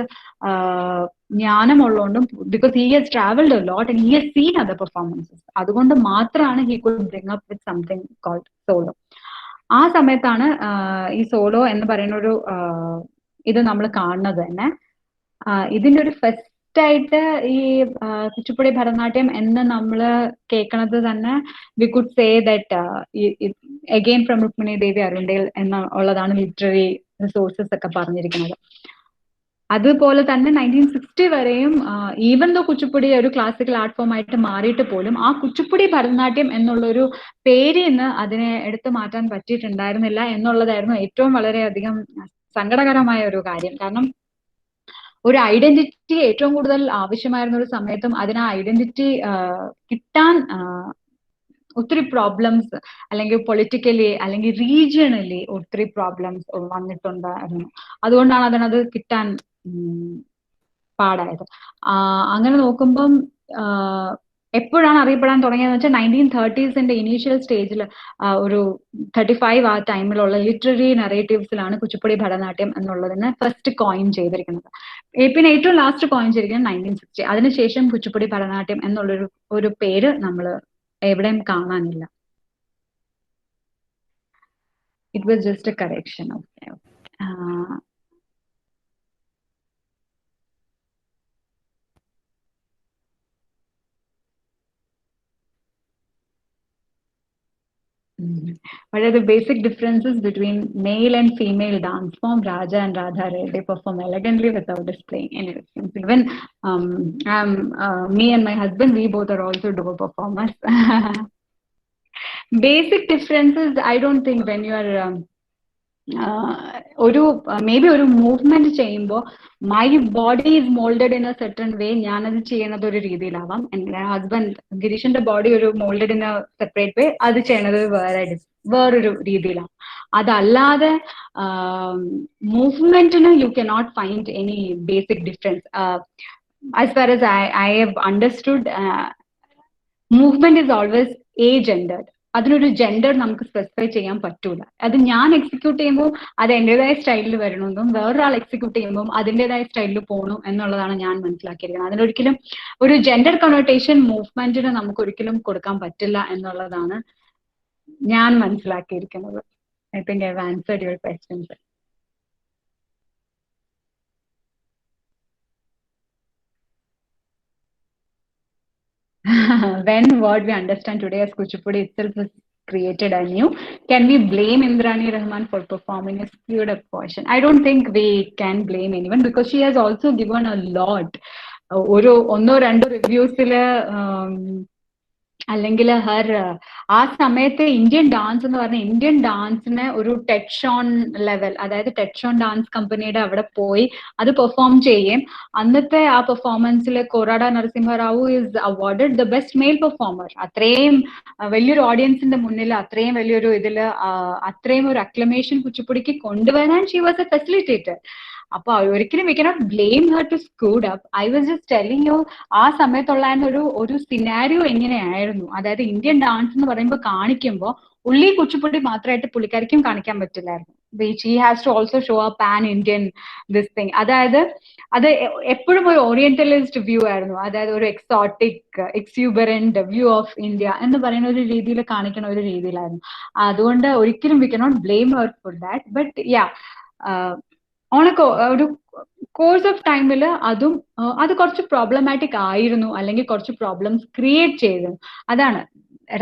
ജ്ഞാനമുള്ളതുകൊണ്ടും, because he has travelled a lot and he has seen other performances, അതുകൊണ്ട് മാത്രമാണ് he could bring up with something called solo. ആ സമയത്താണ് ഈ സോളോ എന്ന് പറയുന്ന ഒരു ഇത് നമ്മൾ കാണുന്നത് തന്നെ. ഇതിന്റെ ഒരു ഫസ്റ്റ് ആയിട്ട് ഈ കുച്ചിപ്പുടി ഭരതനാട്യം എന്ന് നമ്മൾ കേൾക്കണത് തന്നെ we could say that again from Rukmini Devi അരുണ്ടേൽ എന്നുള്ളതാണ് ലിറ്റററി റിസോഴ്സസ് ഒക്കെ പറഞ്ഞിരിക്കുന്നത്. അതുപോലെ തന്നെ 1960 വരെയും ഈവൻ ദോ കുച്ചിപ്പുടി ഒരു ക്ലാസിക്കൽ ആർട്ട് ഫോം ആയിട്ട് മാറിയിട്ട് പോലും ആ കുച്ചിപ്പുടി ഭരതനാട്യം എന്നുള്ളൊരു പേരിൽ നിന്ന് അതിനെ എടുത്തു മാറ്റാൻ പറ്റിയിട്ടുണ്ടായിരുന്നില്ല എന്നുള്ളതായിരുന്നു ഏറ്റവും വളരെയധികം സങ്കടകരമായ ഒരു കാര്യം. കാരണം ഒരു ഐഡന്റിറ്റി ഏറ്റവും കൂടുതൽ ആവശ്യമായിരുന്ന ഒരു സമയത്തും അതിന് ആ ഐഡന്റിറ്റി കിട്ടാൻ ഒത്തിരി പ്രോബ്ലംസ്, അല്ലെങ്കിൽ പൊളിറ്റിക്കലി അല്ലെങ്കിൽ റീജിയണലി ഒത്തിരി പ്രോബ്ലംസ് വന്നിട്ടുണ്ടായിരുന്നു. അതുകൊണ്ടാണ് അതിനത് കിട്ടാൻ പാടായത്. അങ്ങനെ നോക്കുമ്പം എപ്പോഴാണ് അറിയപ്പെടാൻ തുടങ്ങിയതെന്ന് വെച്ചാൽ 1930s ഇനീഷ്യൽ സ്റ്റേജിൽ ഒരു 35 ആ ടൈമിലുള്ള ലിറ്റററി നറേറ്റീവ്സിലാണ് കുച്ചിപ്പുടി ഭരതനാട്യം എന്നുള്ളതിന് ഫസ്റ്റ് കോയിൻ ചെയ്തിരിക്കുന്നത്. പിന്നെ ഏറ്റവും ലാസ്റ്റ് കോയിൻ ചെയ്തിരിക്കുന്നത് 1960. അതിനുശേഷം കുച്ചിപ്പുടി ഭരതനാട്യം എന്നുള്ളൊരു പേര് നമ്മൾ എവിടെയും കാണാനില്ല. It was just A correction. Okay. What are the basic differences between male and female dance form? Raja and Radha Reddy perform elegantly without displaying any restraints. Even me and my husband, we both are also duo performers. Basic differences, I don't think when you are ഒരു may be ഒരു movement ചെയ്യുമ്പോൾ my body is moulded in a certain way, ഞാനത് ചെയ്യണത് ഒരു രീതിയിലാവാം. എൻ്റെ husband ഗിരീഷിന്റെ body ഒരു moulded in a separate way, അത് ചെയ്യണത് വേറൊരു രീതിയിലാണ്. അതല്ലാതെ മൂവ്മെന്റിന് you can not find any basic difference. As far as I have understood, movement is always gendered. അതിനൊരു ജെൻഡർ നമുക്ക് സ്പെസിഫൈ ചെയ്യാൻ പറ്റൂല. അത് ഞാൻ എക്സിക്യൂട്ട് ചെയ്യുമ്പോൾ അത് എന്റേതായ സ്റ്റൈലിൽ വരണമെന്നും വേറൊരാൾ എക്സിക്യൂട്ട് ചെയ്യുമ്പോൾ അതിൻ്റെതായ സ്റ്റൈലിൽ പോകണം എന്നുള്ളതാണ് ഞാൻ മനസ്സിലാക്കിയിരിക്കുന്നത്. അതിനൊരിക്കലും ഒരു ജെൻഡർ കണോട്ടേഷൻ മൂവ്മെന്റിന് നമുക്ക് ഒരിക്കലും കൊടുക്കാൻ പറ്റില്ല എന്നുള്ളതാണ് ഞാൻ മനസ്സിലാക്കിയിരിക്കുന്നത്. I think I have answered your questions. When what we understand today as Kuchipudi itself is created anew, can we blame Indrani Rahman for performing a skewed up portion? I don't think we can blame anyone because she has also given a lot. ഒന്നോ രണ്ടോ റിവ്യൂസില് അല്ലെങ്കിൽ ഹർ ആ സമയത്ത് Indian dance എന്ന് പറഞ്ഞ Indian ഡാൻസിന് ഒരു touch on level, അതായത് ടച്ച് ഓൺ ഡാൻസ് കമ്പനിയുടെ അവിടെ പോയി അത് പെർഫോം ചെയ്യും. അന്നത്തെ ആ പെർഫോമൻസിൽ Korada Narasimharao is awarded the best male performer. അത്രയും വലിയൊരു ഓഡിയൻസിന്റെ മുന്നിൽ അത്രയും വലിയൊരു ഇതില് അത്രയും ഒരു അക്ലമേഷൻ കുച്ചിപ്പുടിക്ക് കൊണ്ടുവരാൻ ഷീ വാസ് എ ഫെസിലിറ്റേറ്റർ. അപ്പൊ ഒരിക്കലും we cannot blame her to screwed up. I was just telling you ആ സമയത്തുള്ള ഒരു സിനാരിയോ എങ്ങനെയായിരുന്നു. അതായത് ഇന്ത്യൻ ഡാൻസ് എന്ന് പറയുമ്പോൾ കാണിക്കുമ്പോൾ ഉള്ളി കുച്ചിപ്പുടി മാത്രമായിട്ട് പുള്ളിക്കാരിക്കും കാണിക്കാൻ പറ്റില്ലായിരുന്നു. She has to also show a pan Indian this thing. അതായത് അത് എപ്പോഴും ഒരു ഓറിയന്റലിസ്റ്റ് വ്യൂ ആയിരുന്നു. അതായത് ഒരു exotic exuberant view of India എന്ന് പറയുന്ന ഒരു രീതിയിൽ കാണിക്കുന്ന ഒരു രീതിയിലായിരുന്നു. അതുകൊണ്ട് ഒരിക്കലും we cannot blame her for that. But yeah, ഒരു കോഴ്സ് ഓഫ് ടൈമിൽ അത് കുറച്ച് പ്രോബ്ലമാറ്റിക് ആയിരുന്നു, അല്ലെങ്കിൽ കുറച്ച് പ്രോബ്ലംസ് ക്രിയേറ്റ് ചെയ്തു. അതാണ്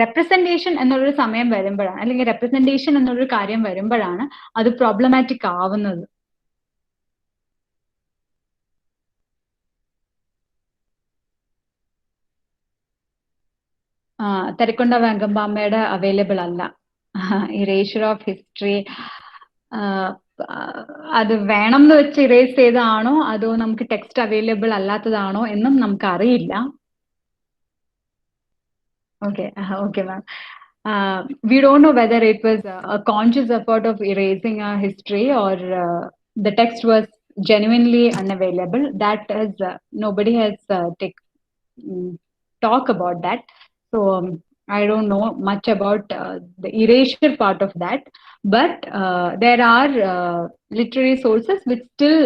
റെപ്രസെന്റേഷൻ എന്നുള്ളൊരു സമയം വരുമ്പോഴാണ്, അല്ലെങ്കിൽ റെപ്രസെന്റേഷൻ എന്നുള്ളൊരു കാര്യം വരുമ്പോഴാണ് അത് പ്രോബ്ലമാറ്റിക് ആവുന്നത്. തരിക്കൊണ്ട വെങ്കമ്പാമ്മയുടെ അവൈലബിൾ അല്ല. ഇറേഷർ ഓഫ് ഹിസ്റ്ററി അത് വേണം എന്ന് വെച്ച് ഇറേസ് ചെയ്തതാണോ അതോ നമുക്ക് ടെക്സ്റ്റ് അവൈലബിൾ അല്ലാത്തതാണോ എന്നും നമുക്ക് അറിയില്ല. Okay okay ma'am. We don't know whether it was a conscious effort of erasing our history or the text was genuinely unavailable. That is, nobody has talk about that. So I don't know much about the erasure part of that, but there are literary sources which still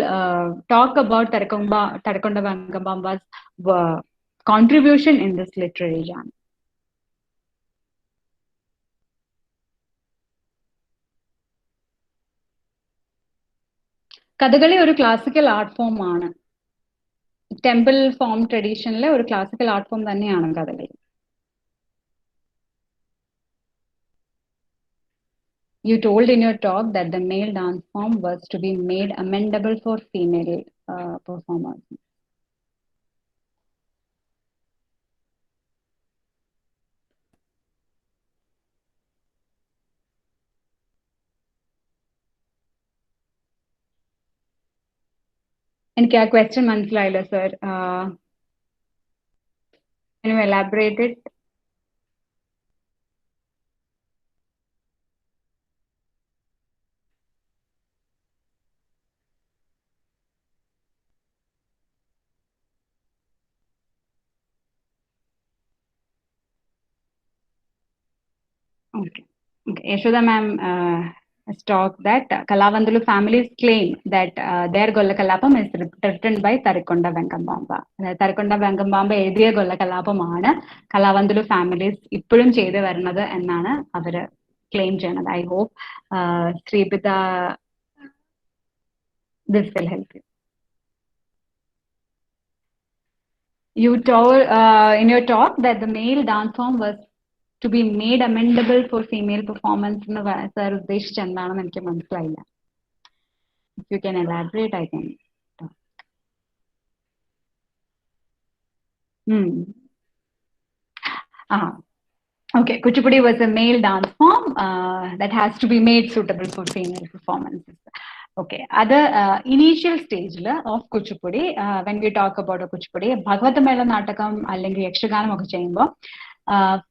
talk about Tarakonda Venkambamba's uh, contribution in this literary genre. Kathakali ഒരു classical art form ആണ്. Temple form ട്രഡീഷനിലെ ഒരു classical art form തന്നെയാണ് Kathakali. You told in your talk that the male dance form was to be made amendable for female performers. എനിക്ക് ആ question മനസ്സിലായില്ല sir. Can you elaborate it? Okay. Yashoda ma'am has talked that Kalavandulu families claim that their Golla Kalapam is written by Tarikonda Venkambamba. Tarikonda Venkambamba എഴുതിയ Golla കലാപമാണ് കലാവന്തലു families ഇപ്പോഴും ചെയ്തു വരുന്നത് എന്നാണ് അവര് claim ചെയ്യുന്നത്. I hope Shripitha this will help you. You told in your talk that the male dance form was to be made amendable for female performance എന്ന് sir ഉദ്ദേശിച്ച എന്താണെന്ന് എനിക്ക് മനസ്സിലായില്ല. If you can elaborate, I can talk. Okay, Kuchipudi was a male dance form that has to be made suitable for female performances. Okay, other initial stage of Kuchipudi, when we talk about a Kuchipudi, Bhagavatamela Natakam അല്ലെങ്കിൽ യക്ഷഗാനം ഒക്കെ ചെയ്യുമ്പോൾ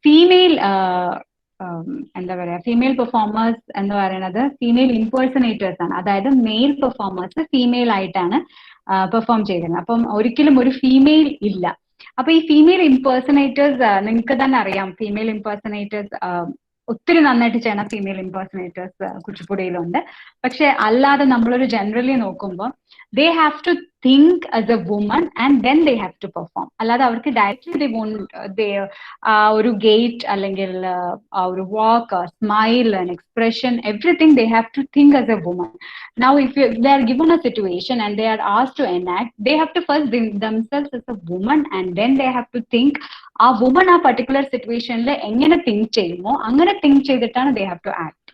female എന്താ പറയാ female performers എന്ന് പറയുന്നത് female ഇംപേഴ്സണേറ്റേഴ്സ് ആണ്. അതായത് mail performers female ആയിട്ടാണ് പെർഫോം ചെയ്തിരുന്നത്. അപ്പം ഒരിക്കലും ഒരു ഫീമെയിൽ ഇല്ല. അപ്പൊ ഈ ഫീമെയിൽ ഇംപേഴ്സണേറ്റേഴ്സ് നിങ്ങൾക്ക് തന്നെ അറിയാം, ഫീമെയിൽ ഇംപേഴ്സണേറ്റേഴ്സ് ഒത്തിരി നന്നായിട്ട് ചെയ്യണ ഫീമെയിൽ ഇംപേഴ്സണേറ്റേഴ്സ് കുച്ചിപ്പുടിയിലുണ്ട്. പക്ഷെ അല്ലാതെ നമ്മളൊരു ജനറലി നോക്കുമ്പോൾ they have to think as a woman and then they have to perform. അല്ലാതെ അവർക്ക് ഡയറക്റ്റ്ലി they won't ഒരു ഗേറ്റ് അല്ലെങ്കിൽ ആ ഒരു walk, smile, expression, everything they have to think as a woman. Now if they are given a situation and they are asked to enact, they have to first think themselves as a woman and then they have to think ആ woman ആ particular സിറ്റുവേഷനിൽ എങ്ങനെ think ചെയ്യുമോ അങ്ങനെ think ചെയ്തിട്ടാണ് they have to act.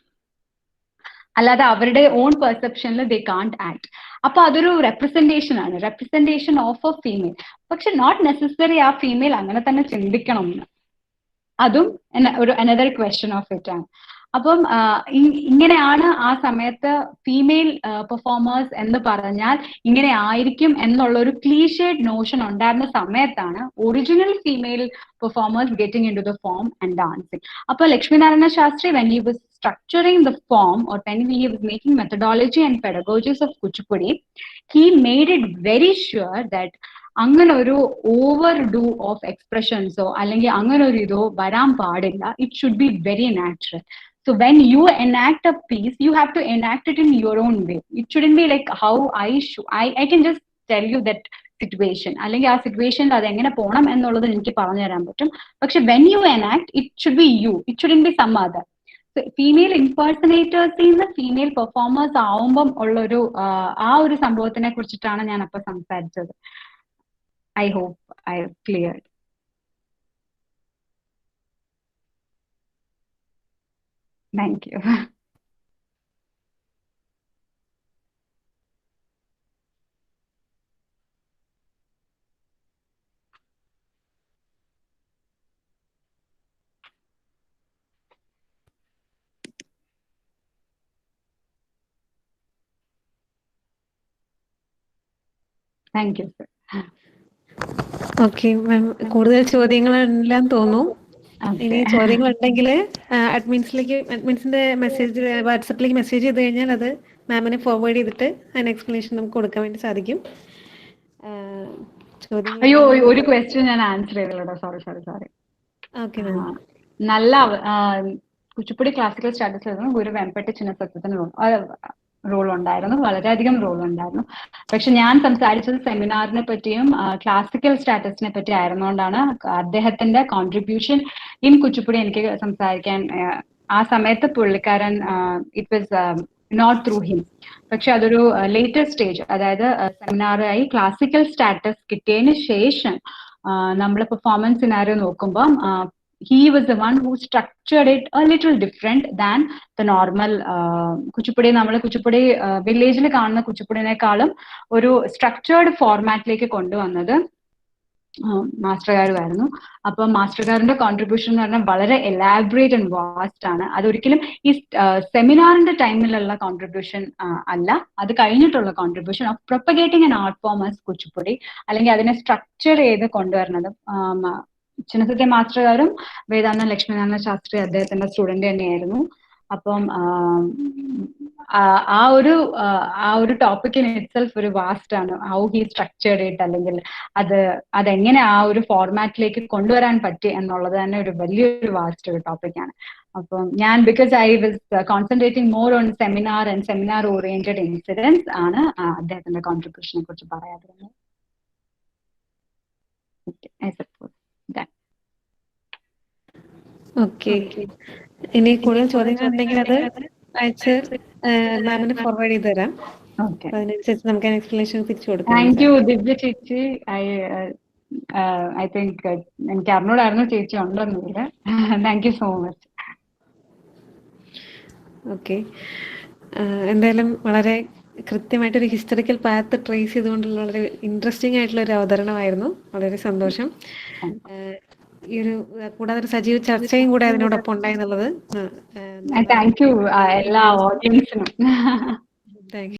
അല്ലാതെ അവരുടെ on പെർസെപ്ഷനിൽ they can't act. അപ്പൊ അതൊരു റെപ്രസെന്റേഷൻ ആണ്, റെപ്രസെന്റേഷൻ ഓഫ് എ ഫീമെയിൽ. പക്ഷെ നോട്ട് നെസസറി ആ ഫീമെയിൽ അങ്ങനെ തന്നെ ചിന്തിക്കണം എന്ന്. അതും ഒരു അനദർ ക്വസ്റ്റ്യൻ ഓഫ് ഇറ്റ് ആണ്. അപ്പം ഇങ്ങനെയാണ് ആ സമയത്ത് ഫീമെയിൽ പെർഫോമേഴ്സ് എന്ന് പറഞ്ഞാൽ ഇങ്ങനെ ആയിരിക്കും എന്നുള്ള ഒരു ക്ലീഷേഡ് നോഷൻ ഉണ്ടായിരുന്ന സമയത്താണ് original female performers getting into the form and dancing. അപ്പൊ Lakshminarayana Shastri when he was structuring the form or when he was making methodology and pedagogies of Kuchipudi, he made it very sure that അങ്ങനെ ഒരു over do of എക്സ്പ്രഷൻസോ അല്ലെങ്കിൽ അങ്ങനെ ഒരു ഇതോ വരാൻ പാടില്ല. It should be very natural. So when you enact a piece, you have to enact it in your own way. It shouldn't be like how I can just tell you that situation. അല്ലെങ്കിൽ ആ സിറ്റുവേഷനിൽ അത് എങ്ങനെ പോകണം എന്നുള്ളത് എനിക്ക് പറഞ്ഞു തരാൻ പറ്റും. പക്ഷെ when you enact, it should be you. It shouldn't be some other. Female ഇംപേഴ്സണേറ്റേഴ്സിൽ നിന്ന് ഫീമെയിൽ പെർഫോമേഴ്സ് ആവുമ്പം ഉള്ളൊരു ആ ഒരു സംഭവത്തിനെ കുറിച്ചിട്ടാണ് ഞാൻ അപ്പൊ സംസാരിച്ചത്. I hope I have cleared. Thank you. Thank you, sir. Okay ma'am, കൂടുതൽ ചോദ്യങ്ങളെല്ലാം തോന്നുന്നു. ഇനി ഓക്കെ. ചോദ്യങ്ങളുണ്ടെങ്കിൽ അഡ്മിൻസിന്റെ മെസ്സേജ് വാട്സപ്പിലേക്ക് മെസ്സേജ് ചെയ്ത് കഴിഞ്ഞാൽ അത് മാമിനെ ഫോർവേഡ് ചെയ്തിട്ട് അതിന് എക്സ്പ്ലനേഷൻ നമുക്ക് കൊടുക്കാൻ വേണ്ടി സാധിക്കും. അയ്യോ, ചോദ്യങ്ങളുണ്ടെങ്കിൽ ഒരു ക്വസ്റ്റ്യൻ ഞാൻ ആൻസർ ചെയ്തില്ലട്ടോ. സോറി. Okay ma'am. നല്ല കുച്ചിപ്പുടി ക്ലാസിക്കൽ സ്റ്റാറ്റസിൽ ഗുരു വെമ്പട്ടി ചിന്നസത്യത്തിന് റോൾ ഉണ്ടായിരുന്നു, വളരെയധികം റോൾ ഉണ്ടായിരുന്നു. പക്ഷെ ഞാൻ സംസാരിച്ചത് സെമിനാറിനെ പറ്റിയും ക്ലാസിക്കൽ സ്റ്റാറ്റസിനെ പറ്റി ആയിരുന്നുകൊണ്ടാണ് അദ്ദേഹത്തിന്റെ കോൺട്രിബ്യൂഷൻ ഇൻ കുച്ചിപ്പുടി എനിക്ക് സംസാരിക്കാൻ ആ സമയത്ത് പുള്ളിക്കാരൻ it was not through him. പക്ഷെ അതൊരു ലേറ്റർ സ്റ്റേജ്, അതായത് സെമിനാറായി ക്ലാസിക്കൽ സ്റ്റാറ്റസ് കിട്ടിയതിന് ശേഷം നമ്മൾ പെർഫോമൻസ് സിനാരിയോ നോക്കുമ്പോൾ he was the one who structured it a little different than the normal Kuchipudi. നമ്മൾ കുച്ചിപ്പുടി വില്ലേജിൽ കാണുന്ന കുച്ചിപ്പുടിനേക്കാളും ഒരു സ്ട്രക്ചേർഡ് ഫോർമാറ്റിലേക്ക് കൊണ്ടുവന്നത് മാസ്റ്റർകാരുമായിരുന്നു. അപ്പൊ മാസ്റ്റർകാരന്റെ കോൺട്രിബ്യൂഷൻ എന്ന് പറഞ്ഞാൽ വളരെ എലാബറേറ്റ് ആൻഡ് വാസ്റ്റ് ആണ്. അതൊരിക്കലും ഈ സെമിനാറിന്റെ ടൈമിലുള്ള കോൺട്രിബ്യൂഷൻ അല്ല, അത് കഴിഞ്ഞിട്ടുള്ള contribution of propagating an art form as Kuchipudi, അല്ലെങ്കിൽ അതിനെ സ്ട്രക്ചർ ചെയ്ത് കൊണ്ടുവരുന്നത് ചിന്നസത്യ മാസ്റ്റർകാരും വേദാന്തം ലക്ഷ്മീനാരായണ ശാസ്ത്രി അദ്ദേഹത്തിന്റെ സ്റ്റുഡന്റ് തന്നെയായിരുന്നു. അപ്പം ആ ഒരു ടോപ്പിക്കിന് ഇറ്റ്സെൽഫ് ഒരു വാസ്റ്റ് ആണ്. ഹൗ ഹി സ്ട്രക്ചേർഡ് ഇറ്റ്, അല്ലെങ്കിൽ അതെങ്ങനെ ആ ഒരു ഫോർമാറ്റിലേക്ക് കൊണ്ടുവരാൻ പറ്റി എന്നുള്ളത് തന്നെ ഒരു വലിയൊരു വാസ്റ്റ് ഒരു ടോപ്പിക്കാണ്. അപ്പം ഞാൻ because I was concentrating more on seminar and seminar oriented incidence ആണ് അദ്ദേഹത്തിന്റെ കോൺട്രിബ്യൂഷനെ കുറിച്ച് പറയാതിരുന്നത്. ഓക്കെ. ഇനി കൂടുതൽ ചോദ്യങ്ങൾ ഉണ്ടെങ്കിൽ അത് അയച്ച് മാമിന് ഫോർവേഡ് ചെയ്ത് തരാം. അതിനനുസരിച്ച് നമുക്ക് എക്സ്പ്ലനേഷൻ തിരിച്ചു കൊടുക്കാം. താങ്ക് യു ദിവ്യ ചേച്ചി. ഐ തിങ്ക് എനിക്ക് അറിഞ്ഞൂടായിരുന്നു ചേച്ചി ഉണ്ടെന്നില്ല. Thank you so much. Okay. എന്തായാലും വളരെ കൃത്യമായിട്ടൊരു ഹിസ്റ്ററിക്കൽ പാത്ത് ട്രേസ് ചെയ്തുകൊണ്ടുള്ള വളരെ ഇൻട്രസ്റ്റിംഗ് ആയിട്ടുള്ള ഒരു അവതരണമായിരുന്നു. വളരെ സന്തോഷം. ഈ ഒരു കൂടാതെ ഒരു സജീവ ചർച്ചയും കൂടെ അതിനോടൊപ്പം ഉണ്ടായി എന്നുള്ളത്. താങ്ക് യു എല്ലാ ഓഡിയൻസിനും. Thank you.